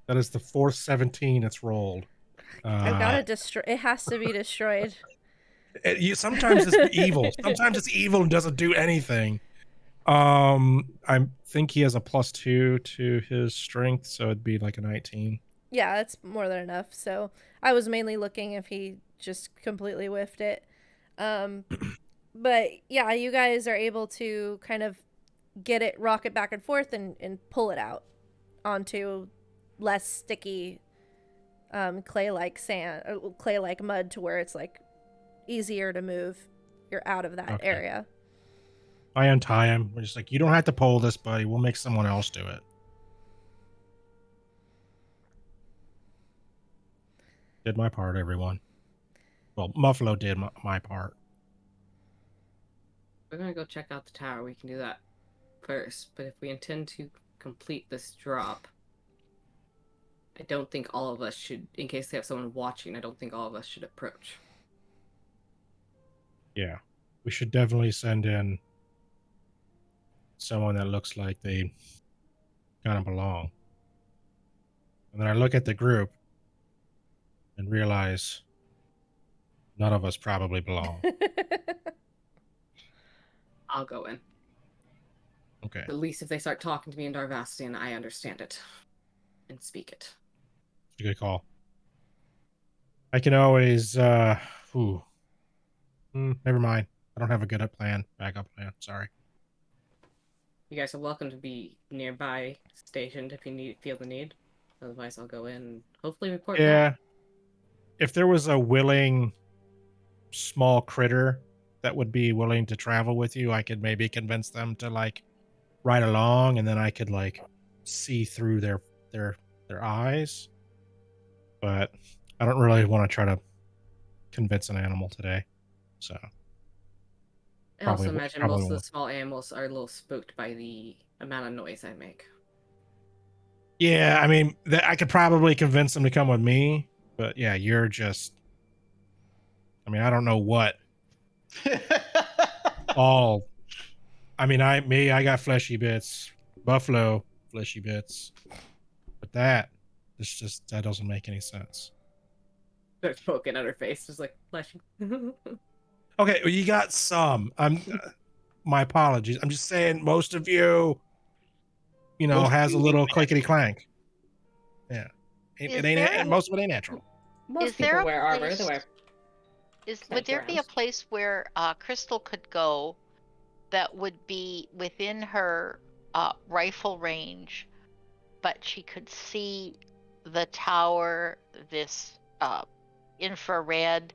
That is the fourth 17 it's rolled. I've got to destroy. It has to be destroyed. Sometimes it's evil. Sometimes it's evil and doesn't do anything. I think he has a +2 to his strength, so it'd be like a 19. Yeah, that's more than enough. So I was mainly looking if he just completely whiffed it. But yeah, you guys are able to kind of get it, rock it back and forth, and pull it out onto less sticky clay-like sand or clay-like mud, to where it's like easier to move. You're out of that area. I untie him. We're just like, you don't have to pull this, buddy. We'll make someone else do it. Did my part, everyone. Well, Muffalo did my part. We're gonna go check out the tower. We can do that first. But if we intend to complete this drop, I don't think all of us should, in case they have someone watching, I don't think all of us should approach. Yeah. We should definitely send in someone that looks like they kind of belong. And then I look at the group and realize none of us probably belong. I'll go in. Okay. At least if they start talking to me in Darvastian, I understand it. And speak it. It's a good call. I can always, never mind. I don't have a good backup plan. Sorry. You guys are welcome to be nearby, stationed if you feel the need. Otherwise, I'll go in and hopefully report Yeah. back. If there was a willing small critter that would be willing to travel with you, I could maybe convince them to like ride along, and then I could like see through their eyes. But I don't really want to try to convince an animal today. So I also probably imagine probably most of the won't. small animals are a little spooked by the amount of noise I make. Yeah, I mean, I could probably convince them to come with me, but yeah, you're just. I mean, I don't know what all. I mean, I got fleshy bits, buffalo fleshy bits, but that doesn't make any sense. They're poking at her face, just like flashing. Okay, well, you got some. My apologies. I'm just saying, most of you, has a little clickety clank. Yeah, it ain't. Most of it ain't natural. Most Is there people a wear armor. place- They wear Would there be a grounds. place where Crystal could go that would be within her rifle range, but she could see the tower, this infrared,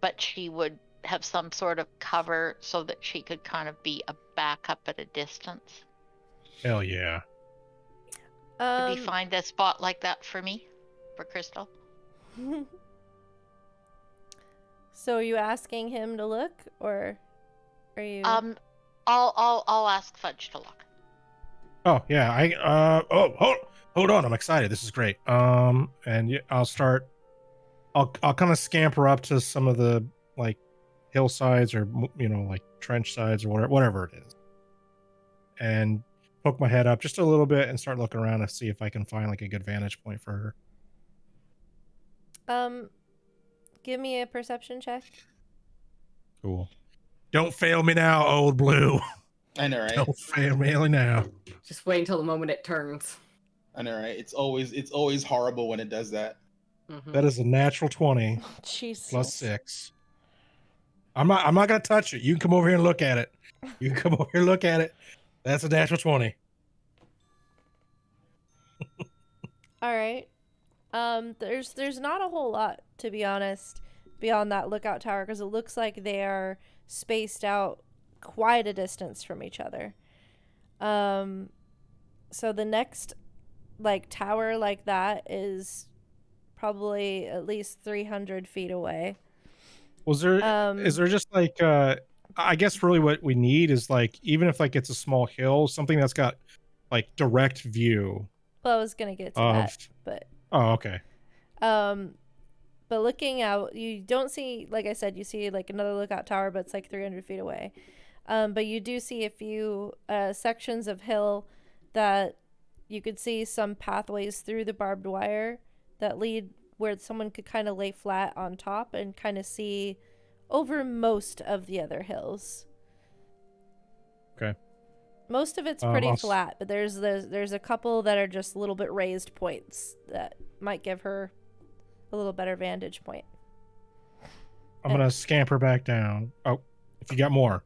but she would have some sort of cover so that she could kind of be a backup at a distance? Hell yeah. Could we find a spot like that for me, for Crystal? So are you asking him to look, or are you? I'll ask Fudge to look. Oh yeah, hold on, I'm excited. This is great. And I'll start. I'll kind of scamper up to some of the like hillsides or like trench sides or whatever it is, and poke my head up just a little bit and start looking around to see if I can find like a good vantage point for her. Give me a perception check. Cool. Don't fail me now, old blue. I know, right? Don't fail me now. Just wait until the moment it turns. I know, right? It's always horrible when it does that. Mm-hmm. That is a natural 20 Jesus. plus 6. I'm not gonna touch it. You can come over here and look at it. You can come over here and look at it. That's a natural 20. All right. There's not a whole lot, to be honest, beyond that lookout tower, because it looks like they are spaced out quite a distance from each other. So the next like tower like that is probably at least 300 feet away. Was there is there just like I guess really what we need is like, even if like it's a small hill, something that's got like direct view. Well, I was gonna get to that, but oh, okay. But looking out, you don't see, like I said, you see like another lookout tower, but it's like 300 feet away. But you do see a few sections of hill that you could see some pathways through the barbed wire that lead where someone could kind of lay flat on top and kind of see over most of the other hills. Okay. Most of it's pretty I'll flat, but there's a couple that are just a little bit raised points that might give her a little better vantage point. I'm gonna scamper back down. Oh, if you got more.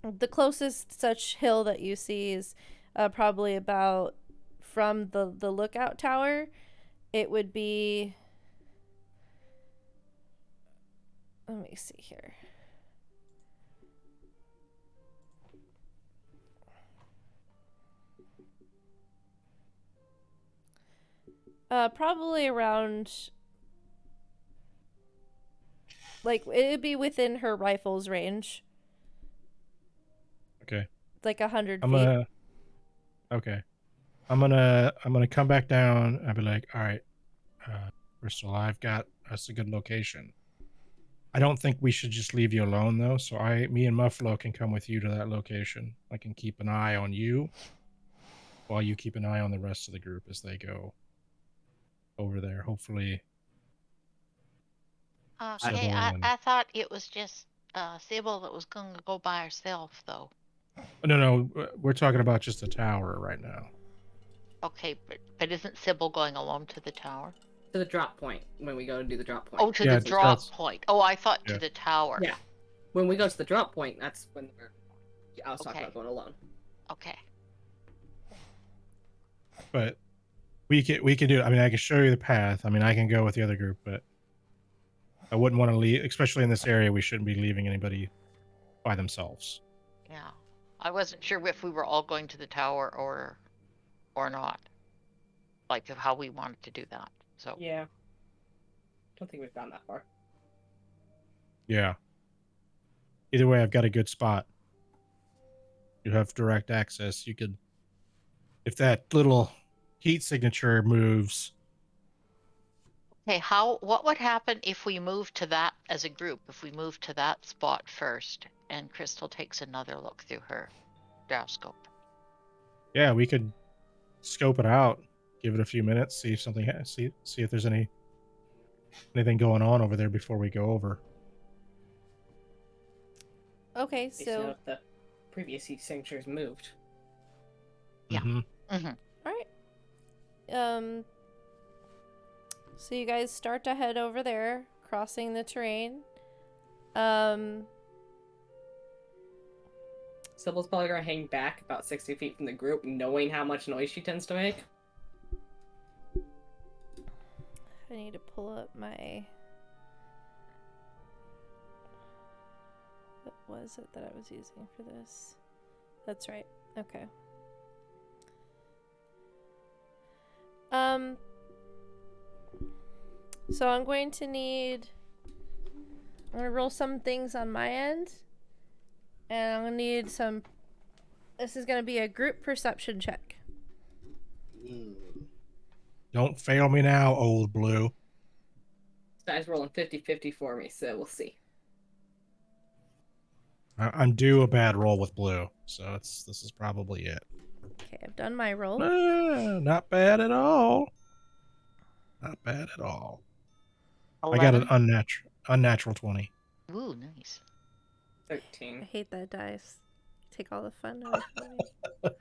The closest such hill that you see is probably about from the lookout tower. It would be. Let me see here. Probably around. Like, it'd be within her rifle's range. Okay. Like 100 I'm feet. gonna. Okay. I'm gonna come back down. I'll be like, all right, Crystal, I've got us a good location. I don't think we should just leave you alone though. So me and Muffalo can come with you to that location. I can keep an eye on you, while you keep an eye on the rest of the group as they go over there. Hopefully. Okay, I thought it was just Sybil that was going to go by herself, though. No, we're talking about just the tower right now. Okay, but isn't Sybil going alone to the tower? To the drop point when we go to do the drop point. Oh, to the drop point. Oh, I thought to the tower. Yeah. When we go to the drop point, that's when I was talking Okay. about going alone. Okay. But we can do it. I mean, I can show you the path. I mean, I can go with the other group, but I wouldn't want to leave, especially in this area. We shouldn't be leaving anybody by themselves. Yeah. I wasn't sure if we were all going to the tower or not. Like how we wanted to do that. So Yeah. Don't think we've gone that far. Yeah. Either way, I've got a good spot. You have direct access. You could, if that little heat signature moves. Okay, what would happen if we move to that as a group? If we move to that spot first and Crystal takes another look through her gyroscope? Yeah, we could scope it out, give it a few minutes, see if something see if there's anything going on over there before we go over. Okay, So so the previous heat signatures moved. Yeah. all right. So you guys start to head over there, crossing the terrain. Sybil's probably gonna hang back about 60 feet from the group, knowing how much noise she tends to make. I need to pull up my. What was it that I was using for this? That's right. Okay. So I'm going to roll some things on my end. And I'm gonna need some. This is gonna be a group perception check. Don't fail me now, old blue. This guy's rolling 50-50 for me, so we'll see. I'm due a bad roll with blue, so this is probably it. Okay, I've done my roll. Not bad at all. Not bad at all. 11? I got an unnatural 20. Ooh, nice. 13. I hate that dice. Take all the fun out of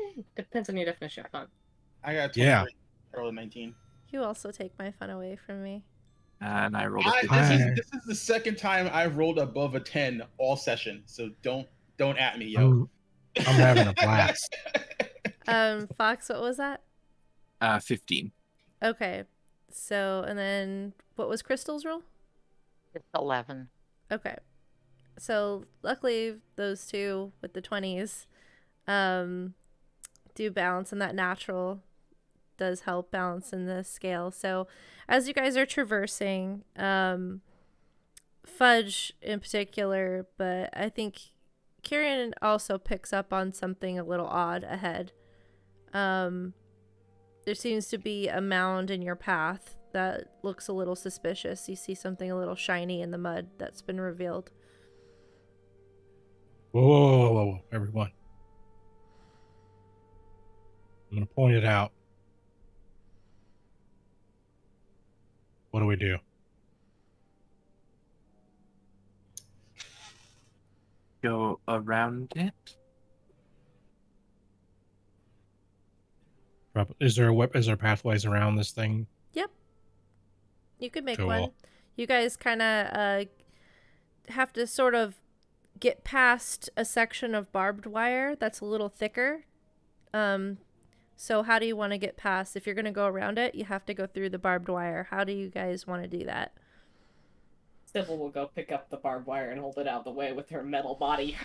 me. Depends on your definition of fun. I got 23. Yeah. I rolled a 19. You also take my fun away from me. And I rolled a This is the second time I've rolled above a 10 all session, so don't at me, yo. I'm having a blast. Fox, what was that? 15. Okay. So, and then what was Crystal's roll? It's 11. Okay. So, luckily those two with the 20s do balance, and that natural does help balance in the scale. So, as you guys are traversing, Fudge in particular, but I think Kieran also picks up on something a little odd ahead. There seems to be a mound in your path that looks a little suspicious. You see something a little shiny in the mud that's been revealed. Whoa, everyone. I'm going to point it out. What do we do? Go around it. Is there pathways around this thing? Yep. You could make Cool. one. You guys kind of have to sort of get past a section of barbed wire that's a little thicker. So how do you want to get past? If you're going to go around it, you have to go through the barbed wire. How do you guys want to do that? Sybil will go pick up the barbed wire and hold it out of the way with her metal body.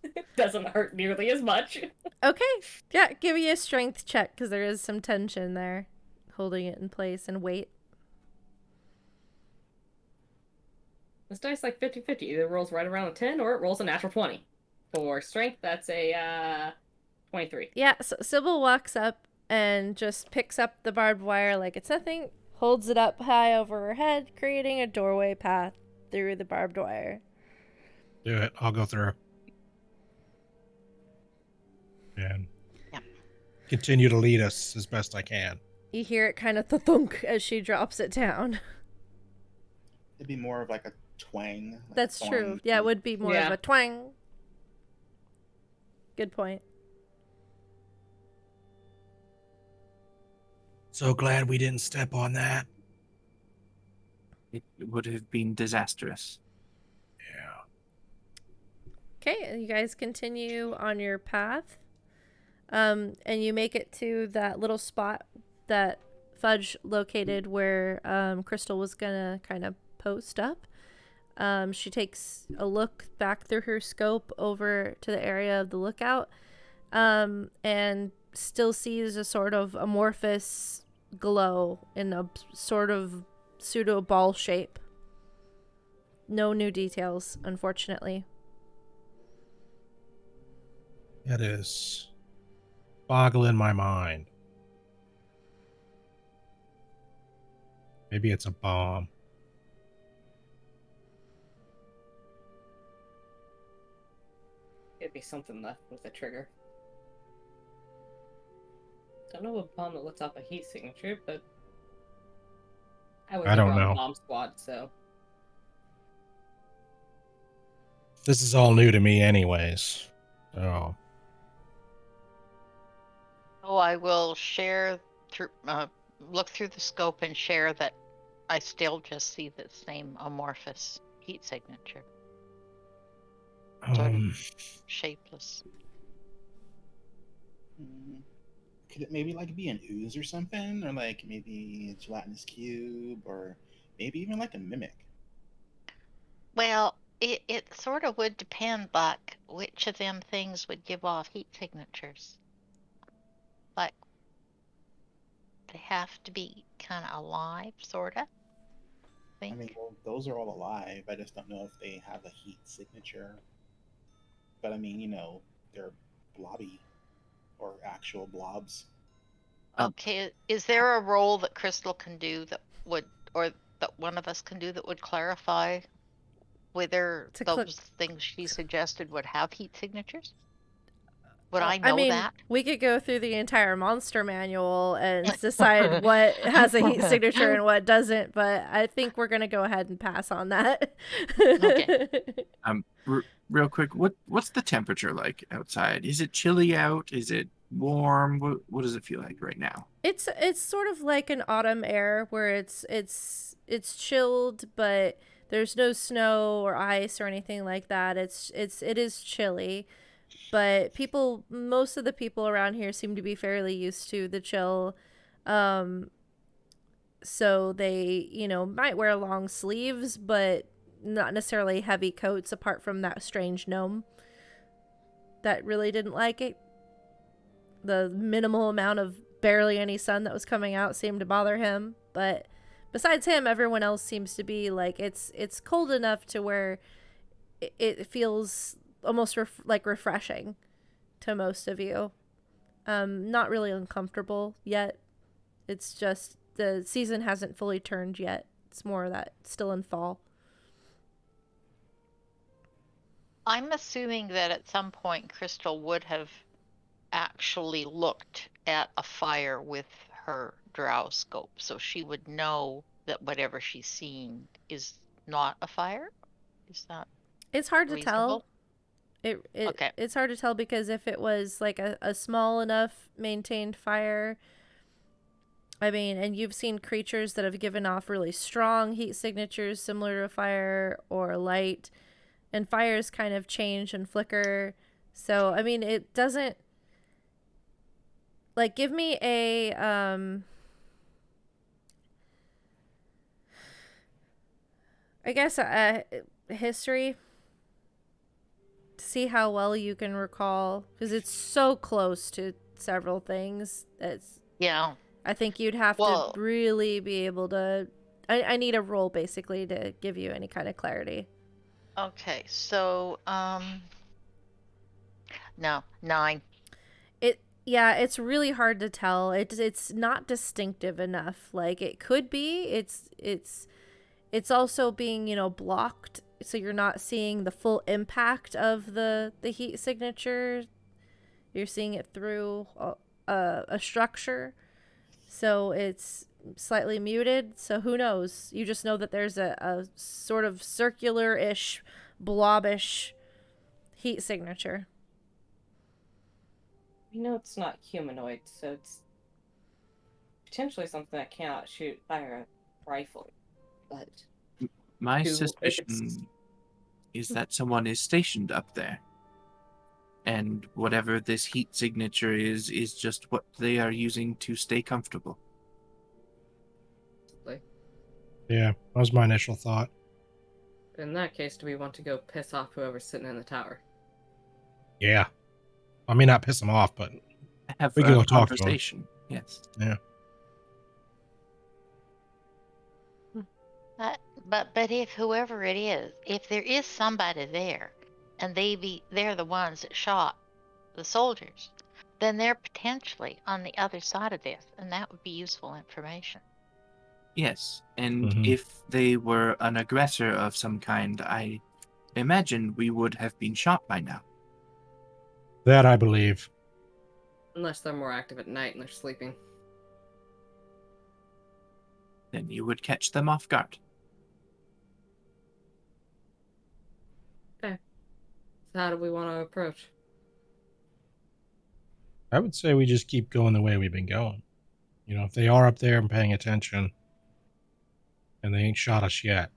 It doesn't hurt nearly as much. Okay. Yeah, give me a strength check because there is some tension there. Holding it in place and weight. This dice like 50-50. Either rolls right around a 10 or it rolls a natural 20. For strength, that's a 23. Yeah, so Sybil walks up and just picks up the barbed wire like it's nothing, holds it up high over her head, creating a doorway path through the barbed wire. Do it. I'll go through. And continue to lead us as best I can. You hear it kind of thunk as she drops it down. It'd be more of like a twang. Like That's thwang. true. Yeah, it would be more of a twang. Good point. So glad we didn't step on that. It would have been disastrous. Yeah. Okay, you guys continue on your path. And you make it to that little spot that Fudge located where Crystal was gonna kind of post up. She takes a look back through her scope over to the area of the lookout, and still sees a sort of amorphous glow in a sort of pseudo ball shape. No new details, unfortunately. That is boggling my mind. Maybe it's a bomb. It'd be something left with a trigger. Don't know a bomb that lets off a heat signature, but I was I don't never on know. the bomb squad, so This is all new to me anyways. So Oh, I will share through, look through the scope and share that I still just see the same amorphous heat signature, sort of shapeless. Could it maybe like be an ooze or something, or like maybe a gelatinous cube, or maybe even like a mimic? Well, it sort of would depend, like, which of them things would give off heat signatures. Like, they have to be kind of alive, sort of. I mean, well, those are all alive. I just don't know if they have a heat signature. But I mean, they're blobby or actual blobs. Okay, is there a role that Crystal can do that would, or that one of us can do that would clarify whether those things she suggested would have heat signatures? Would I know that? We could go through the entire monster manual and decide what has a heat signature and what doesn't, but I think we're going to go ahead and pass on that. Okay. Real quick, what's the temperature like outside? Is it chilly out? Is it warm? What does it feel like right now? It's sort of like an autumn air where it's chilled, but there's no snow or ice or anything like that. It is chilly. But most of the people around here seem to be fairly used to the chill. So they, might wear long sleeves, but not necessarily heavy coats apart from that strange gnome that really didn't like it. The minimal amount of barely any sun that was coming out seemed to bother him. But besides him, everyone else seems to be like, it's cold enough to where it feels almost like refreshing to most of you. Not really uncomfortable yet. It's just the season hasn't fully turned yet. It's more that still in fall. I'm assuming that at some point Crystal would have actually looked at a fire with her drow scope, so she would know that whatever she's seeing is not a fire. Is that It's hard to tell. reasonable? It Okay. it's hard to tell because if it was like a small enough maintained fire, I mean, and you've seen creatures that have given off really strong heat signatures similar to fire or light, and fires kind of change and flicker. So, I mean, it doesn't like give me a I guess a history to see how well you can recall because it's so close to several things. It's Yeah. I think you'd have Well, to really be able to. I need a roll basically to give you any kind of clarity. okay. So, no, 9. Yeah, it's really hard to tell. It's not distinctive enough. Like it could be. It's also being, blocked so you're not seeing the full impact of the heat signature. You're seeing it through a structure. So it's slightly muted. So who knows? You just know that there's a sort of circular-ish, blobbish heat signature. We know it's not humanoid, so it's potentially something that cannot fire a rifle. But My Who- suspicion is that someone is stationed up there. And whatever this heat signature is just what they are using to stay comfortable. Yeah, that was my initial thought. in that case, do we want to go piss off whoever's sitting in the tower? Yeah. I may not piss him off, but Have we can a go talk to him. conversation. Yes. Yeah. But if whoever it is, if there is somebody there, and they're the ones that shot the soldiers, then they're potentially on the other side of this, and that would be useful information. Yes. And Mhm. if they were an aggressor of some kind, I imagine we would have been shot by now. That I believe. Unless they're more active at night and they're sleeping. Then you would catch them off guard. So how do we want to approach? I would say we just keep going the way we've been going. If they are up there and paying attention and they ain't shot us yet,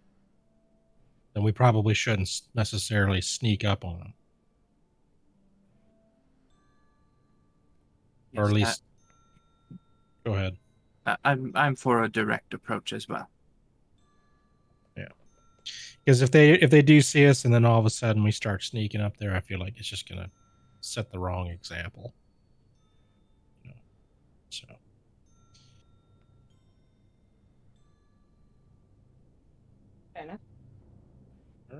then we probably shouldn't necessarily sneak up on them. Or at Yes, least go ahead. I'm for a direct approach as well. Yeah. Because if they do see us and then all of a sudden we start sneaking up there, I feel like it's just gonna set the wrong example. So Fair enough. all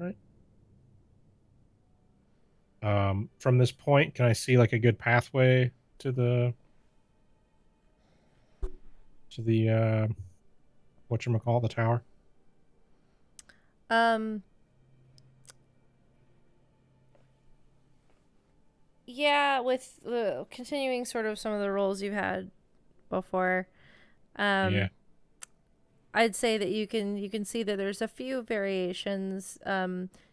right. From this point, can I see like a good pathway to the whatchamacallit, the tower? Yeah, with continuing sort of some of the roles you've had before, Yeah. I'd say that you can see that there's a few variations,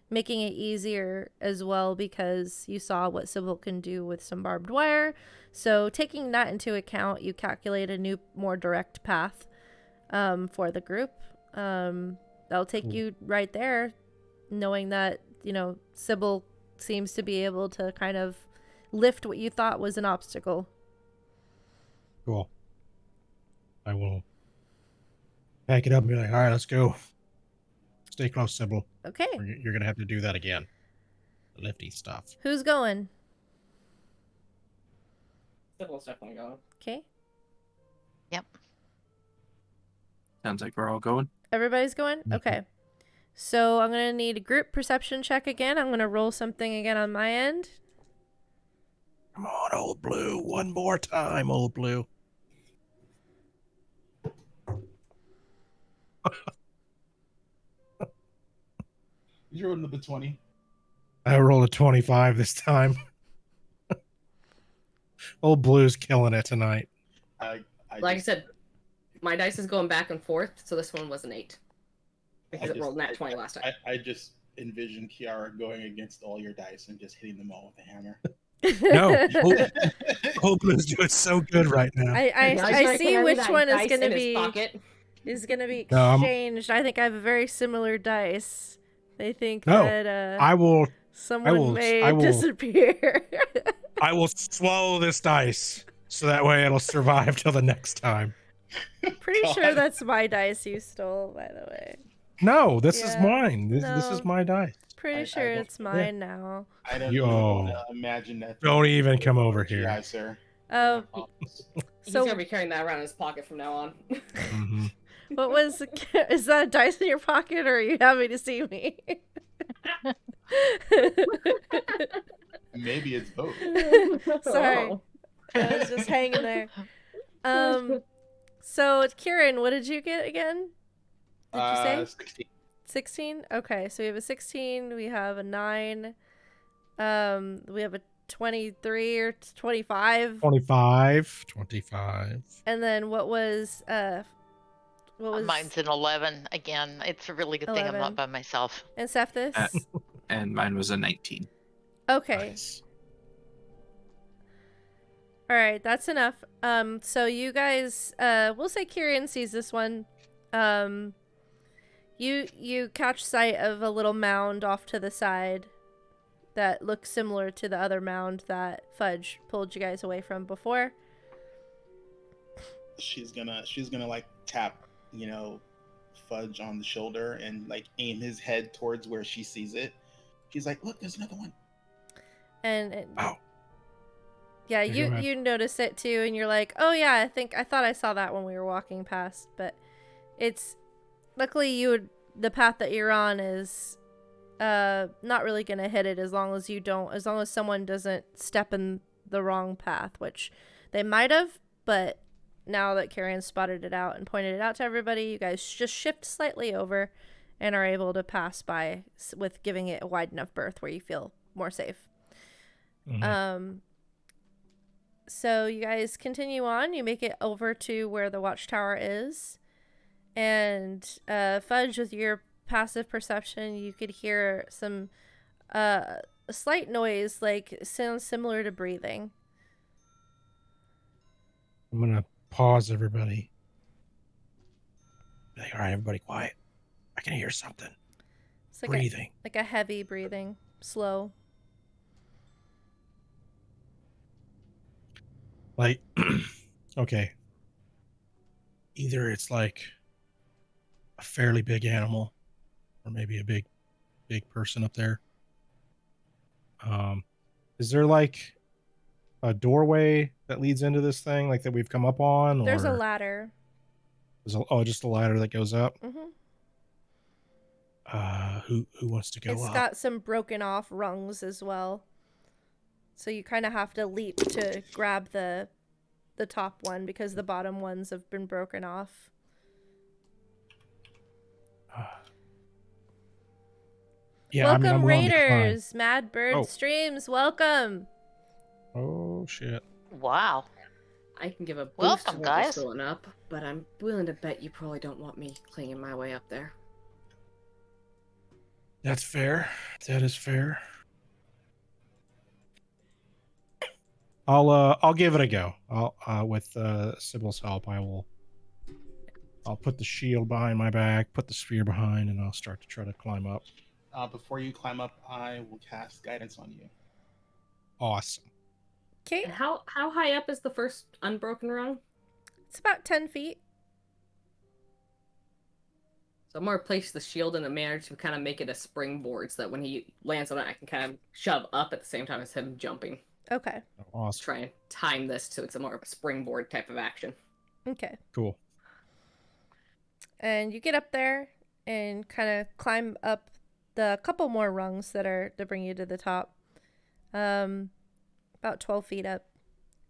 making it easier as well because you saw what Sybil can do with some barbed wire. So taking that into account, you calculate a new, more direct path for the group. That'll take you right there, knowing that, Sybil seems to be able to kind of lift what you thought was an obstacle. Cool. I will pack it up and be like, all right, let's go. Stay close, Sybil. Okay. Or you're going to have to do that again. The lifty stuff. Who's going? Sybil's definitely going. Okay. Yep. Sounds like we're all going. Everybody's going? Mhm. Okay. So I'm going to need a group perception check again. I'm going to roll something again on my end. Come on, old blue. One more time, old blue. You rolled number 20. I rolled a 25 this time. Old Blue's killing it tonight. I Like I said, my dice is going back and forth, so this one was an 8. Because it rolled nat 20 last time. I just envision Kiara going against all your dice and just hitting them all with a hammer. No, Old Blue's doing so good right now. I see which one is going to be No, exchanged. I think I have a very similar dice. They think No, that someone may disappear. I will swallow this dice so that way it'll survive till the next time. Pretty sure that's my dice you stole, by the way. No, this is Yeah. mine. This No. is my dice. Pretty sure it's mine now. I don't You- even oh. want to imagine that. Don't even come over here. GI, sir. He's gonna be carrying that around in his pocket from now on. Mhm. What was? Is that a dice in your pocket, or are you happy to see me? Maybe it's both. Sorry, I was just hanging there. So Kieran, what did you get again? Did you say 16. 16? Okay, so we have a 16. We have a 9. We have a 23 or 25. 25. And then what was? Mine's an 11. Again, it's a really good thing I'm 11. not by myself. And Cephas? And mine was a 19. Okay. Nice. All right, that's enough. So you guys, we'll say Kieran sees this one. You catch sight of a little mound off to the side that looks similar to the other mound that Fudge pulled you guys away from before. She's gonna like tap, Fudge on the shoulder and like aim his head towards where she sees it. She's like, "Look, there's another one." And Oh. yeah, Yeah, go you notice it too, and you're like, "Oh yeah, I thought I saw that when we were walking past." But it's luckily the path that you're on is not really gonna hit it as long as someone doesn't step in the wrong path, which they might have, but now that Karen spotted it out and pointed it out to everybody, you guys just shift slightly over and are able to pass by with giving it a wide enough berth where you feel more safe. Mhm. So you guys continue on. You make it over to where the watchtower is. And Fudge, with your passive perception, you could hear some a slight noise, like sounds similar to breathing. I'm gonna pause everybody. All right, everybody quiet. I can hear something. It's like Breathing. like a heavy breathing, slow. Like, okay. Either it's like a fairly big animal, or maybe a big person up there. Is there like a doorway that leads into this thing, like that we've come up on? There's a or ladder. just a ladder that goes up. Mm-hmm. Who wants to go It's up? got some broken off rungs as well. So you kind of have to leap to grab the top one because the bottom ones have been broken off. Yeah, Welcome, I'm willing to climb. Raiders! Mad Bird Oh. Streams, welcome! Oh shit! Wow. I can give a boost Welcome, to what's guys. going up, but I'm willing to bet you probably don't want me clinging my way up there. That's fair. That is fair. I'll give it a go. With Sybil's help, I'll put the shield behind my back, put the spear behind, and I'll start to try to climb up. Before you climb up, I will cast guidance on you. Awesome. Okay, And how high up is the first unbroken rung? it's about 10 feet. So I'm gonna place the shield in a manner to kind of make it a springboard, so that when he lands on it, I can kind of shove up at the same time as him jumping. Okay, Awesome. Try and time this so it's a more of a springboard type of action. okay. Cool. And you get up there and kind of climb up the couple more rungs that bring you to the top. About 12 feet up.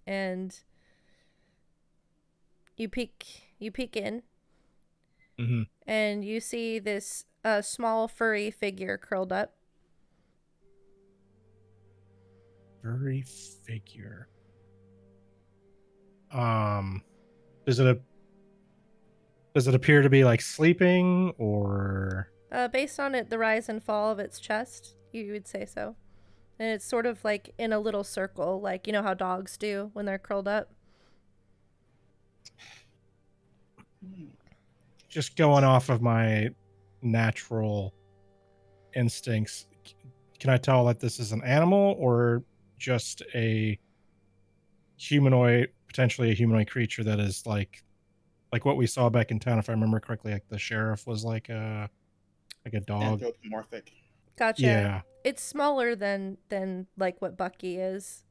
And you peek in. Mm-hmm. And you see this small furry figure curled up. Furry figure. Does it appear to be like sleeping or? Based on the rise and fall of its chest, you would say so. And it's sort of like in a little circle, like you know how dogs do when they're curled up. Just going off of my natural instincts, can I tell that this is an animal or just a humanoid, potentially a humanoid creature that is like what we saw back in town, if I remember correctly, like the sheriff was like a dog. Anthropomorphic. Gotcha. Yeah. It's smaller than like what Bucky is.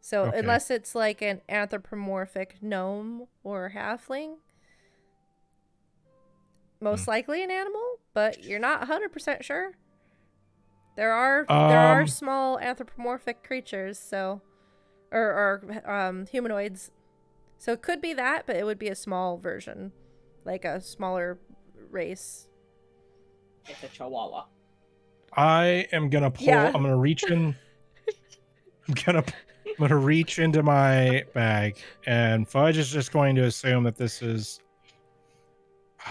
So Okay. unless it's like an anthropomorphic gnome or halfling, most likely an animal, but you're not 100% sure. There are small anthropomorphic creatures, so or humanoids. So it could be that, but it would be a small version, like a smaller race. It's a chihuahua. I am gonna pull. Yeah. I'm gonna reach in. I'm gonna reach into my bag, and Fudge is just going to assume that this is.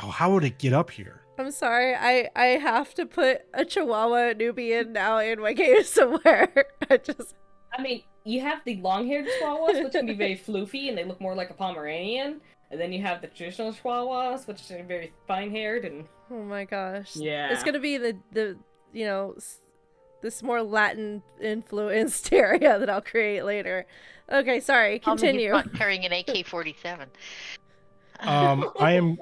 Oh, how would it get up here? I'm sorry, I have to put a Chihuahua Nubian now in my game somewhere. I mean, you have the long-haired chihuahuas, which can be very floofy, and they look more like a Pomeranian. And then you have the traditional chihuahuas, which are very fine-haired and... Oh my gosh. Yeah. It's gonna be the you know, this more Latin influenced area that I'll create later. Okay, sorry, continue. He's not carrying an AK-47. I am.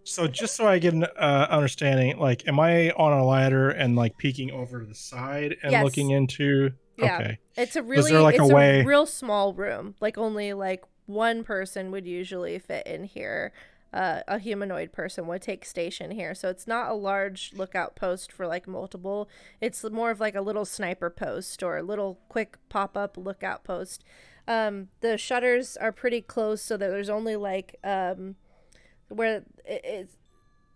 So just so I get an understanding, like, am I on a ladder and like peeking over to the side and Yes. looking into? Yeah. Okay. It's a really there, like, it's a way- real small room. Like only like one person would usually fit in here. A humanoid person would take station here. So it's not a large lookout post for like multiple. It's more of like a little sniper post or a little quick pop-up lookout post. The shutters are pretty close so that there's only like where it's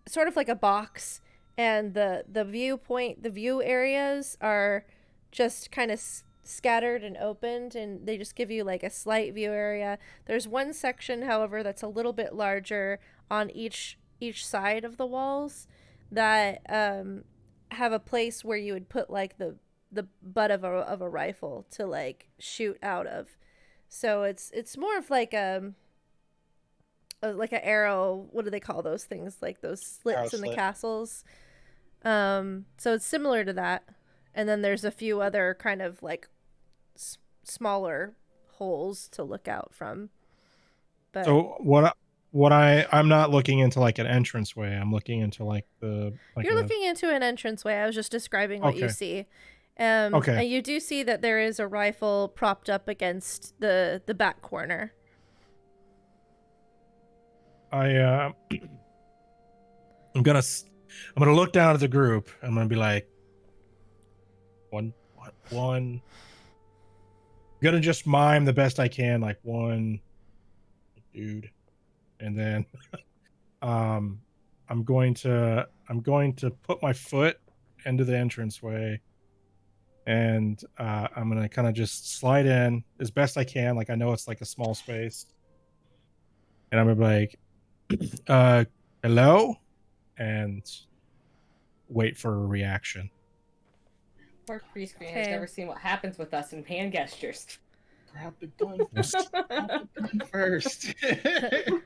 sort of like a box, and the view areas are just kind of scattered and opened, and they just give you like a slight view area. There's one section, however, that's a little bit larger on each side of the walls that have a place where you would put like the butt of a rifle to like shoot out of. So it's more of like an arrow. What do they call those things? Like those slits in the castles. So it's similar to that. And then there's a few other kind of like smaller holes to look out from. But So I'm not looking into like an entranceway. I'm looking into like the. Like you're looking into an entranceway. I was just describing what you Okay. see. Okay. And you do see that there is a rifle propped up against the back corner. I'm gonna look down at the group. I'm gonna be like, one. I'm gonna just mime the best I can, like one dude, and then I'm going to put my foot into the entranceway, and I'm gonna kind of just slide in as best I can. Like I know it's like a small space, and I'm gonna be like, hello, and wait for a reaction. Poor pre-screen has Okay. never seen what happens with us in hand gestures. Grab the gun first. Grab the gun first.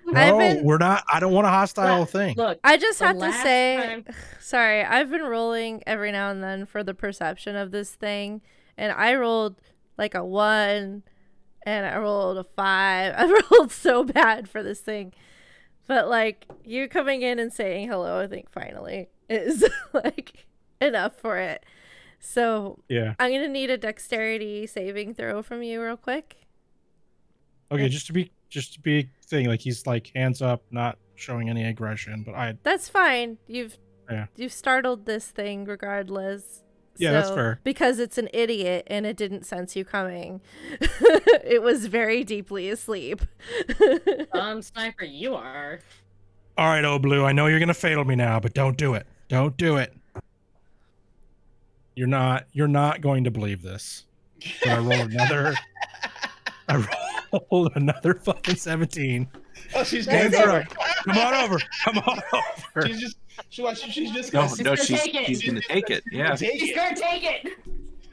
No, we're not. I don't want a hostile thing. Look, I just the have to last say, time- sorry, I've been rolling every now and then for the perception of this thing, and I rolled like a 1, and I rolled a 5. I rolled so bad for this thing. But like, you coming in and saying hello, I think finally is like enough for it. So Yeah. I'm going to need a dexterity saving throw from you real quick. Okay, just to be thing, like he's like hands up, not showing any aggression, but That's fine. You've Yeah. startled this thing regardless. Yeah, that's fair. Because it's an idiot and it didn't sense you coming. It was very deeply asleep. Sniper, you are. All right, old blue, I know you're gonna fatal me now, but don't do it. Don't do it. You're not going to believe this. But I rolled another. rolled another fucking 17. Oh, she's That's going it. over. Come on over. Come on over. She's just No, gonna no, gonna she's take it. she's gonna take it. Yeah. take She's it. gonna take it.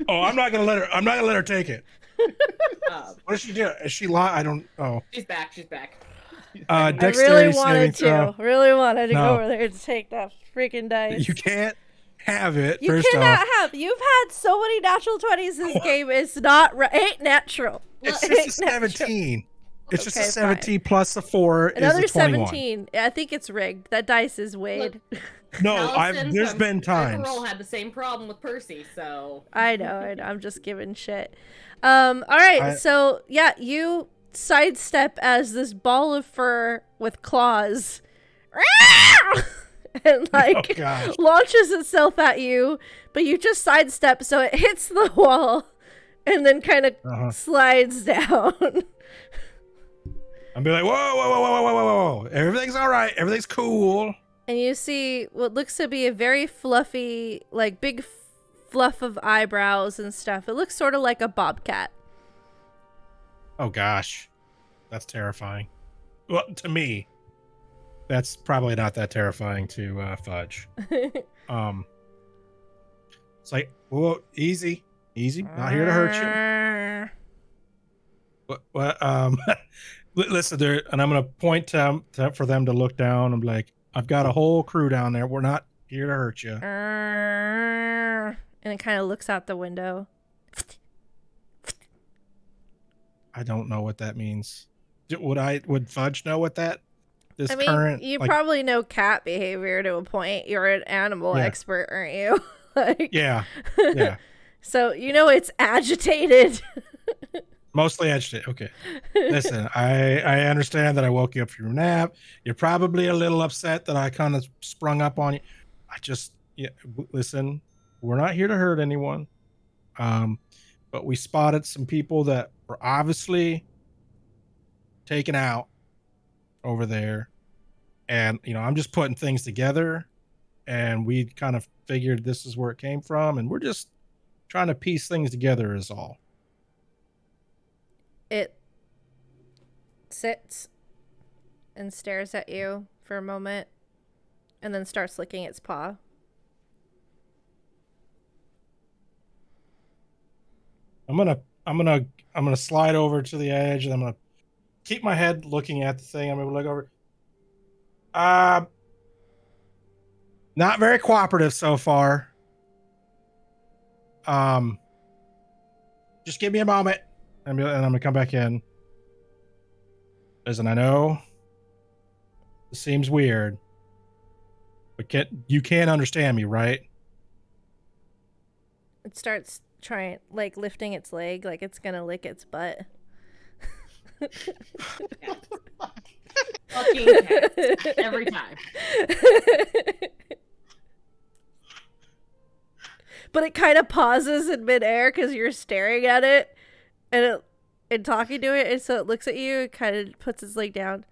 Oh, I'm not gonna let her. I'm not gonna let her take it. What does she do? Is she I don't. Oh. She's back. She's back. I Dexterity really saving wanted throw. to. Really wanted to No. go over there to take that freaking dice. You can't have it. You first cannot off, have. You've had so many natural 20s this game. It's not ain't natural. it's Ain't just a natural. 17. It's just a Okay, 17 plus a 4 Another is a 21. 17. I think it's rigged. That dice is weighed. No, Allison there's from been times. Critical Role had the same problem with Percy, so I know. I'm just giving shit. All right. So yeah, you sidestep as this ball of fur with claws, and like gosh. launches itself at you, but you just sidestep so it hits the wall, and then kind of slides down. I'll be like, whoa, whoa, whoa, whoa, whoa, whoa, whoa. Everything's all right. Everything's cool. And you see what looks to be a very fluffy, like big fluff of eyebrows and stuff. It looks sort of like a bobcat. Oh, gosh. That's terrifying. Well, to me, that's probably not that terrifying to Fudge. It's like, whoa, easy. Easy. Not here to hurt you. Listen, there, and I'm going to point for them to look down. I'm like, I've got a whole crew down there. We're not here to hurt you. And it kind of looks out the window. I don't know what that means. Would Fudge know what that? I mean, you probably know cat behavior to a point. You're an animal expert, aren't you? Like, yeah. So you know it's agitated. Mostly agitated. Okay. Listen, I understand that I woke you up from your nap. You're probably a little upset that I kind of sprung up on you. Listen, we're not here to hurt anyone. But we spotted some people that were obviously taken out over there. And, I'm just putting things together, and we kind of figured this is where it came from. And we're just trying to piece things together is all. It sits and stares at you for a moment and then starts licking its paw. I'm gonna slide over to the edge, and I'm gonna keep my head looking at the thing. I'm gonna look over. Not very cooperative so far. Just give me a moment, and I'm gonna come back in. Listen, I know this seems weird, but you can't understand me, right? It starts trying, like, lifting its leg like it's gonna lick its butt. fucking cats. Every time. But it kind of pauses in midair because you're staring at it and talking to it, and so it looks at you. It kind of puts its leg down.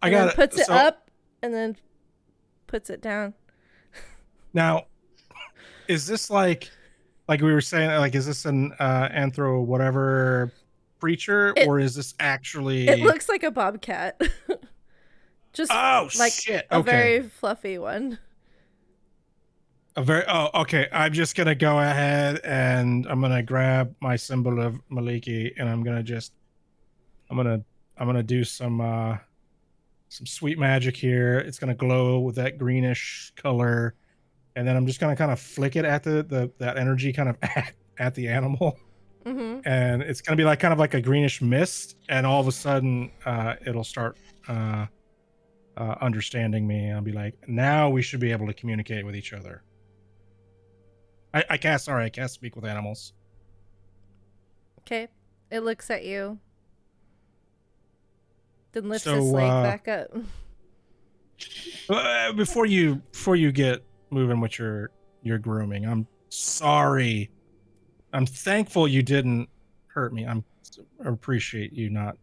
I got it. Puts it up and then puts it down. Now, is this like we were saying? Like, is this an anthro whatever creature, or is this actually? It looks like a bobcat. Just like shit. a very fluffy one. Okay. I'm just gonna go ahead and I'm gonna grab my symbol of Maliki, and I'm gonna do some sweet magic here. It's gonna glow with that greenish color, and then I'm just gonna kind of flick it at that energy kind of at the animal, and it's gonna be like kind of like a greenish mist, and all of a sudden it'll start understanding me. I'll be like, now we should be able to communicate with each other. I can't speak with animals. Okay. It looks at you. Then lifts So, its leg back up. Before you get moving with your grooming, I'm sorry. I'm thankful you didn't hurt me. I appreciate you not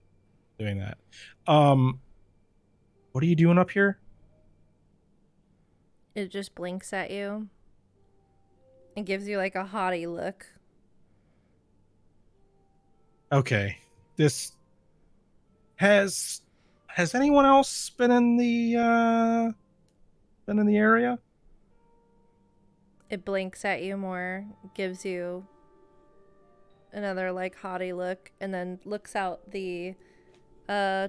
doing that. What are you doing up here? It just blinks at you. And gives you like a haughty look. Okay. This Has anyone else been in the area? It blinks at you more, gives you another like haughty look, and then looks out the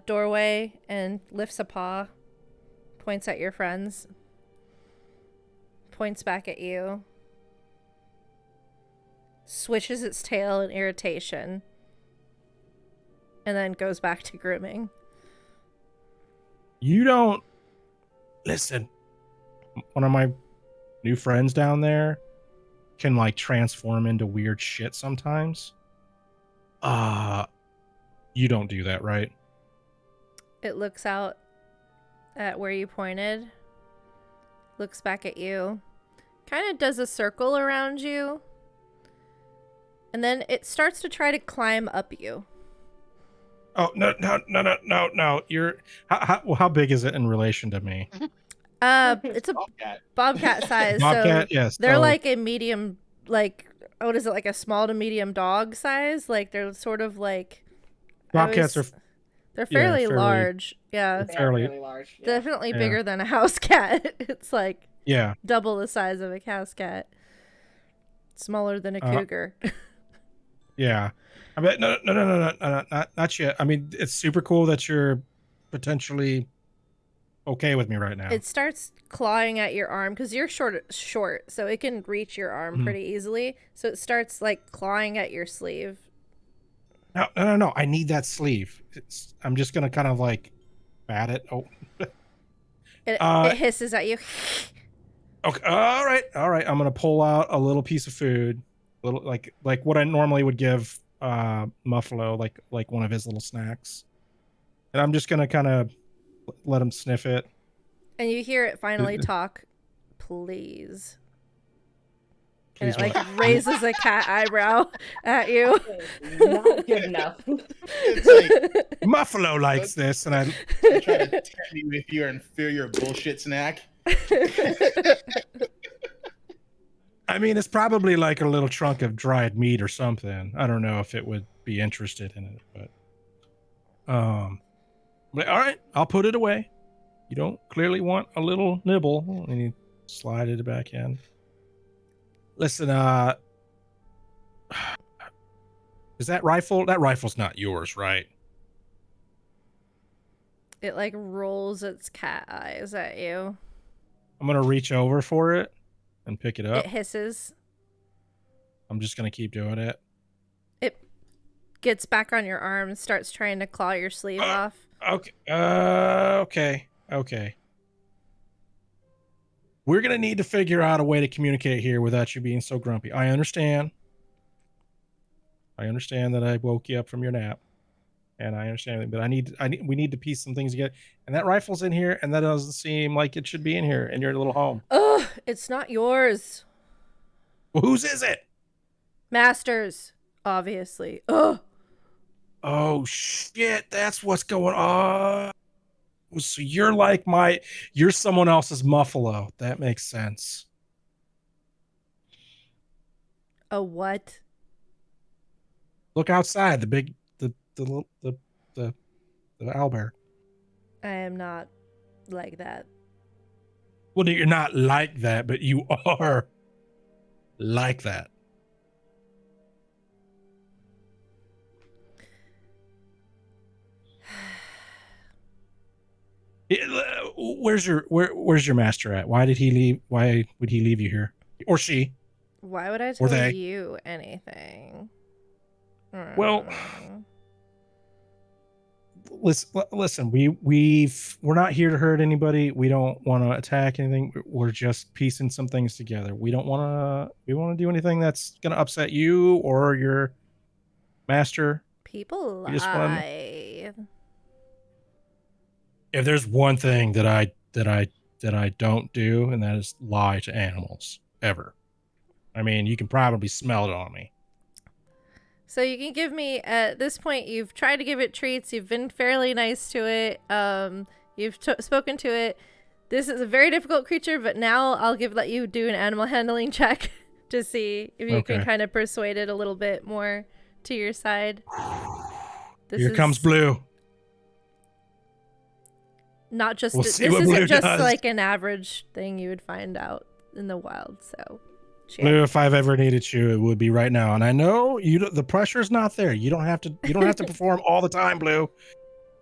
doorway and lifts a paw, points at your friends, points back at you, switches its tail in irritation, and then goes back to grooming. You don't listen. One of my new friends down there can like transform into weird shit sometimes. You don't do that, right? It looks out at where you pointed, looks back at you, kind of does a circle around you, and then it starts to try to climb up you. Oh no! You're how big is it in relation to me? It's a Bobcat. bobcat size. Bobcat, So yes. they're so- like a medium, like what is it, like a small to medium dog size? Like they're sort of like Bobcats are they're fairly fairly- large. Yeah, They are fairly- fairly large. Yeah. definitely Yeah. bigger than a house cat. It's like yeah. double the size of a house cat. Smaller than a cougar. Yeah. I mean, no, not yet. I mean, it's super cool that you're potentially okay with me right now. It starts clawing at your arm because you're short, so it can reach your arm Mhm. pretty easily. So it starts like clawing at your sleeve. No. I need that sleeve. I'm just gonna kind of like bat it. Oh, It hisses at you. okay. All right. I'm gonna pull out a little piece of food, little like what I normally would give Muffalo, like one of his little snacks, and I'm just gonna kind of let him sniff it. And you hear it finally talk, please. And Please it like what? raises a cat eyebrow at you. Not good enough. It's like Muffalo likes this, and I you try to tempt me with your inferior bullshit snack. I mean, it's probably like a little trunk of dried meat or something. I don't know if it would be interested in it, but all right, I'll put it away. You don't clearly want a little nibble, and you slide it back in. Listen, is that rifle? That rifle's not yours, right? It like rolls its cat eyes at you. I'm gonna reach over for it and pick it up. It hisses. I'm just gonna keep doing it. It gets back on your arm and starts trying to claw your sleeve off. Okay. Okay. We're gonna need to figure out a way to communicate here without you being so grumpy. I understand that I woke you up from your nap, and I understand it, but we need to piece some things together. And that rifle's in here, and that doesn't seem like it should be in here in your little home. Ugh, it's not yours. Well, whose is it? Master's, obviously. Ugh. Oh shit, that's what's going on. So you're someone else's Muffalo. That makes sense. A what? Look outside, the owlbear. I am not like that. Well, you're not like that, but you are like that. Where's your master at? Why did he leave? Why would he leave you here, or she? Why would I Or tell they. you anything? Well, Mm. listen. We're not here to hurt anybody. We don't want to attack anything. We're just piecing some things together. We don't want to do anything that's going to upset you or your master. People We just wanna- lie. If there's one thing that I don't do, and that is lie to animals ever. I mean, you can probably smell it on me. So you can give me, at this point, you've tried to give it treats. You've been fairly nice to it. You've spoken to it. This is a very difficult creature, but now I'll let you do an animal handling check to see if you can Okay. kind of persuade it a little bit more to your side. Here comes Blue. Not just We'll this see what isn't Blue just does. like an average thing you would find out in the wild. So, Blue, if I've ever needed you, it would be right now. And I know the pressure's not there. You don't have to perform all the time, Blue.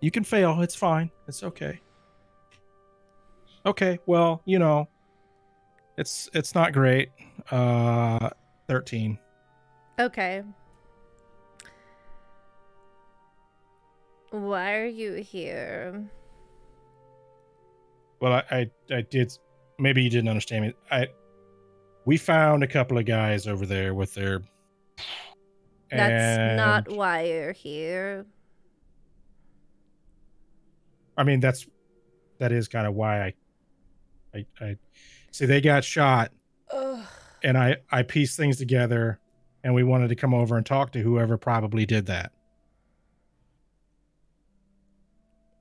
You can fail. It's fine. It's okay. Okay, well, it's not great. 13. Okay. Why are you here? Well, I did. Maybe you didn't understand me. We found a couple of guys over there with their. That's not And why you're here. I mean, that is kind of why I see they got shot, Ugh. and I pieced things together, and we wanted to come over and talk to whoever probably did that.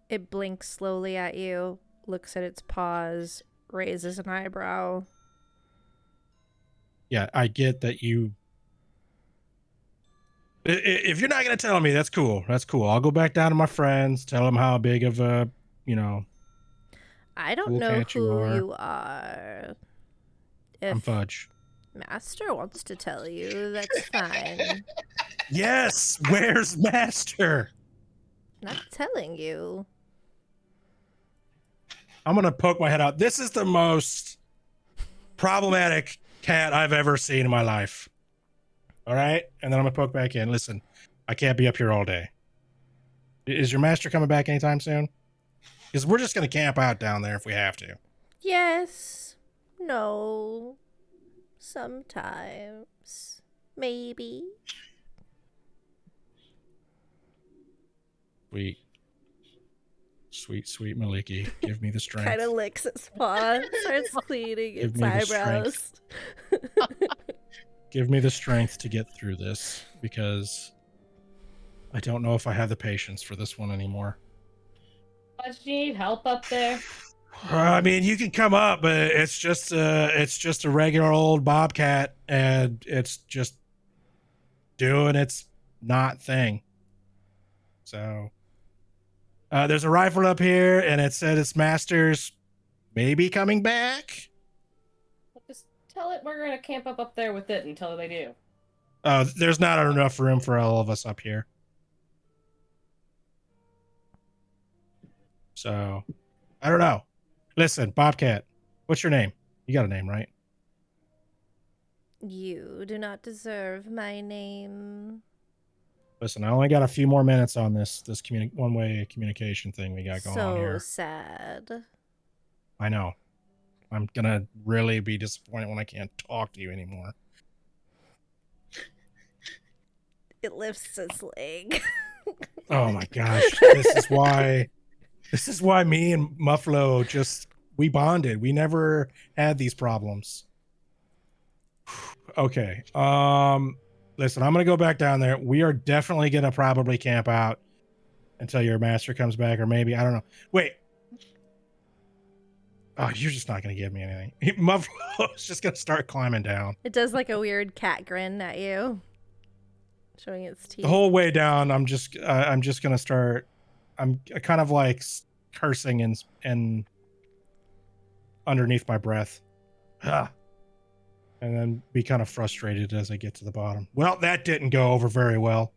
It blinks slowly at you, looks at its paws, raises an eyebrow. Yeah, I get that you. If you're not gonna tell me, that's cool. That's cool. I'll go back down to my friends, tell them how big of a, I don't cool know cat who are. you are. I'm If Fudge. Master wants to tell you, that's fine. Yes, where's Master? Not telling you. I'm gonna poke my head out. This is the most problematic cat I've ever seen in my life. All right, and then I'm gonna poke back in. Listen, I can't be up here all day. Is your master coming back anytime soon? Because we're just gonna camp out down there if we have to. Yes. No. Sometimes. Maybe. Sweet Maliki, give me the strength. Kind of licks its paw, starts cleaning Give its me the eyebrows. Give me the strength to get through this, because I don't know if I have the patience for this one anymore. Do you need help up there? I mean, you can come up, but it's just a regular old bobcat, and it's just doing its not thing. So, there's a rifle up here, and it said its master's maybe coming back. Just tell it we're gonna camp up there with it until they do. There's not enough room for all of us up here. So, I don't know. Listen, Bobcat, what's your name? You got a name, right? You do not deserve my name. Listen, I only got a few more minutes on this one-way communication thing we got going on So here. sad. I know. I'm gonna really be disappointed when I can't talk to you anymore. It lifts its leg. Oh my gosh. This is why me and Muffalo we bonded. We never had these problems. Okay. Listen, I'm gonna go back down there. We are definitely gonna probably camp out until your master comes back, or maybe I don't know. Wait. Oh, you're just not gonna give me anything. Muffalo's just gonna start climbing down. It does like a weird cat grin at you, showing its teeth. The whole way down, I'm just gonna start. I'm kind of like cursing and underneath my breath, and then be kind of frustrated as I get to the bottom. Well, that didn't go over very well.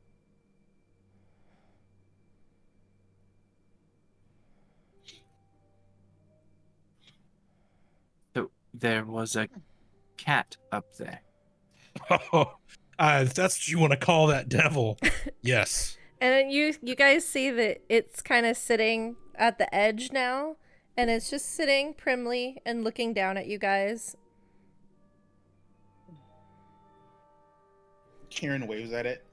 So there was a cat up there. Oh, if that's what you want to call that devil. Yes. And then you guys see that it's kind of sitting at the edge now, and it's just sitting primly and looking down at you guys. Kieran waves at it.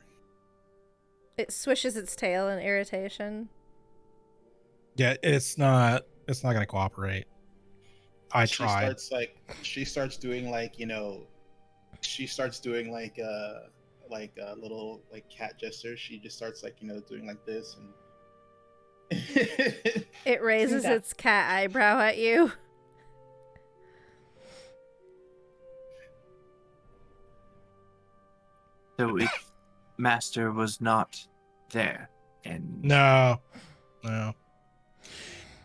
It swishes its tail in irritation. Yeah, it's not gonna cooperate. I tried. She starts doing like little like cat gestures. She just starts like doing like this and It raises its cat eyebrow at you. So if Master was not there, and No.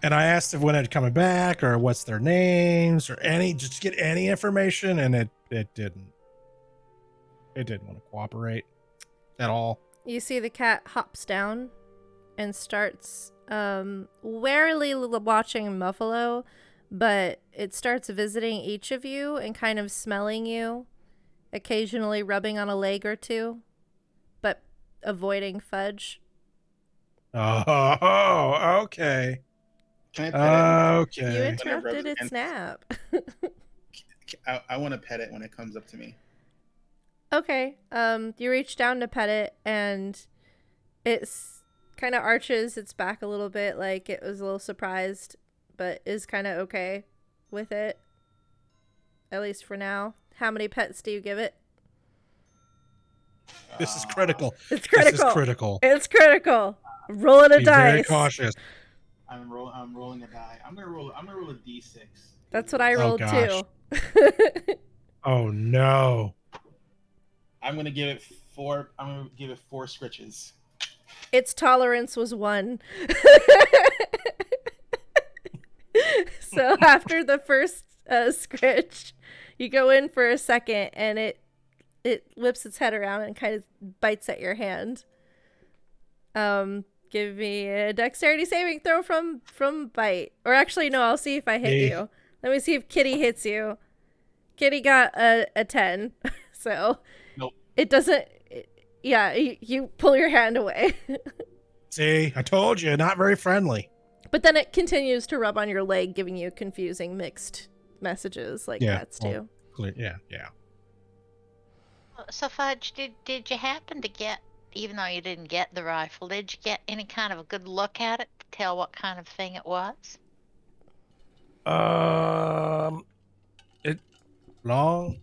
And I asked if when it's coming back or what's their names or just to get any information, and it didn't. It didn't want to cooperate at all. You see the cat hops down and starts warily watching Muffalo, but it starts visiting each of you and kind of smelling you, occasionally rubbing on a leg or two, but avoiding Fudge. Oh, okay. Can I pet it? Okay. You When it interrupted rubs its against- nap. I want to pet it when it comes up to me. Okay. You reach down to pet it, and it's kind of arches its back a little bit, like it was a little surprised, but is kind of okay with it. At least for now. How many pets do you give it? This is critical. It's critical. This is critical. It's critical. Rolling a Be dice. very cautious. I'm rolling a die. I'm gonna roll a d6. That's what I Oh, rolled gosh. too. Oh no. I'm gonna give it 4. I'm gonna give it 4 scritches. Its tolerance was 1. So after the first scritch, you go in for a second, and it whips its head around and kind of bites at your hand. Give me a dexterity saving throw from bite. Or actually, no, I'll see if I hit you. Let me see if Kitty hits you. Kitty got a 10, so Nope. It doesn't. Yeah, you pull your hand away. See, I told you, not very friendly. But then it continues to rub on your leg, giving you confusing mixed messages like cats do. Clear. Yeah. So Fudge, did you happen to get, even though you didn't get the rifle, did you get any kind of a good look at it to tell what kind of thing it was? It long.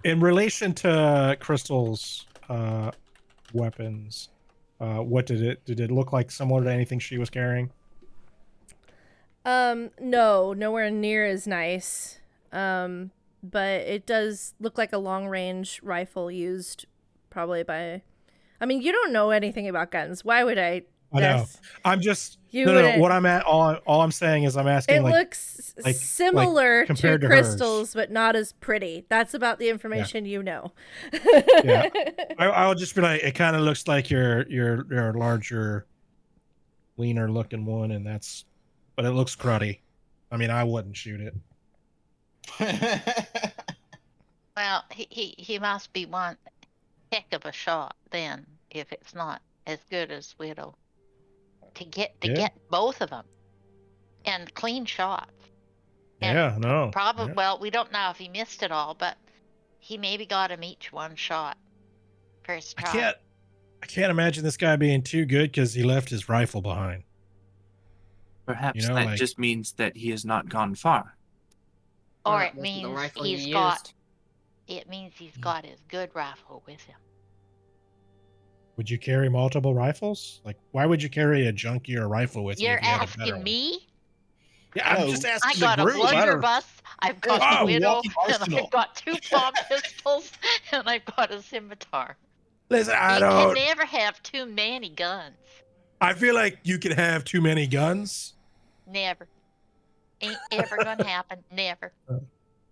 In relation to Crystal's weapons, what did it look like? Similar to anything she was carrying? No, nowhere near as nice. But it does look like a long range rifle used probably by. I mean, you don't know anything about guns. Why would I? I know. I'm just no. wouldn't- What I'm at. All I'm saying is I'm asking. It like, looks like similar to compared to hers. crystals, but not as pretty. That's about the information you know. Yeah. I'll just be like, it kind of looks like your larger, leaner looking one, and but it looks cruddy. I mean, I wouldn't shoot it. Well, he must be one heck of a shot then, if it's not as good as Widow. To get both of them, and clean shots. And Yeah, no. Probably. Yeah. Well, we don't know if he missed it all, but he maybe got him each one shot. First try. I can't imagine this guy being too good because he left his rifle behind. Perhaps You know, that like- just means that he has not gone far. Or That it wasn't means the rifle he's you got. used. It means he's got his good rifle with him. Would you carry multiple rifles? Like, why would you carry a junkier rifle with you? You're if you had a better asking one? me? Yeah, I'm No. just I asking got the a group. I don't- blunderbuss. I've got Oh, a widow, walking and arsenal. I've got 2 palm pistols, and I've got a scimitar. Listen, I You can don't. never have too many guns. I feel like you could have too many guns. Never. Ain't ever gonna happen. Never. All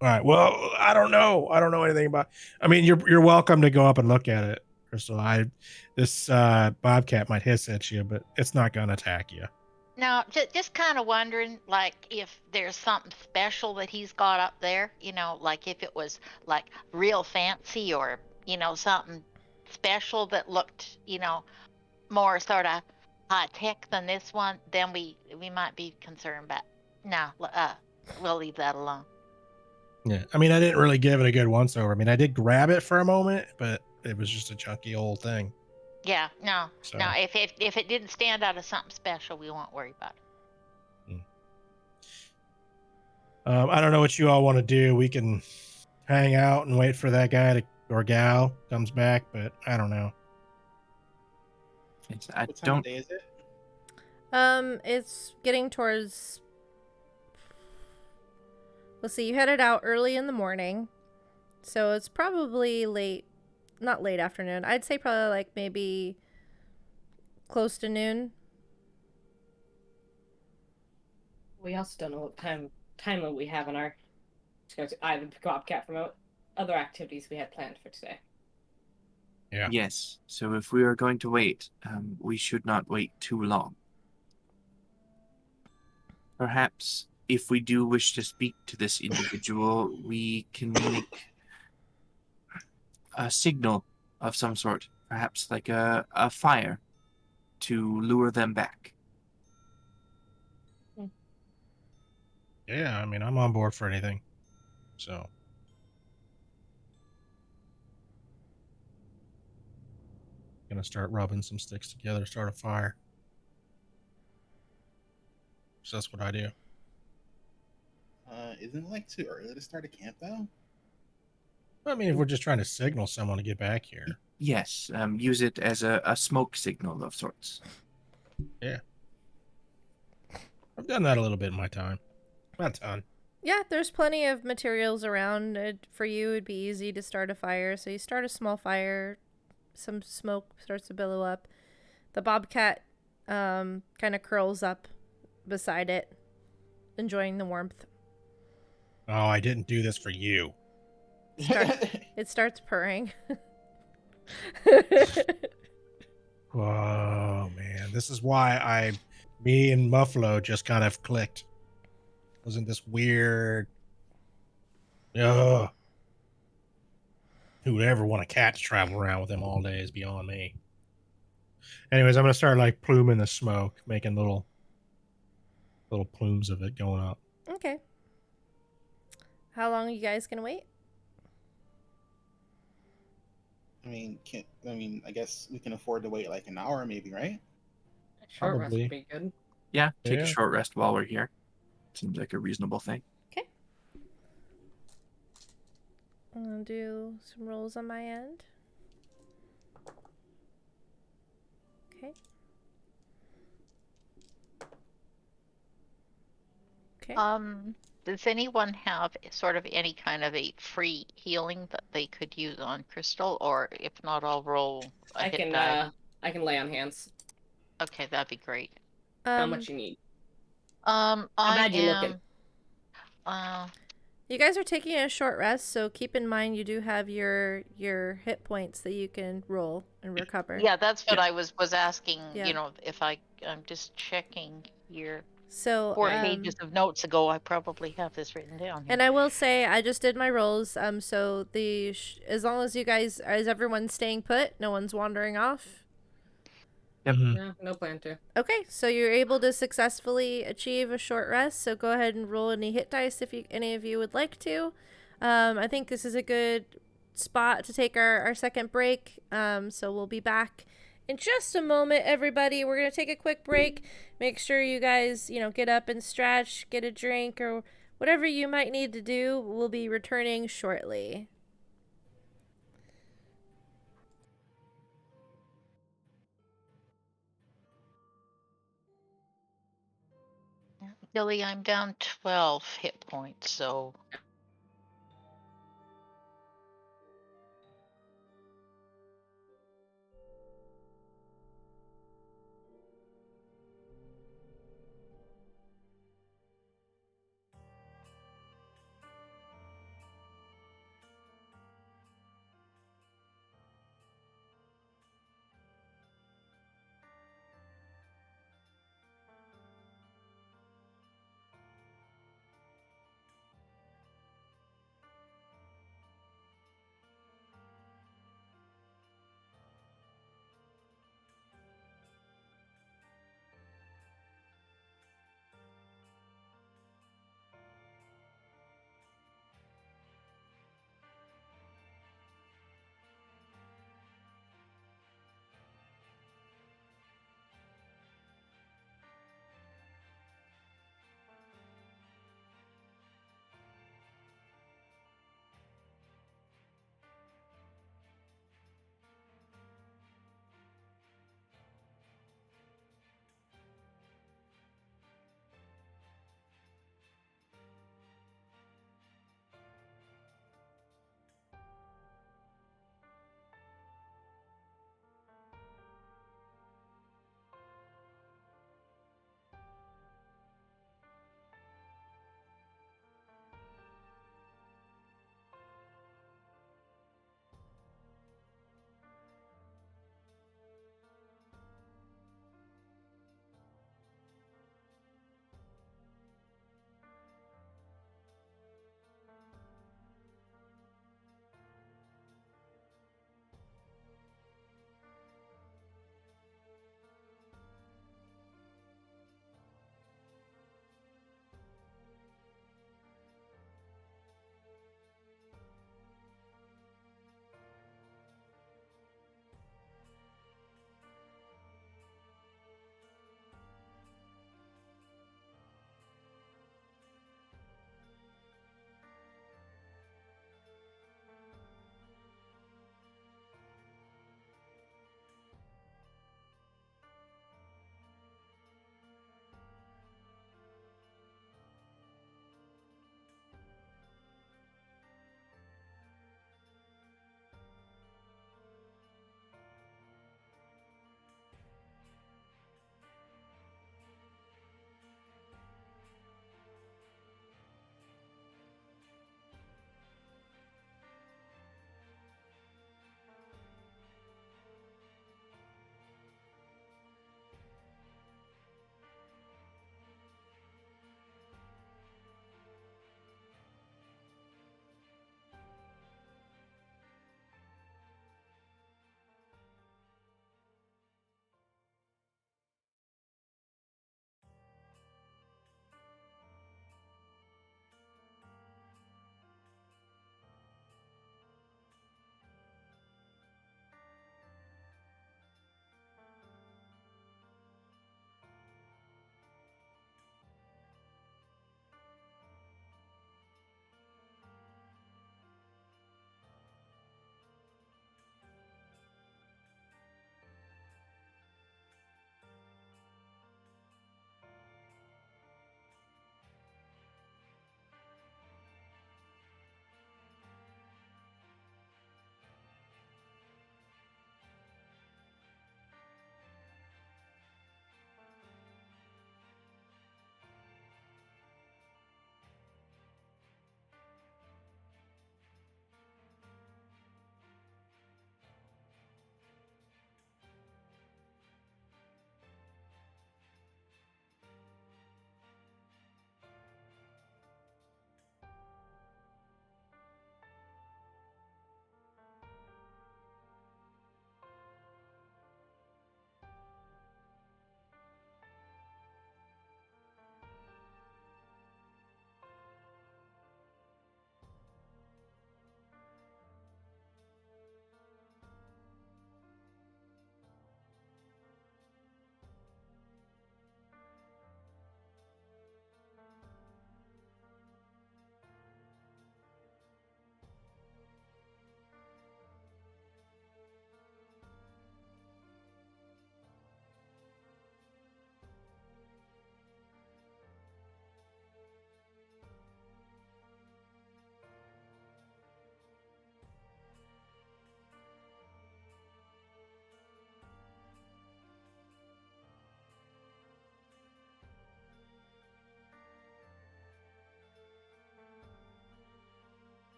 right. Well, I don't know. I don't know anything about. I mean, you're welcome to go up and look at it, Crystal. This bobcat might hiss at you, but it's not gonna attack you. Now, just kind of wondering, like, if there's something special that he's got up there, like if it was like real fancy or, something special that looked, more sort of high tech than this one, then we might be concerned. But no, we'll leave that alone. Yeah. I mean, I didn't really give it a good once over. I mean, I did grab it for a moment, but it was just a chunky old thing. Yeah, no. So. No, if it didn't stand out as something special, we won't worry about it. I don't know what you all want to do. We can hang out and wait for that guy or gal comes back, but I don't know. I What time don't. of day is it? It's getting towards. Let's see. You headed out early in the morning, so it's probably late. Not late afternoon. I'd say probably like maybe close to noon. We also don't know what time limit we have on our. Just go to either Bobcat from other activities we had planned for today. Yeah. Yes. So if we are going to wait, we should not wait too long. Perhaps if we do wish to speak to this individual, we can make a signal of some sort, perhaps like a fire, to lure them back. Yeah, I mean, I'm on board for anything. So. Gonna start rubbing some sticks together, start a fire. So that's what I do. Isn't it like too early to start a camp though? I mean, if we're just trying to signal someone to get back here. Yes, use it as a smoke signal of sorts. Yeah. I've done that a little bit in my time. Not a ton. Yeah, there's plenty of materials around. For you, it'd be easy to start a fire. So you start a small fire, some smoke starts to billow up. The bobcat kind of curls up beside it, enjoying the warmth. Oh, I didn't do this for you. It starts purring. Oh, man. This is why me and Muffalo just kind of clicked. Wasn't this weird? Ugh. Who would ever want a cat to travel around with him all day is beyond me. Anyways, I'm going to start like pluming the smoke, making little plumes of it going up. Okay. How long are you guys gonna wait? I guess we can afford to wait like an hour, maybe, right? Short rest Probably. would be good. Yeah, take Yeah. a short rest while we're here. Seems like a reasonable thing. Okay. I'm gonna do some rolls on my end. Okay. Okay. Does anyone have sort of any kind of a free healing that they could use on Crystal, or if not, I'll roll a I hit can die. I can lay on hands. Okay, that'd be great. How much you need? I bad you looking? am. You guys are taking a short rest, so keep in mind you do have your hit points that you can roll and recover. Yeah, that's what Yeah. I was asking. Yeah. You know, if I'm just checking here. So 4 pages of notes ago, I probably have this written down here. and I will say I just did my rolls. So as long as you guys, is everyone staying put? No one's wandering off. Yep. No plan to. Okay, so you're able to successfully achieve a short rest. So go ahead and roll any hit dice if any of you would like to. I think this is a good spot to take our second break. So we'll be back in just a moment, everybody. We're gonna take a quick break. Make sure you guys, get up and stretch, get a drink, or whatever you might need to do. We'll be returning shortly. Billy, I'm down 12 hit points, so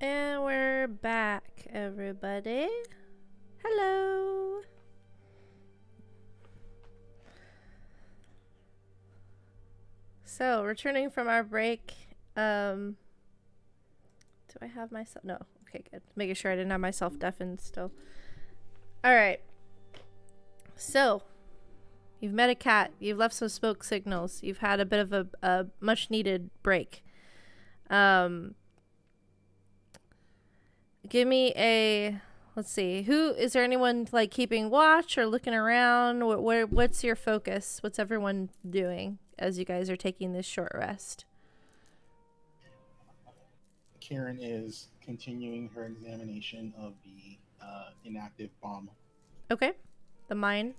And we're back, everybody. Hello. So, returning from our break, do I have myself? No. Okay, good. Making sure I didn't have myself deafened still. All right. So, you've met a cat. You've left some smoke signals. You've had a bit of a much needed break. Give me a. Let's see. Is there anyone like keeping watch or looking around? What's your focus? What's everyone doing as you guys are taking this short rest? Karen is continuing her examination of the inactive bomb. Okay. The mine.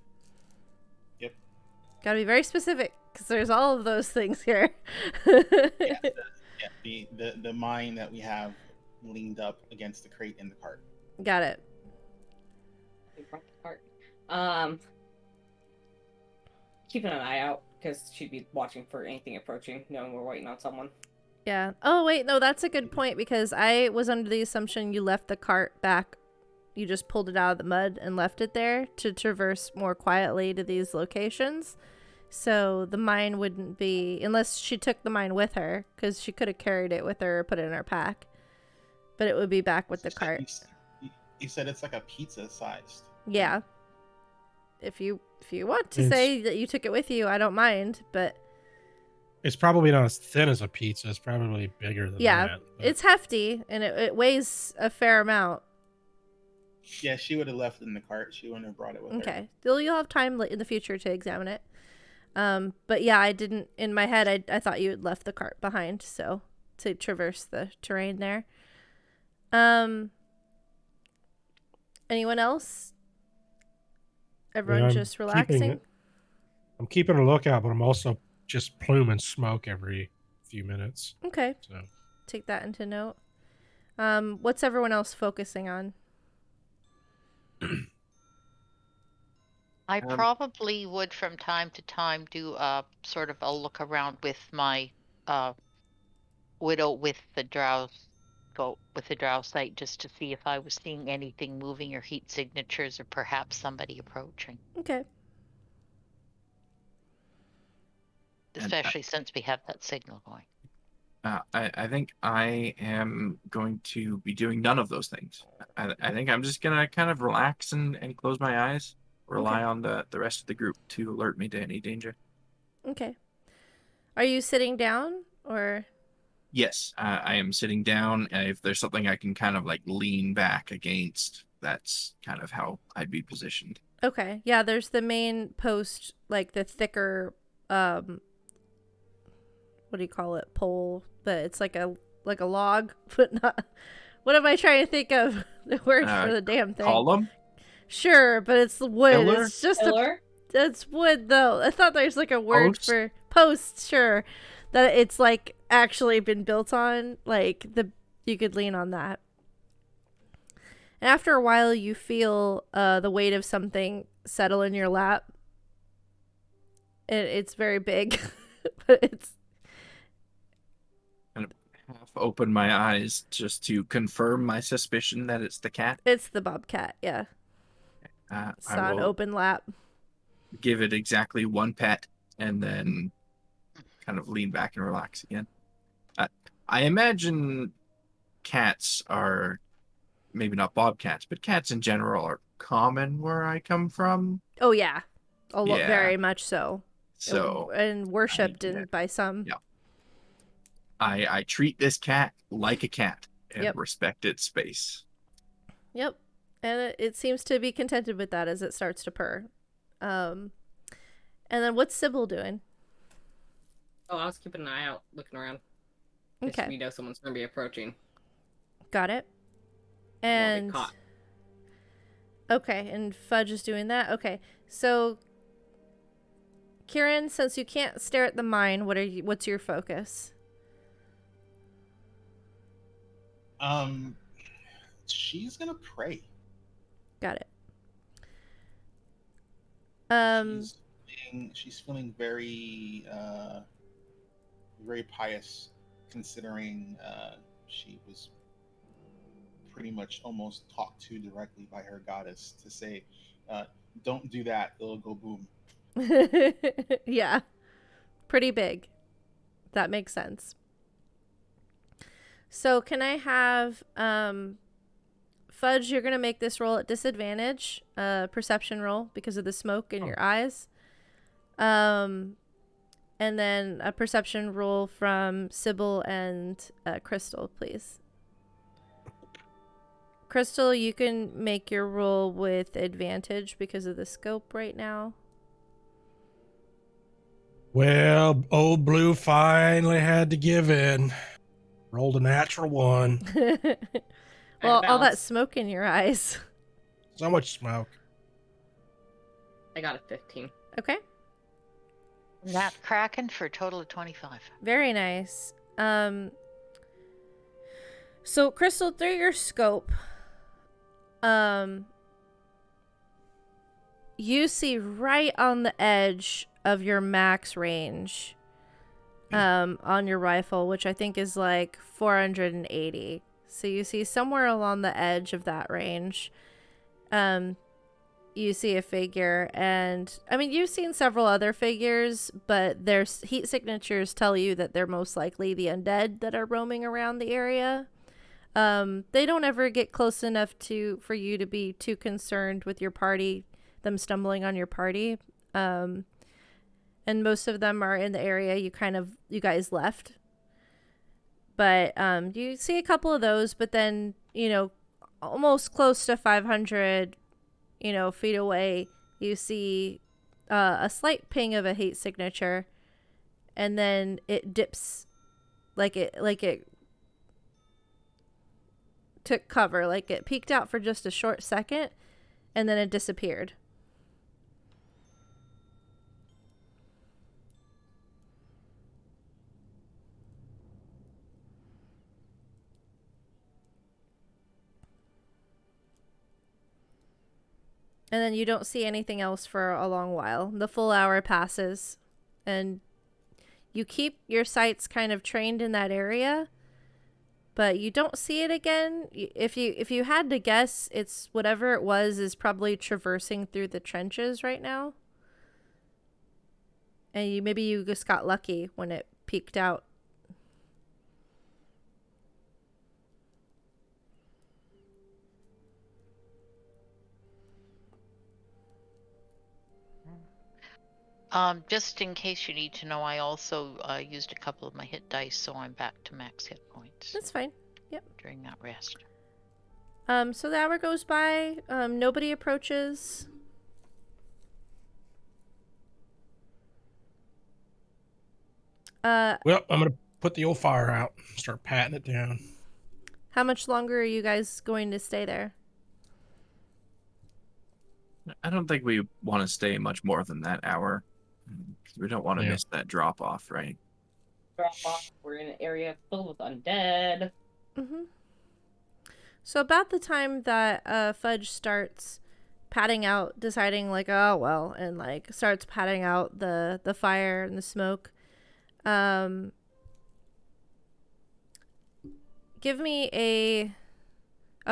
Yep. Gotta be very specific because there's all of those things here. The mine that we have leaned up against the crate in the cart. Got it. Keeping an eye out because she'd be watching for anything approaching, knowing we're waiting on someone. Yeah. Oh, wait. No, that's a good point because I was under the assumption you left the cart back. You just pulled it out of the mud and left it there to traverse more quietly to these locations. So the mine wouldn't be, unless she took the mine with her, because she could have carried it with her or put it in her pack. But it would be back with the cart. You said it's like a pizza sized. Yeah. If you want to say that you took it with you, I don't mind, but It's probably not as thin as a pizza. It's probably bigger than that. But it's hefty and it weighs a fair amount. Yeah, she would have left it in the cart. She wouldn't have brought it with her. Okay. You'll have time in the future to examine it. But yeah, I didn't, in my head, I thought you had left the cart behind, so to traverse the terrain there. Anyone else? Everyone just relaxing? I'm keeping a lookout, but I'm also just pluming smoke every few minutes. Okay. So Take that into note. What's everyone else focusing on? I probably would from time to time do sort of a look around with my widow with the drow sight just to see if I was seeing anything moving or heat signatures or perhaps somebody approaching. Okay. Especially since we have that signal going. I think I am going to be doing none of those things. I think I'm just going to kind of relax and close my eyes, rely on the rest of the group to alert me to any danger. Okay. Are you sitting down or? Yes, I am sitting down. If there's something I can kind of like lean back against, that's kind of how I'd be positioned. Okay. Yeah, there's the main post, like the thicker, what do you call it? Pole, but it's like a log, but not. What am I trying to think of? The word for the damn thing. Column? Sure, but it's wood. Pillar? It's just Pillar? That's wood though. I thought there's like a word Post? for post. Sure, that it's like actually been built on. Like you could lean on that. And after a while, you feel the weight of something settle in your lap. It's very big, but it's. Kind of half open my eyes just to confirm my suspicion that it's the cat. It's the bobcat, yeah. It's I on will open lap. give it exactly one pet and then kind of lean back and relax again. I imagine cats are, maybe not bobcats, but cats in general are common where I come from. Oh yeah, Yeah. very much so. So and worshipped by some. Yeah. I treat this cat like a cat and Yep. respect its space. Yep. And it seems to be contented with that as it starts to purr. And then what's Sybil doing? Oh, I was keeping an eye out, looking around. Okay. We know someone's going to be approaching. Got it. And And caught. okay, and Fudge is doing that. Okay. So Kieran, since you can't stare at the mine, what's your focus? She's gonna pray. Got it. She's feeling very very pious, considering she was pretty much almost talked to directly by her goddess to say, "Don't do that; it'll go boom." Yeah, pretty big. That makes sense. So can I have Fudge, you're gonna make this roll at disadvantage, perception roll because of the smoke in your eyes. And then a perception roll from Sybil and Crystal, please. Crystal, you can make your roll with advantage because of the scope right now. Well, old Blue finally had to give in. Rolled a natural 1. Well, all that balance. smoke in your eyes. So much smoke. I got a 15. Okay. That Kraken for a total of 25. Very nice. So Crystal, through your scope, you see right on the edge of your max range, on your rifle, which I think is like 480. So you see somewhere along the edge of that range, you see a figure, and I mean, you've seen several other figures, but their heat signatures tell you that they're most likely the undead that are roaming around the area. They don't ever get close enough for you to be too concerned with your party, them stumbling on your party. And most of them are in the area you guys left. But you see a couple of those, but then, almost close to 500 feet away, you see a slight ping of a hate signature, and then it dips, like it took cover, like it peeked out for just a short second, and then it disappeared. And then you don't see anything else for a long while. The full hour passes, and you keep your sights kind of trained in that area, but you don't see it again. If you had to guess, it's whatever it was is probably traversing through the trenches right now. And maybe you just got lucky when it peeked out. Just in case you need to know, I also used a couple of my hit dice, so I'm back to max hit points That's fine. Yep. during that rest. So the hour goes by. Nobody approaches. Well, I'm going to put the old fire out. Start patting it down. How much longer are you guys going to stay there? I don't think we want to stay much more than that hour. We don't want to miss that drop off, right? Drop off. We're in an area filled with undead. Mm-hmm. So about the time that Fudge starts patting out, deciding like, oh well, and like starts patting out the fire and the smoke, give me a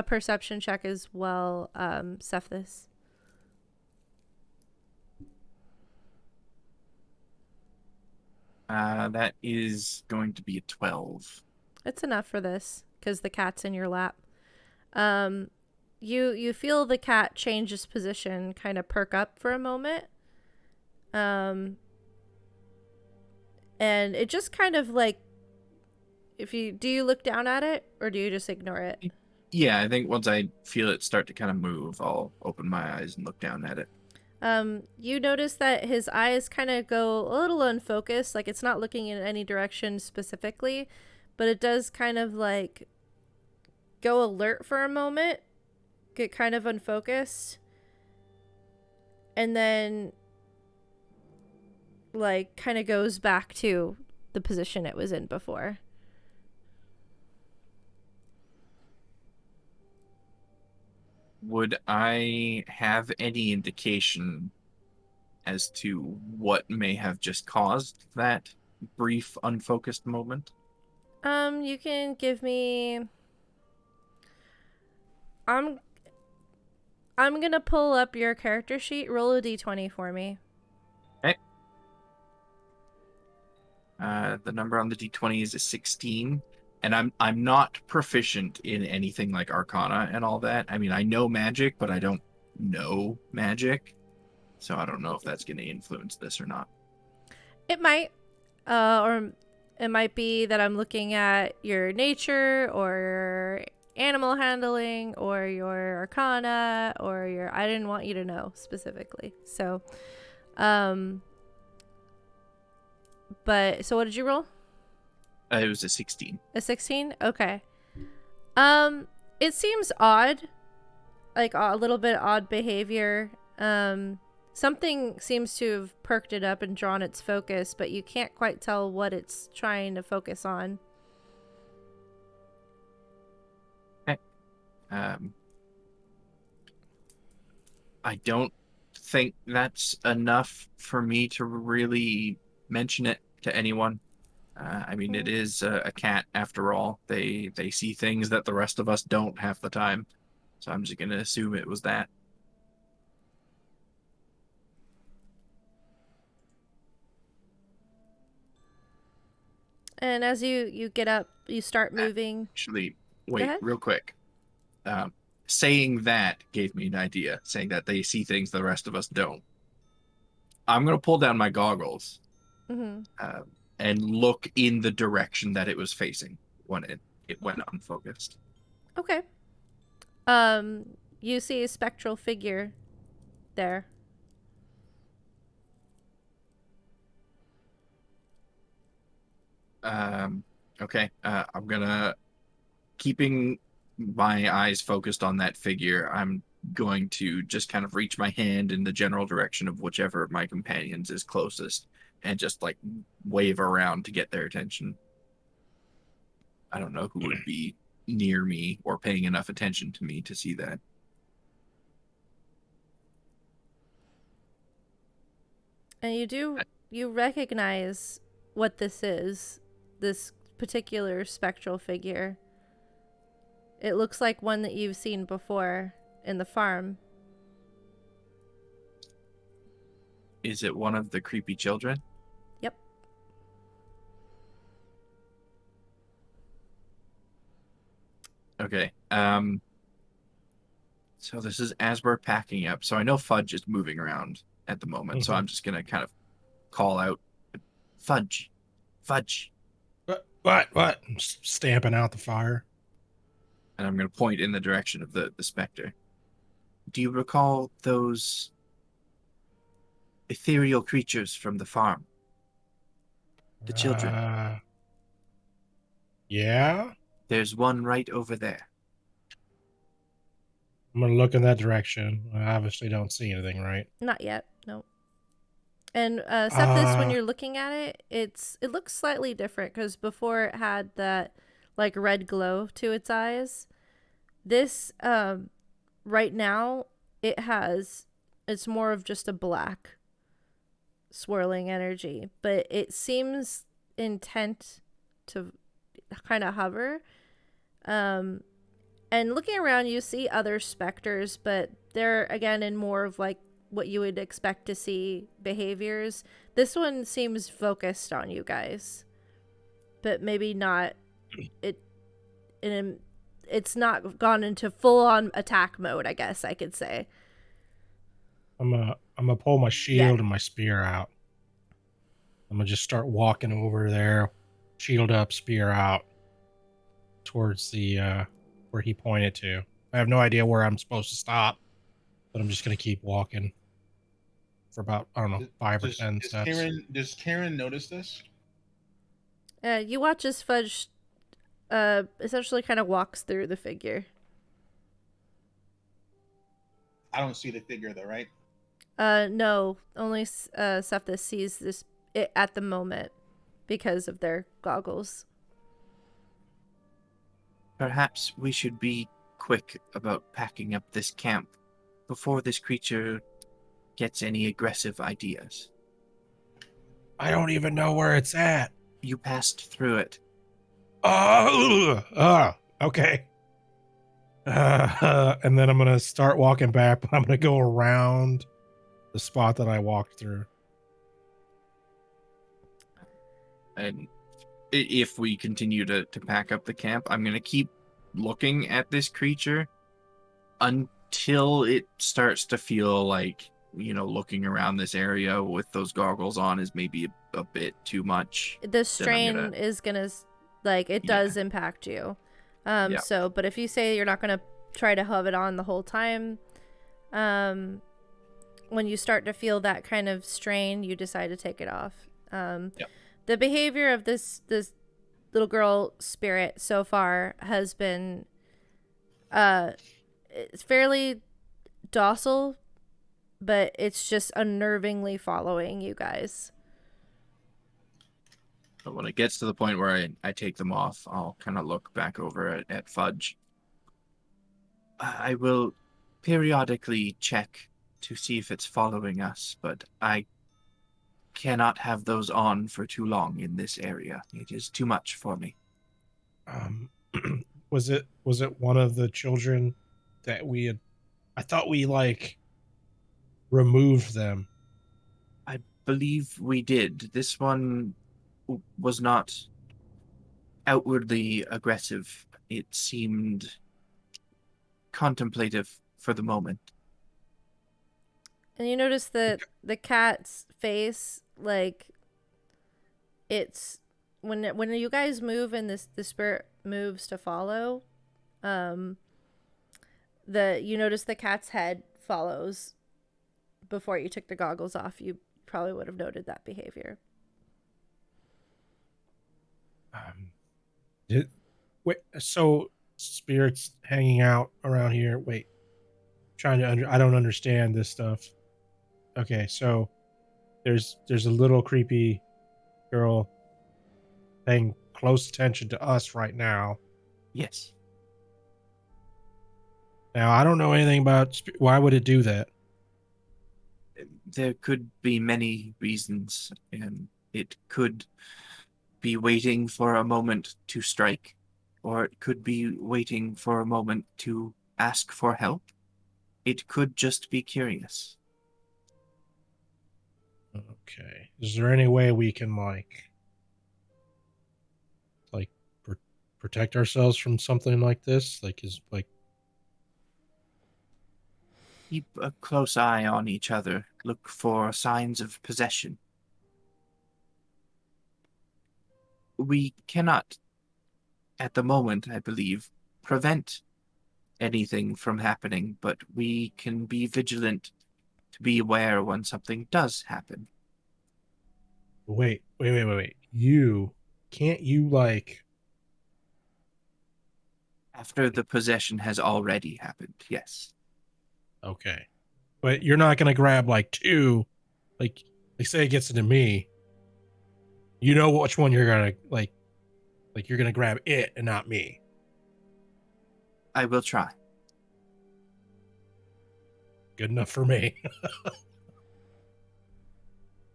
perception check as well, Cephas. That is going to be a 12. It's enough for this because the cat's in your lap. You feel the cat change its position, kind of perk up for a moment. And it just kind of like, do you look down at it or do you just ignore it? Yeah, I think once I feel it start to kind of move, I'll open my eyes and look down at it. You notice that his eyes kind of go a little unfocused, like it's not looking in any direction specifically, but it does kind of like go alert for a moment, get kind of unfocused, and then like kind of goes back to the position it was in before. Would I have any indication as to what may have just caused that brief unfocused moment? You can give me I'm gonna pull up your character sheet. Roll a d20 for me. Okay. The number on the d20 is a 16, and I'm not proficient in anything like Arcana and all that. I mean, I know magic, but I don't know magic, so I don't know if that's going to influence this or not. It might, or it might be that I'm looking at your nature or animal handling or your arcana or your. I didn't want you to know specifically. So, but so what did you roll? It was a 16. A 16? Okay. It seems odd, like a little bit odd behavior. Something seems to have perked it up and drawn its focus, but you can't quite tell what it's trying to focus on. Okay. I don't think that's enough for me to really mention it to anyone. I mean, it is a cat after all. They see things that the rest of us don't half the time. So I'm just going to assume it was that. And as you get up, you start moving. Actually, Go wait, ahead. real quick. Saying that gave me an idea, saying that they see things the rest of us don't. I'm going to pull down my goggles and look in the direction that it was facing when it went unfocused. Okay. You see a spectral figure there. Okay. I'm gonna, keeping my eyes focused on that figure, I'm going to just kind of reach my hand in the general direction of whichever of my companions is closest and just like wave around to get their attention. I don't know who would be near me or paying enough attention to me to see that. And you recognize what this is, this particular spectral figure. It looks like one that you've seen before in the farm. Is it one of the creepy children? Yep. Okay. So this is as we're packing up. So I know Fudge is moving around at the moment. So I'm just gonna kind of call out, Fudge, Fudge. What? I'm stamping out the fire. And I'm gonna point in the direction of the specter. Do you recall those ethereal creatures from the farm? The children. Yeah? There's one right over there. I'm going to look in that direction. I obviously don't see anything, right? Not yet. No. And Cephas, when you're looking at it, it looks slightly different because before it had that like red glow to its eyes. This right now it's more of just a black swirling energy, but it seems intent to kind of hover. And looking around, you see other specters, but they're again in more of like what you would expect to see behaviors. This one seems focused on you guys, but maybe not. It's not gone into full on attack mode, I guess I could say. I'm gonna pull my shield and my spear out. I'm gonna just start walking over there, shield up, spear out, towards the where he pointed to. I have no idea where I'm supposed to stop, but I'm just gonna keep walking for about, I don't know, 5 or 10 steps. Does Karen notice this? You watch as Fudge essentially kind of walks through the figure. I don't see the figure though, right? No, only Cephas sees this at the moment because of their goggles. Perhaps we should be quick about packing up this camp before this creature gets any aggressive ideas. I don't even know where it's at. You passed through it. Oh, okay. And then I'm gonna start walking back, but I'm gonna go around the spot that I walked through. And if we continue to pack up the camp, I'm going to keep looking at this creature until it starts to feel like, looking around this area with those goggles on is maybe a bit too much. The strain is gonna it does impact you. Yeah. So, but if you say you're not gonna try to have it on the whole time, when you start to feel that kind of strain, you decide to take it off. The behavior of this little girl spirit so far has been it's fairly docile, but it's just unnervingly following you guys. But when it gets to the point where I take them off, I'll kind of look back over at Fudge. I will periodically check to see if it's following us, but I cannot have those on for too long in this area. It is too much for me. Was it one of the children that we had? I thought we removed them. I believe we did. This one was not outwardly aggressive. It seemed contemplative for the moment. And you notice that the cat's face, it's when you guys move and the spirit moves to follow, you notice the cat's head follows. Before you took the goggles off, you probably would have noted that behavior. So spirits hanging out around here. Wait, I don't understand this stuff. Okay, so there's a little creepy girl paying close attention to us right now. Yes. Now, I don't know anything about why would it do that? There could be many reasons, and it could be waiting for a moment to strike, or it could be waiting for a moment to ask for help. It could just be curious. Okay. Is there any way we can protect ourselves from something like this? Keep a close eye on each other. Look for signs of possession. We cannot, at the moment, I believe, prevent anything from happening, but we can be vigilant to be aware when something does happen. Wait. Can't you After the possession has already happened, yes. Okay. But you're not gonna grab two, say it gets into me. You know which one you're gonna you're gonna grab it and not me. I will try. Good enough for me.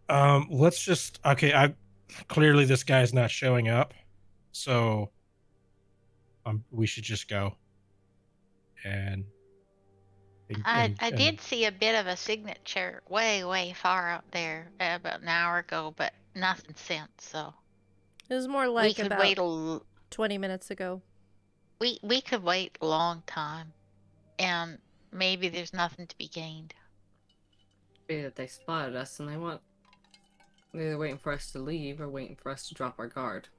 Let's just clearly this guy's not showing up, so we should just go. I did see a bit of a signature way far out there about an hour ago, but nothing since. So it was more we could about wait 20 minutes ago. We could wait a long time, and maybe there's nothing to be gained. Maybe that they spotted us and they're either waiting for us to leave or waiting for us to drop our guard.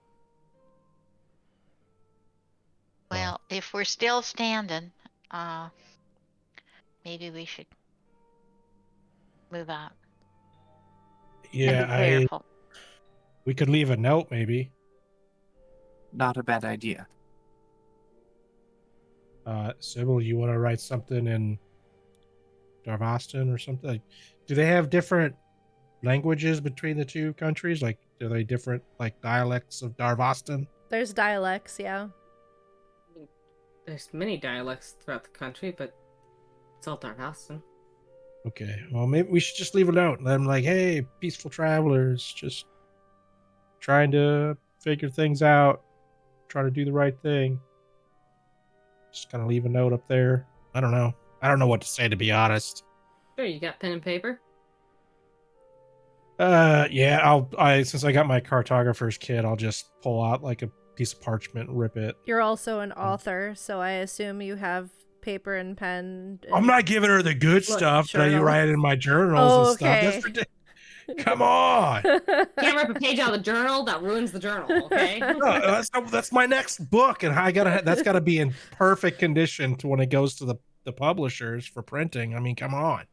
Well, if we're still standing, maybe we should move out. Yeah, and be careful. We could leave a note, maybe. Not a bad idea. Sybil, you want to write something in Darvastan or something? Do they have different languages between the two countries? Are they different dialects of Darvastan? There's dialects, yeah. There's many dialects throughout the country, but it's all Darvastan. Okay, well, maybe we should just leave a note. Let them hey, peaceful travelers, just trying to figure things out, try to do the right thing. Just kind of leave a note up there. I don't know. I don't know what to say, to be honest. Sure, you got pen and paper? Yeah, since I got my cartographer's kit, I'll just pull out like a piece of parchment and rip it. You're also an author, so I assume you have paper and pen. I'm not giving her the good stuff that I journal. write in my journals Oh, and stuff. That's okay. ridiculous. Come on. Can't rip a page out of the journal. That ruins the journal. Okay. No, that's my next book, and that's gotta be in perfect condition to when it goes to the publishers for printing. I mean, come on.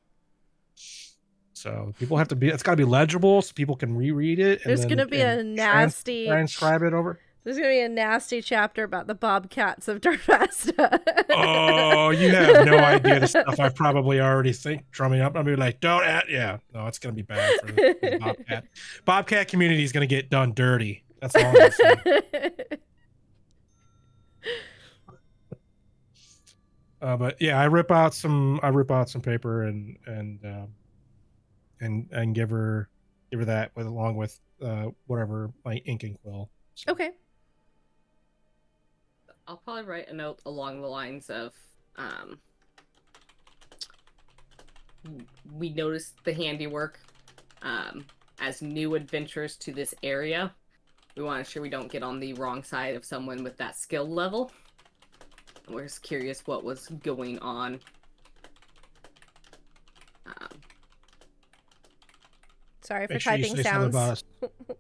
So people have to be. It's got to be legible, so people can reread it. And There's then, gonna be a nasty transcribe it over. There's gonna be a nasty chapter about the bobcats of Darvasta. Oh, you have no idea the stuff I probably already drumming up. I'll be like, don't add. Yeah, no, it's gonna be bad for the bobcat. Bobcat community is gonna get done dirty. That's all I'm gonna say. But yeah, I rip out some paper and give her that along with whatever, my ink and quill. So. Okay. I'll probably write a note along the lines of, we noticed the handiwork as new adventurers to this area. We want to ensure we don't get on the wrong side of someone with that skill level. We're just curious what was going on. Sorry for Make sure you typing say something sounds. about us.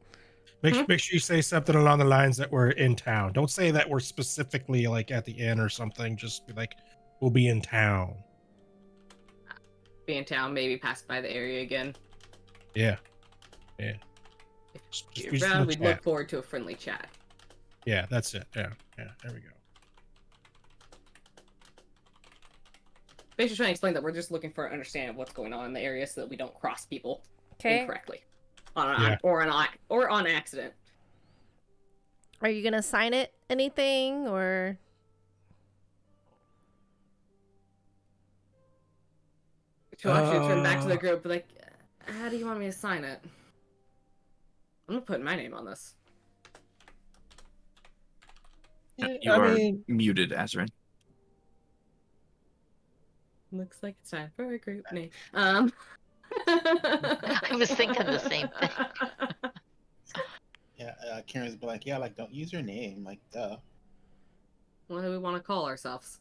Make sure you say something along the lines that we're in town. Don't say that we're specifically like at the inn or something. Just be like, we'll be in town. Be in town, maybe pass by the area again. Yeah. If Just you're use around, the we'd chat. look forward to a friendly chat. Yeah, that's it. Yeah, there we go. Basically trying to explain that we're just looking for an understanding of what's going on in the area so that we don't cross people Okay. incorrectly. Yeah. Or on accident. Are you gonna sign it? Anything or? She wants you to turn back to the group, be like, how do you want me to sign it? I'm gonna put my name on this. You are muted, Azrin. Looks like it's time for a group name. I was thinking the same thing. Yeah, Karen's be like, yeah, like, don't use your name, like, duh. What do we want to call ourselves?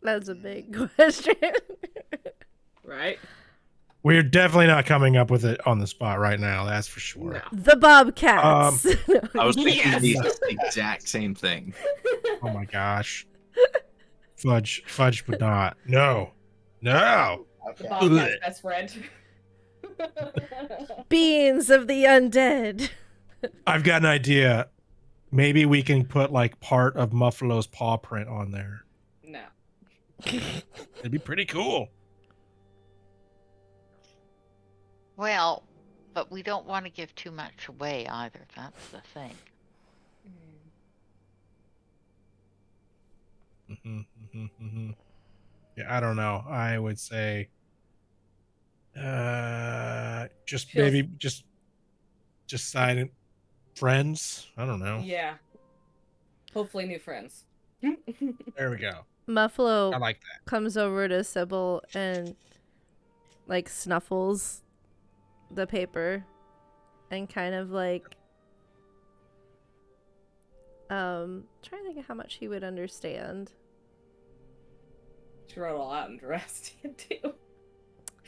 That's a big question. Right? We're definitely not coming up with it on the spot right now. That's for sure. No. The bobcats. I was thinking Yes! the exact same thing. Oh my gosh. Fudge would not. No. The Okay. Bobcat's best friend. Beings of the undead. I've got an idea. Maybe we can put like part of Muffalo's paw print on there. No. It'd be pretty cool. Well, but we don't want to give too much away either. That's the thing. Yeah, I don't know. I would say, maybe just silent friends. I don't know. Yeah. Hopefully new friends. There we go. Muffalo I like that. comes over to Sybil and like snuffles the paper and kind of like trying to think of how much he would understand. She wrote a lot in Darvasta too.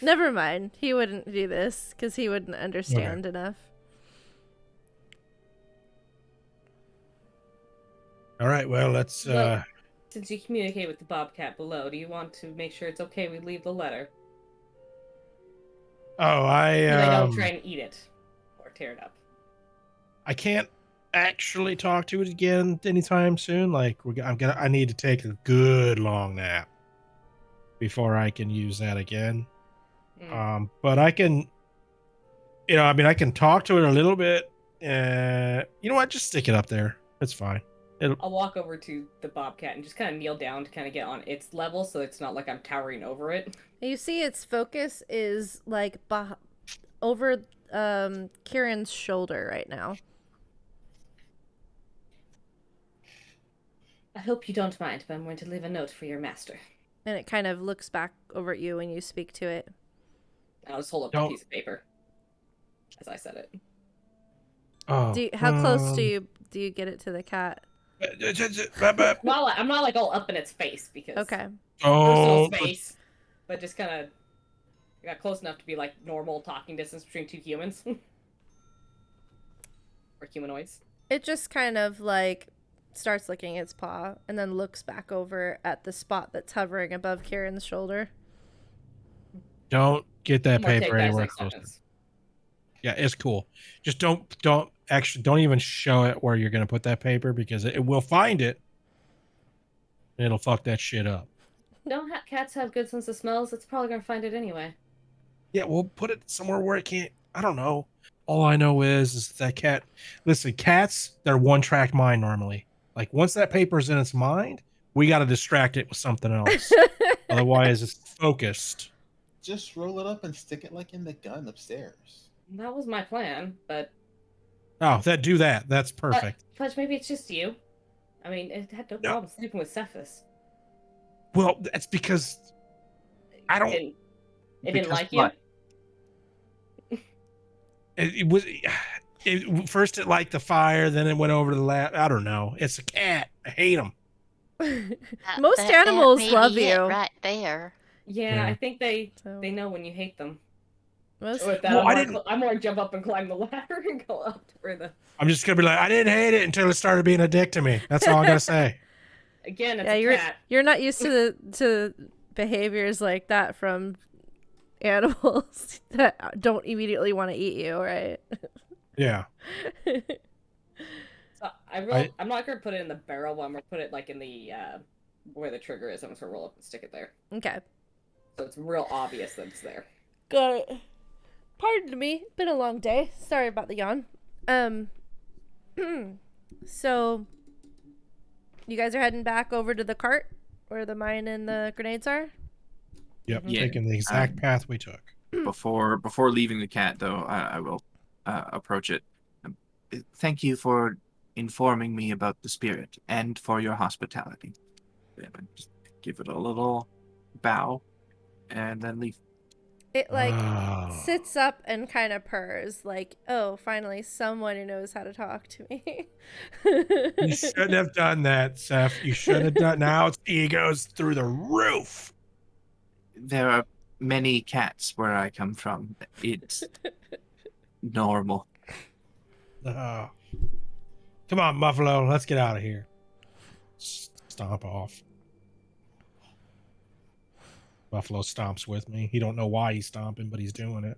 Never mind. He wouldn't do this because he wouldn't understand enough. All right. Well, let's. Well, since you communicate with the Bobcat below, do you want to make sure it's okay we leave the letter? Oh, And I don't try and eat it or tear it up. I can't actually talk to it again anytime soon. Like I need to take a good long nap before I can use that again. But I can, I can talk to it a little bit. You know what? Just stick it up there. It's fine. I'll walk over to the Bobcat and just kind of kneel down to kind of get on its level so it's not like I'm towering over it. You see its focus is like over Kieran's shoulder right now. I hope you don't mind, but I'm going to leave a note for your master. And it kind of looks back over at you when you speak to it. I'll just hold up the Don't- piece of paper as I said it. Oh, How close do you get it to the cat? I'm not like all up in its face because Okay. Oh, personal space, but just kind of got close enough to be like normal talking distance between two humans or humanoids. It just kind of like starts licking its paw and then looks back over at the spot that's hovering above Kieran's shoulder. don't get that I'm gonna take paper that as anywhere an close. acceptance. Yeah, it's cool. Just don't even show it where you're gonna put that paper because it will find it. And it'll fuck that shit up. Don't cats have good sense of smells? It's probably gonna find it anyway. Yeah, we'll put it somewhere where it can't. I don't know. All I know is that cat. Listen, cats, they're one-track mind normally. Like once that paper's in its mind, we got to distract it with something else. Otherwise, it's focused. Just roll it up and stick it like in the gun upstairs. That was my plan, but Oh, do that. That's perfect. Fudge, maybe it's just you. I mean, it had no No. problem sleeping with Cephas. Well, that's because I don't. It didn't Because like what? you. It was. First, it liked the fire, then it went over to the lab. I don't know. It's a cat. I hate them. Most That animals may love be it you. right there. Yeah, Yeah. I think they So, know when you hate them. most, With that, Well, I'm more jump up and climb the ladder and go up to where the. I'm just gonna be like, I didn't hate it until it started being a dick to me. That's all I gotta say. Again, it's yeah, a cat. you're not used to behaviors like that from animals that don't immediately want to eat you, right? Yeah. So I'm not gonna put it in the barrel, but I'm gonna put it like in the where the trigger is. I'm just gonna roll up and stick it there, Okay. so it's real obvious that it's there. Got it. Pardon me. Been a long day. Sorry about the yawn. So you guys are heading back over to the cart where the mine and the grenades are? Yep. Yeah. Taking the exact path we took. Before leaving the cat, though, I will approach it. Thank you for informing me about the spirit and for your hospitality. Just give it a little bow and then leave. It like Oh. sits up and kind of purrs like, oh, finally someone who knows how to talk to me. You shouldn't have done that, Seth. You should have done. Now its ego's through the roof. There are many cats where I come from. It's normal. Oh. Come on, Buffalo. Let's get out of here. Stomp off. Buffalo stomps with me. He don't know why he's stomping, but he's doing it.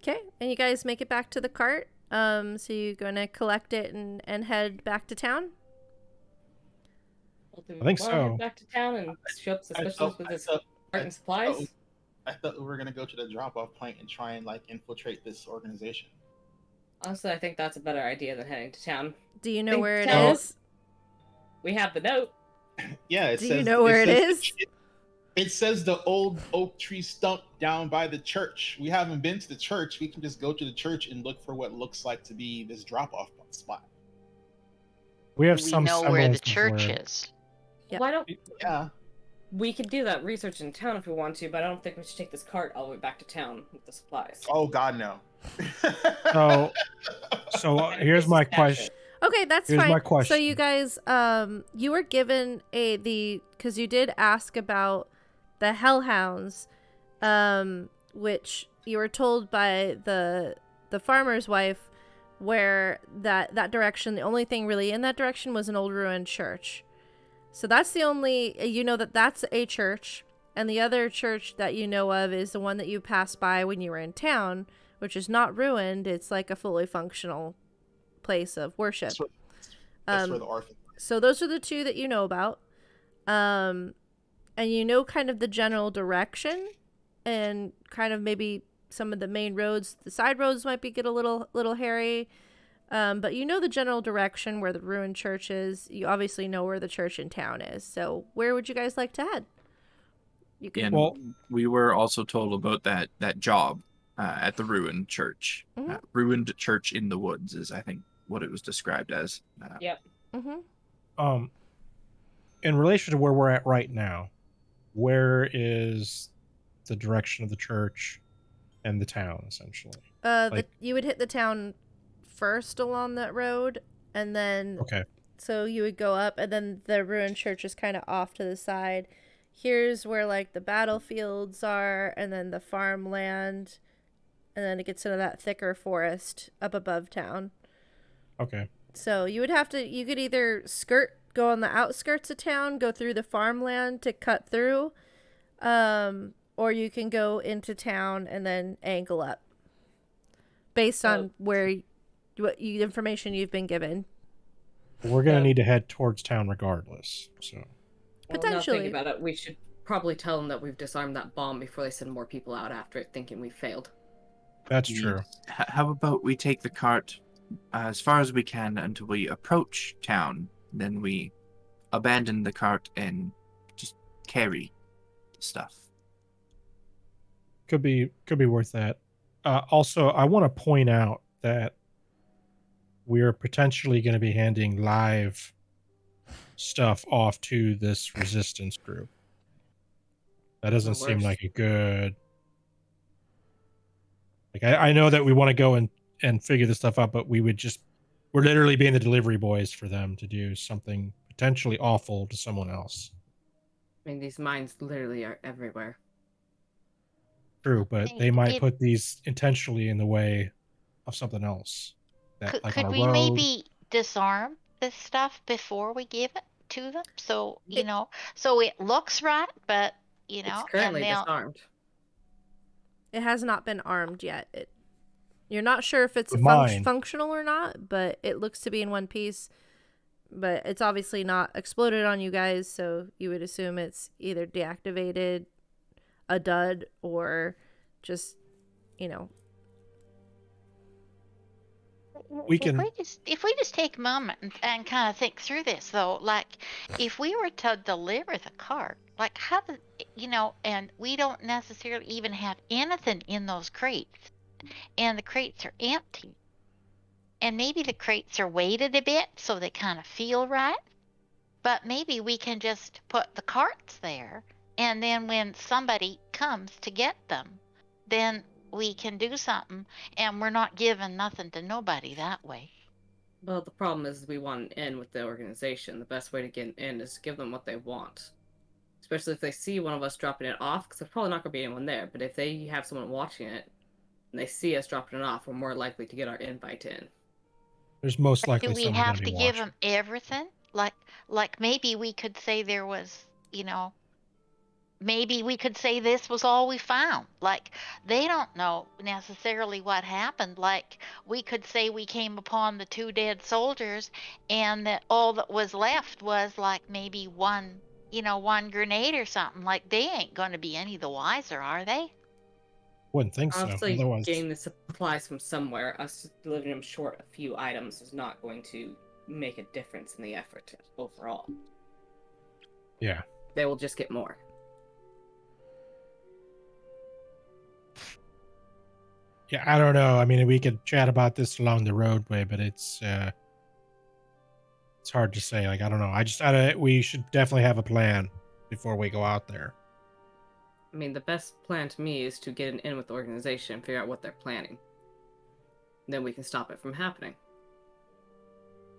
Okay, and you guys make it back to the cart. So you're gonna collect it and head back to town? Well, do we I think wanna so. head back to town and show up suspicious with this I cart and supplies. thought we were gonna go to the drop-off point and try and like infiltrate this organization. Honestly, I think that's a better idea than heading to town. Do you know Think where it town. is? We have the note. Yeah, it Do says, you know where it says- is? It says the old oak tree stump down by the church. We haven't been to the church. We can just go to the church and look for what looks like to be this drop-off spot. We have We some know where the semblance of church where- is. Yep. Why don't Yeah. we could do that research in town if we want to, but I don't think we should take this cart all the way back to town with the supplies. Oh God, no. So here's my question. Okay, that's Here's fine. my So question. you guys, you were given because you did ask about the hellhounds, which you were told by the farmer's wife where that direction, the only thing really in that direction was an old ruined church. So that's the only, that's a church, and the other church that you know of is the one that you passed by when you were in town, which is not ruined. It's like a fully functional place of worship. That's where the orphan. So those are the two that you know about. And you know kind of the general direction and kind of maybe some of the main roads. The side roads might get a little hairy. But you know the general direction where the ruined church is. You obviously know where the church in town is. So where would you guys like to head? You could. And Well- we were also told about that job at the ruined church. Mhm. Ruined church in the woods is, I think, what it was described as. Yep. Mm-hmm. In relation to where we're at right now, where is the direction of the church and the town, essentially? You would hit the town first along that road, and then Okay. so you would go up, and then the ruined church is kind of off to the side. Here's where like the battlefields are, and then the farmland, and then it gets into that thicker forest up above town. Okay. So you could either go on the outskirts of town, go through the farmland to cut through, or you can go into town and then angle up based on what information you've been given. We're going to need to head towards town regardless. So Well, Potentially. now thinking about it, we should probably tell them that we've disarmed that bomb before they send more people out after it, thinking we failed. that's true. How about we take the cart as far as we can until we approach town, then we abandon the cart and just carry stuff. Could be worth that. Also, I want to point out that we're potentially going to be handing live stuff off to this resistance group. That doesn't seem worst. like a good. Like I know that we want to go and figure this stuff out, but we're literally being the delivery boys for them to do something potentially awful to someone else. I mean, these mines literally are everywhere. True, but they might put these intentionally in the way of something else. That, like on Could a we road. maybe disarm this stuff before we give it to them? So so it looks right, but It's currently and they'll. disarmed. It has not been armed yet. You're not sure if it's The mine. functional or not, but it looks to be in one piece. But it's obviously not exploded on you guys, so you would assume it's either deactivated, a dud, or just, We can. If we just take a moment and kind of think through this, though, like if we were to deliver the cart, like how did and we don't necessarily even have anything in those crates, and the crates are empty, and maybe the crates are weighted a bit so they kind of feel right, but maybe we can just put the carts there, and then when somebody comes to get them, then we can do something, and we're not giving nothing to nobody that way. Well, the problem is we want an in with the organization. The best way to get an in is to give them what they want. Especially if they see one of us dropping it off, because there's probably not going to be anyone there. But if they have someone watching it, and they see us dropping it off, we're more likely to get our invite in. There's most But likely do we someone have going to be give watching. them everything? Like maybe we could say there was, maybe we could say this was all we found. Like they don't know necessarily what happened. Like we could say we came upon the 2 dead soldiers, and that all that was left was like maybe one grenade or something. Like they ain't going to be any the wiser, are they? Wouldn't think so. Honestly, Otherwise, getting the supplies from somewhere, us delivering them short a few items is not going to make a difference in the effort overall. yeah. They will just get more. Yeah, I don't know. I mean, we could chat about this along the roadway, but it's hard to say. Like, I don't know. We should definitely have a plan before we go out there. I mean, the best plan to me is to get an in with the organization and figure out what they're planning. Then we can stop it from happening.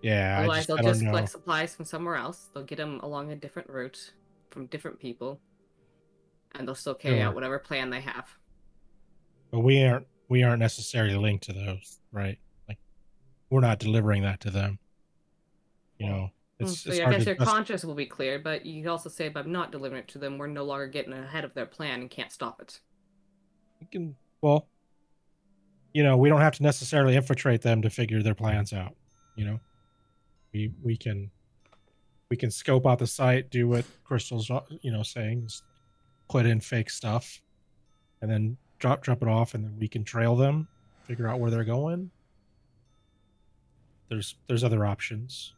Yeah, Otherwise, they'll I don't just know. collect supplies from somewhere else. They'll get them along a different route from different people, and they'll still carry Sure. out whatever plan they have. But we aren't necessarily linked to those, right? Like, we're not delivering that to them. It's So it's yeah, I hard guess to your conscience will be clear, but you could also say by not delivering it to them, we're no longer getting ahead of their plan and can't stop it. Well, we don't have to necessarily infiltrate them to figure their plans out. We can scope out the site, do what Crystal's saying, just put in fake stuff, and then drop it off, and then we can trail them, figure out where they're going. There's other options.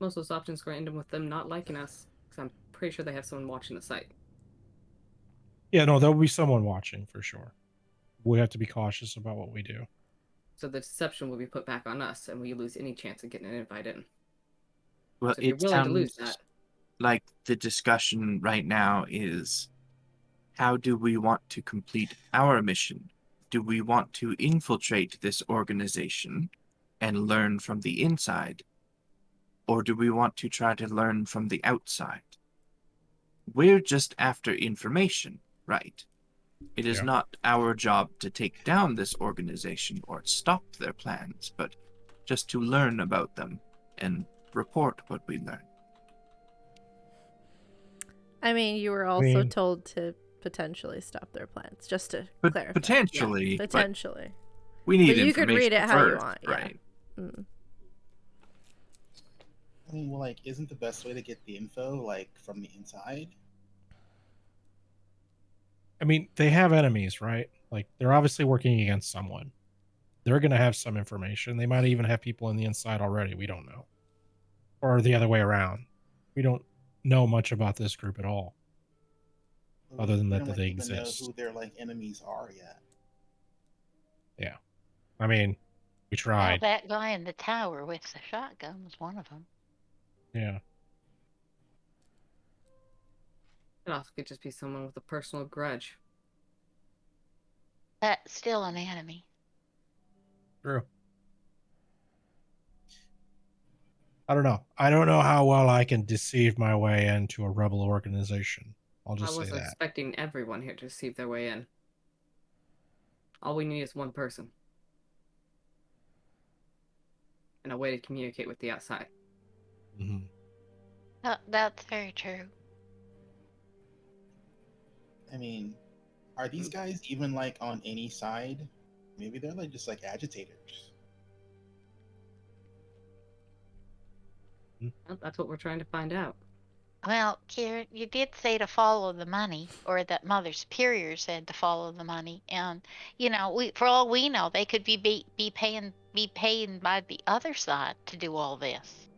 Most of those options are going to end up with them not liking us, because I'm pretty sure they have someone watching the site. Yeah, no, there'll be someone watching for sure. We have to be cautious about what we do. So the deception will be put back on us, and we lose any chance of getting an invite in. Well, So if you're it willing to lose sounds that, like the discussion right now is, how do we want to complete our mission? Do we want to infiltrate this organization and learn from the inside? Or do we want to try to learn from the outside? We're just after information, right? It is Yeah. not our job to take down this organization or stop their plans, but just to learn about them and report what we learn. I mean, you were also told to potentially stop their plans, just to clarify. Potentially. Yeah, potentially. We need But you information could read it how you first, want, yeah. right? Mm. I mean, well, like, isn't the best way to get the info like from the inside? I mean, they have enemies, right? Like, they're obviously working against someone. They're going to have some information. They might even have people on the inside already. We don't know. Or the other way around. We don't know much about this group at all. Other than that don't they even know exist. who their like enemies are yet. Yeah. I mean, we Well, tried. that guy in the tower with the shotgun was one of them. Yeah. it also could just be someone with a personal grudge. That's still an enemy. True. I don't know. I don't know how well I can deceive my way into a rebel organization. I'll I just say was that. expecting everyone here to deceive their way in. All we need is one person. And a way to communicate with the outside. Mm-hmm. That's very true. I mean, are these guys even like on any side? Maybe they're like just like agitators. Well, that's what we're trying to find out. Well, Kieran, you did say to follow the money, or that Mother Superior said to follow the money, and for all we know, they could be paying by the other side to do all this.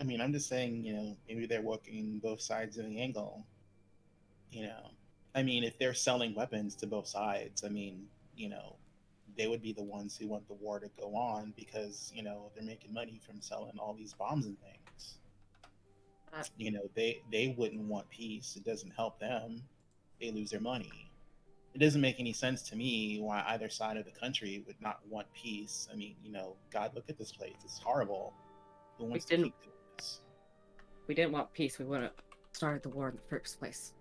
I mean, I'm just saying, maybe they're working both sides of the angle. I mean, if they're selling weapons to both sides, I mean, they would be the ones who want the war to go on because, they're making money from selling all these bombs and things. They wouldn't want peace. It doesn't help them. They lose their money. It doesn't make any sense to me why either side of the country would not want peace. I mean, God, look at this place. It's horrible. Who wants to keep doing this? We didn't want peace. We wouldn't have started the war in the first place.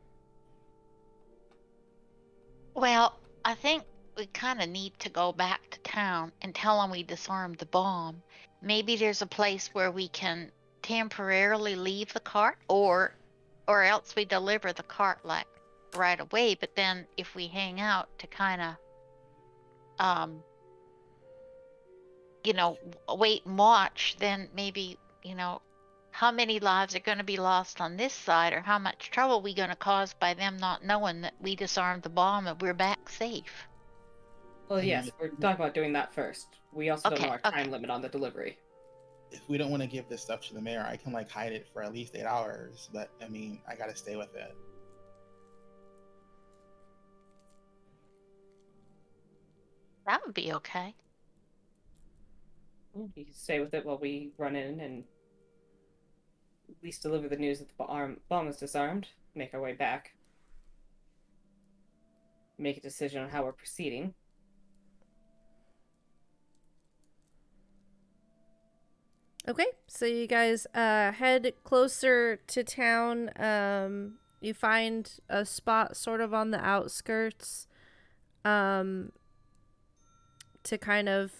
Well, I think we kind of need to go back to town and tell them we disarmed the bomb. Maybe there's a place where we can temporarily leave the cart, or else we deliver the cart like right away. But then if we hang out to kind of wait and watch, then maybe how many lives are going to be lost on this side, or how much trouble we going to cause by them not knowing that we disarmed the bomb and we're back safe. Well, yes, we're talking about doing that first. We also don't know our time limit on the delivery. If we don't want to give this stuff to the mayor, I can like hide it for at least 8 hours, but I mean, I gotta stay with it. That would be okay. You can stay with it while we run in and at least deliver the news that the bomb is disarmed, make our way back, make a decision on how we're proceeding. Okay, so you guys head closer to town. You find a spot sort of on the outskirts to kind of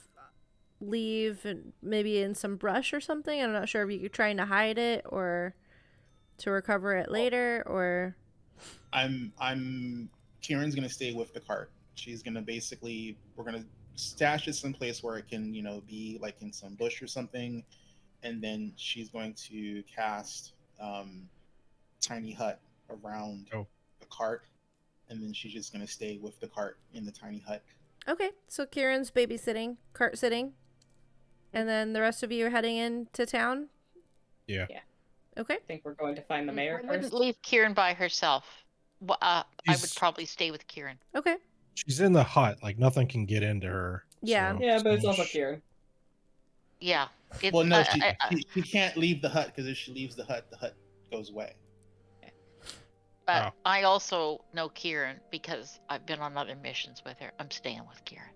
leave, maybe in some brush or something. I'm not sure if you're trying to hide it or to recover it later, or... Kieran's gonna stay with the cart. She's gonna we're gonna stash it someplace where it can, be like in some bush or something. And then she's going to cast tiny hut around the cart, and then she's just going to stay with the cart in the tiny hut. Okay, so Kieran's babysitting, cart sitting, and then the rest of you are heading into town? Yeah. Okay. I think we're going to find the mayor I wouldn't first. leave Kieran by herself. I would She's- probably stay with Kieran. Okay. She's in the hut. Like nothing can get into her. Yeah. so- Yeah, but it's so also sh- Kieran. Yeah. It, Well, no, I- she can't leave the hut because if she leaves the hut goes away. but Oh. I also know Kieran because I've been on other missions with her. I'm staying with Kieran.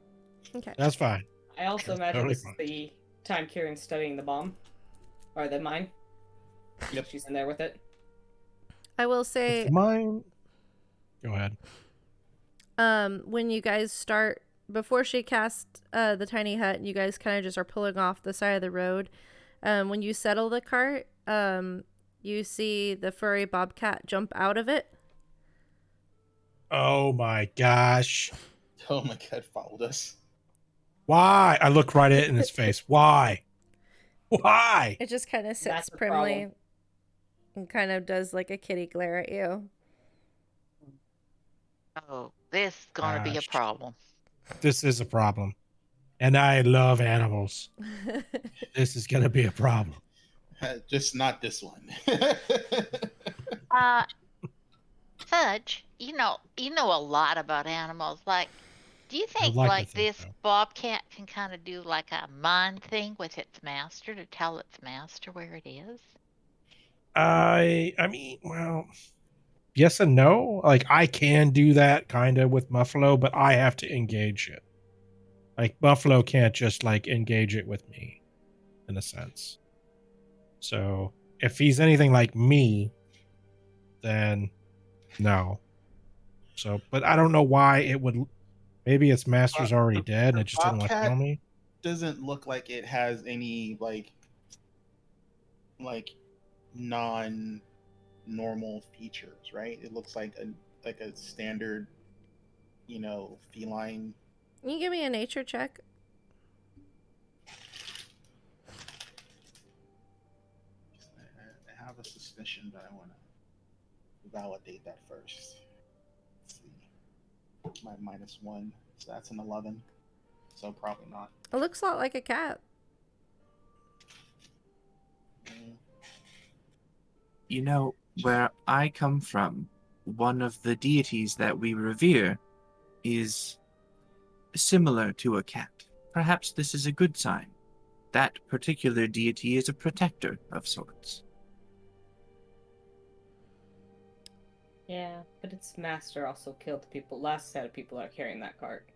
Okay. That's fine. I also imagine Totally this is fine. the time Kieran's studying the bomb. Or the mine. Yep. She's in there with it. I will It's say, mine. Go ahead. when you guys start, before she casts the tiny hut, you guys kind of just are pulling off the side of the road. When you settle the cart, you see the furry bobcat jump out of it. Oh my gosh. Oh my god, followed us. Why? I look right at it in his face. Why? Why? It just kind of sits That's the primly problem. and kind of does like a kitty glare at you. Oh, this is going to be a Gosh. problem. This is a problem. And I love animals. This is going to be a problem. Just not this one. Fudge, you know a lot about animals. Like, do you think like to like think this so. bobcat can kind of do like a mind thing with its master to tell its master where it is? I mean, well, yes and no. Like I can do that kind of with Buffalo, but I have to engage it. Like Buffalo can't just like engage it with me in a sense. So if he's anything like me, then no. So, but I don't know why it would. Maybe its master's already dead and it just didn't want to Bobcat kill me. Doesn't look like it has any like non-normal features, right? It looks like a standard, feline. Can you give me a nature check? I have a suspicion, but I want to validate that first. Let's see. My -1, so that's an 11. So probably not. It looks a lot like a cat. Mm. You know, where I come from, one of the deities that we revere is similar to a cat. Perhaps this is a good sign. That particular deity is a protector of sorts. Yeah, but its master also killed the last set of people that are carrying that cart.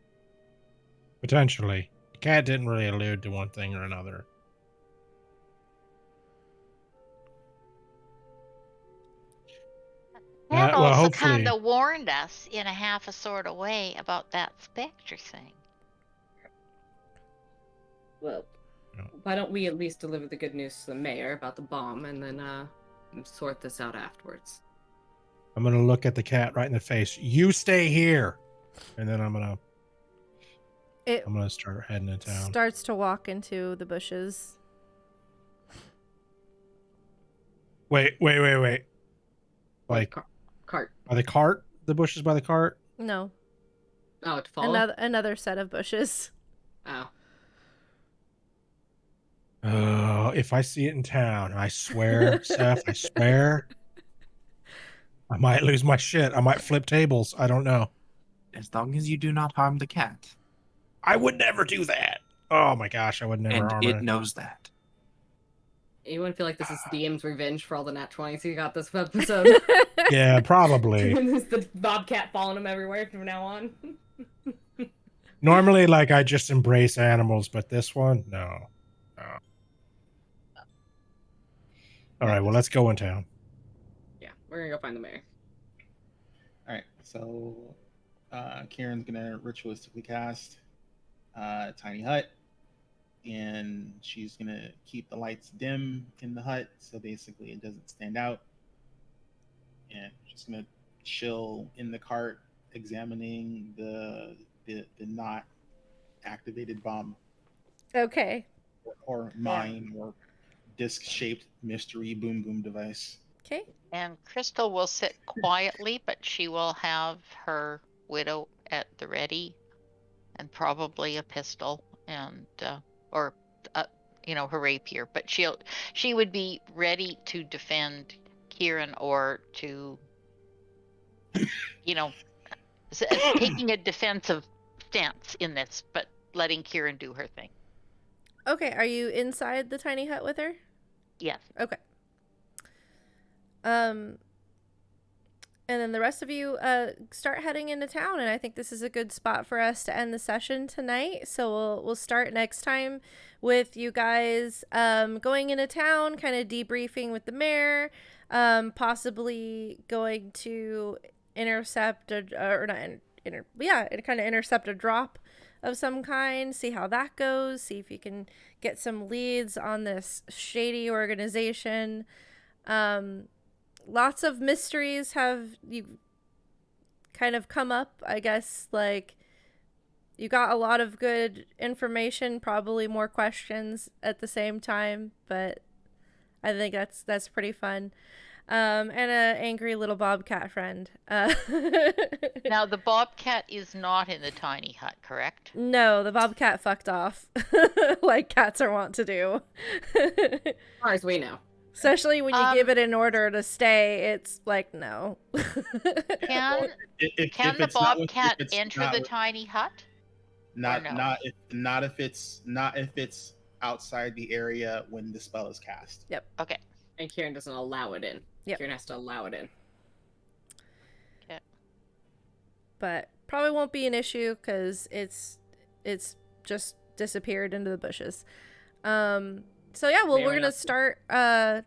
Potentially. The cat didn't really allude to one thing or another. That well, also hopefully. kind of warned us in a half a sort of way about that specter thing. Well, No. why don't we at least deliver the good news to the mayor about the bomb and then sort this out afterwards? I'm going to look at the cat right in the face. You stay here. And then I'm going to start heading to town. Starts to walk into the bushes. Wait. Like, Cart. by the cart? The bushes by the cart? No, Oh, to follow? another set of bushes. Oh. Oh, if I see it in town, I swear, Seth, I swear, I might lose my shit. I might flip tables. I don't know. As long as you do not harm the cat. I would never do that. Oh my gosh, I would never And harm it it. knows that. Anyone feel like this is DM's revenge for all the nat 20s he got this episode? Yeah, probably. It's the bobcat following him everywhere from now on. Normally, like, I just embrace animals, but this one, no. All right, well, let's go in town. Yeah, we're gonna go find the mayor. All right, so Kieran's gonna ritualistically cast Tiny Hut, and she's gonna keep the lights dim in the hut, so basically it doesn't stand out. And she's gonna chill in the cart, examining the not activated bomb Okay. or mine or disc-shaped mystery boom boom device. Okay. And Crystal will sit quietly, but she will have her widow at the ready, and probably a pistol and her rapier, but she would be ready to defend Kieran or to, taking a defensive stance in this, but letting Kieran do her thing. Okay, are you inside the tiny hut with her? Yes. Okay. And then the rest of you start heading into town, and I think this is a good spot for us to end the session tonight. So we'll start next time with you guys going into town, kind of debriefing with the mayor, possibly going to intercept intercept a drop of some kind, see how that goes, see if you can get some leads on this shady organization. Lots of mysteries have you kind of come up, I guess. Like, you got a lot of good information, probably more questions at the same time, but I think that's pretty fun. And an angry little bobcat friend. Now, the bobcat is not in the tiny hut, correct? No, the bobcat fucked off, like cats are wont to do. As far as we know. Especially when you give it an order to stay, it's like, no. Can the bobcat enter the tiny hut? Not if it's outside the area when the spell is cast. Yep. Okay. And Kieran doesn't allow it in. Yep. Kieran has to allow it in. Okay. But probably won't be an issue because it's just disappeared into the bushes. So yeah, well, we're gonna start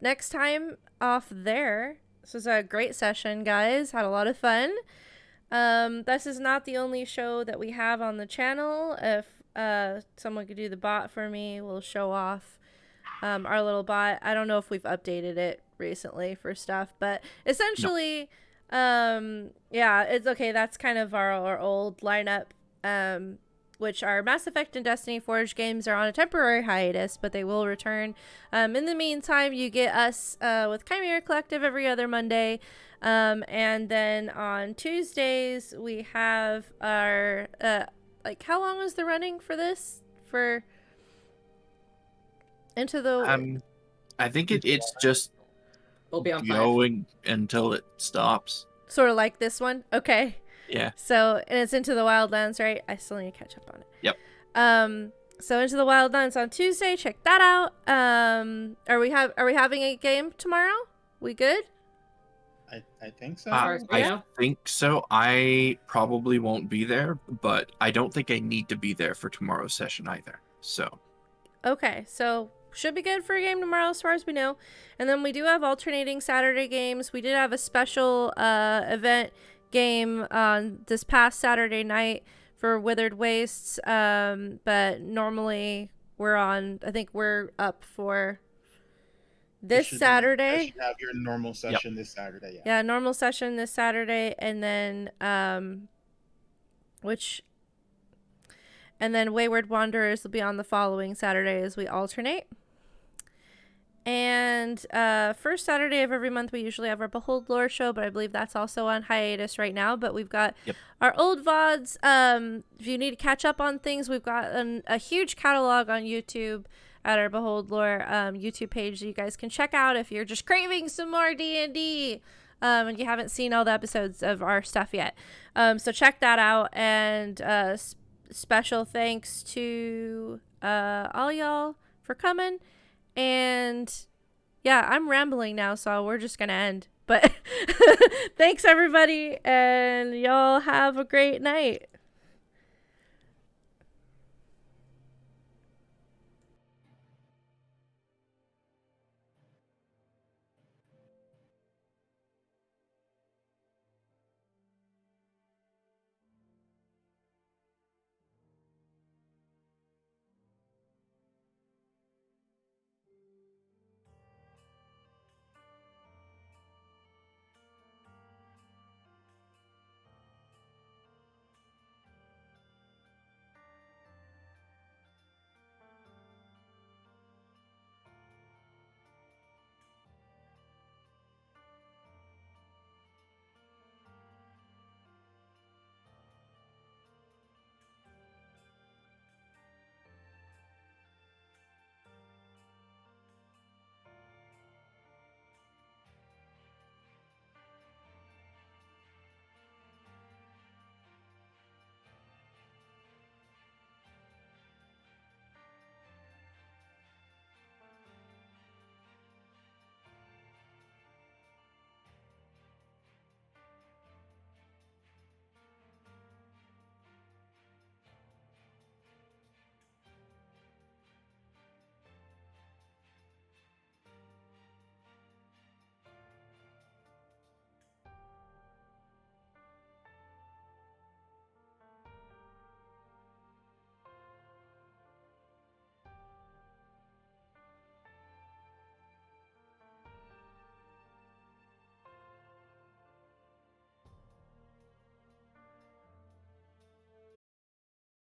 next time off there. This was a great session, guys. Had a lot of fun. This is not the only show that we have on the channel. If someone could do the bot for me, we'll show off our little bot. I don't know if we've updated it recently for stuff, but essentially, yeah, it's okay. That's kind of our old lineup. Which our Mass Effect and Destiny Forge games are on a temporary hiatus, but they will return. In the meantime, you get us with Chimera Collective every other Monday. And then on Tuesdays, we have our... how long is the running for this? For... Into the... I think it's just We'll be on 5. going until it stops. Sort of like this one? Okay. Yeah. So, and it's Into the Wildlands, right? I still need to catch up on it. Yep. So Into the Wildlands on Tuesday. Check that out. Are we having a game tomorrow? We good? I think so. I think so. I probably won't be there, but I don't think I need to be there for tomorrow's session either. So. Okay, so should be good for a game tomorrow as far as we know. And then we do have alternating Saturday games. We did have a special event game on this past Saturday night for Withered Wastes, but normally I think we're up for this Saturday. You should have your normal session this Saturday. Yeah, normal session this Saturday, and then Wayward Wanderers will be on the following Saturday as we alternate. And first Saturday of every month, we usually have our Behold Lore show, but I believe that's also on hiatus right now. But we've got our old VODs. If you need to catch up on things, we've got a huge catalog on YouTube at our Behold Lore YouTube page that you guys can check out if you're just craving some more D&D and you haven't seen all the episodes of our stuff yet. So check that out. And special thanks to all y'all for coming. And yeah, I'm rambling now, so we're just gonna end. But thanks everybody, and y'all have a great night.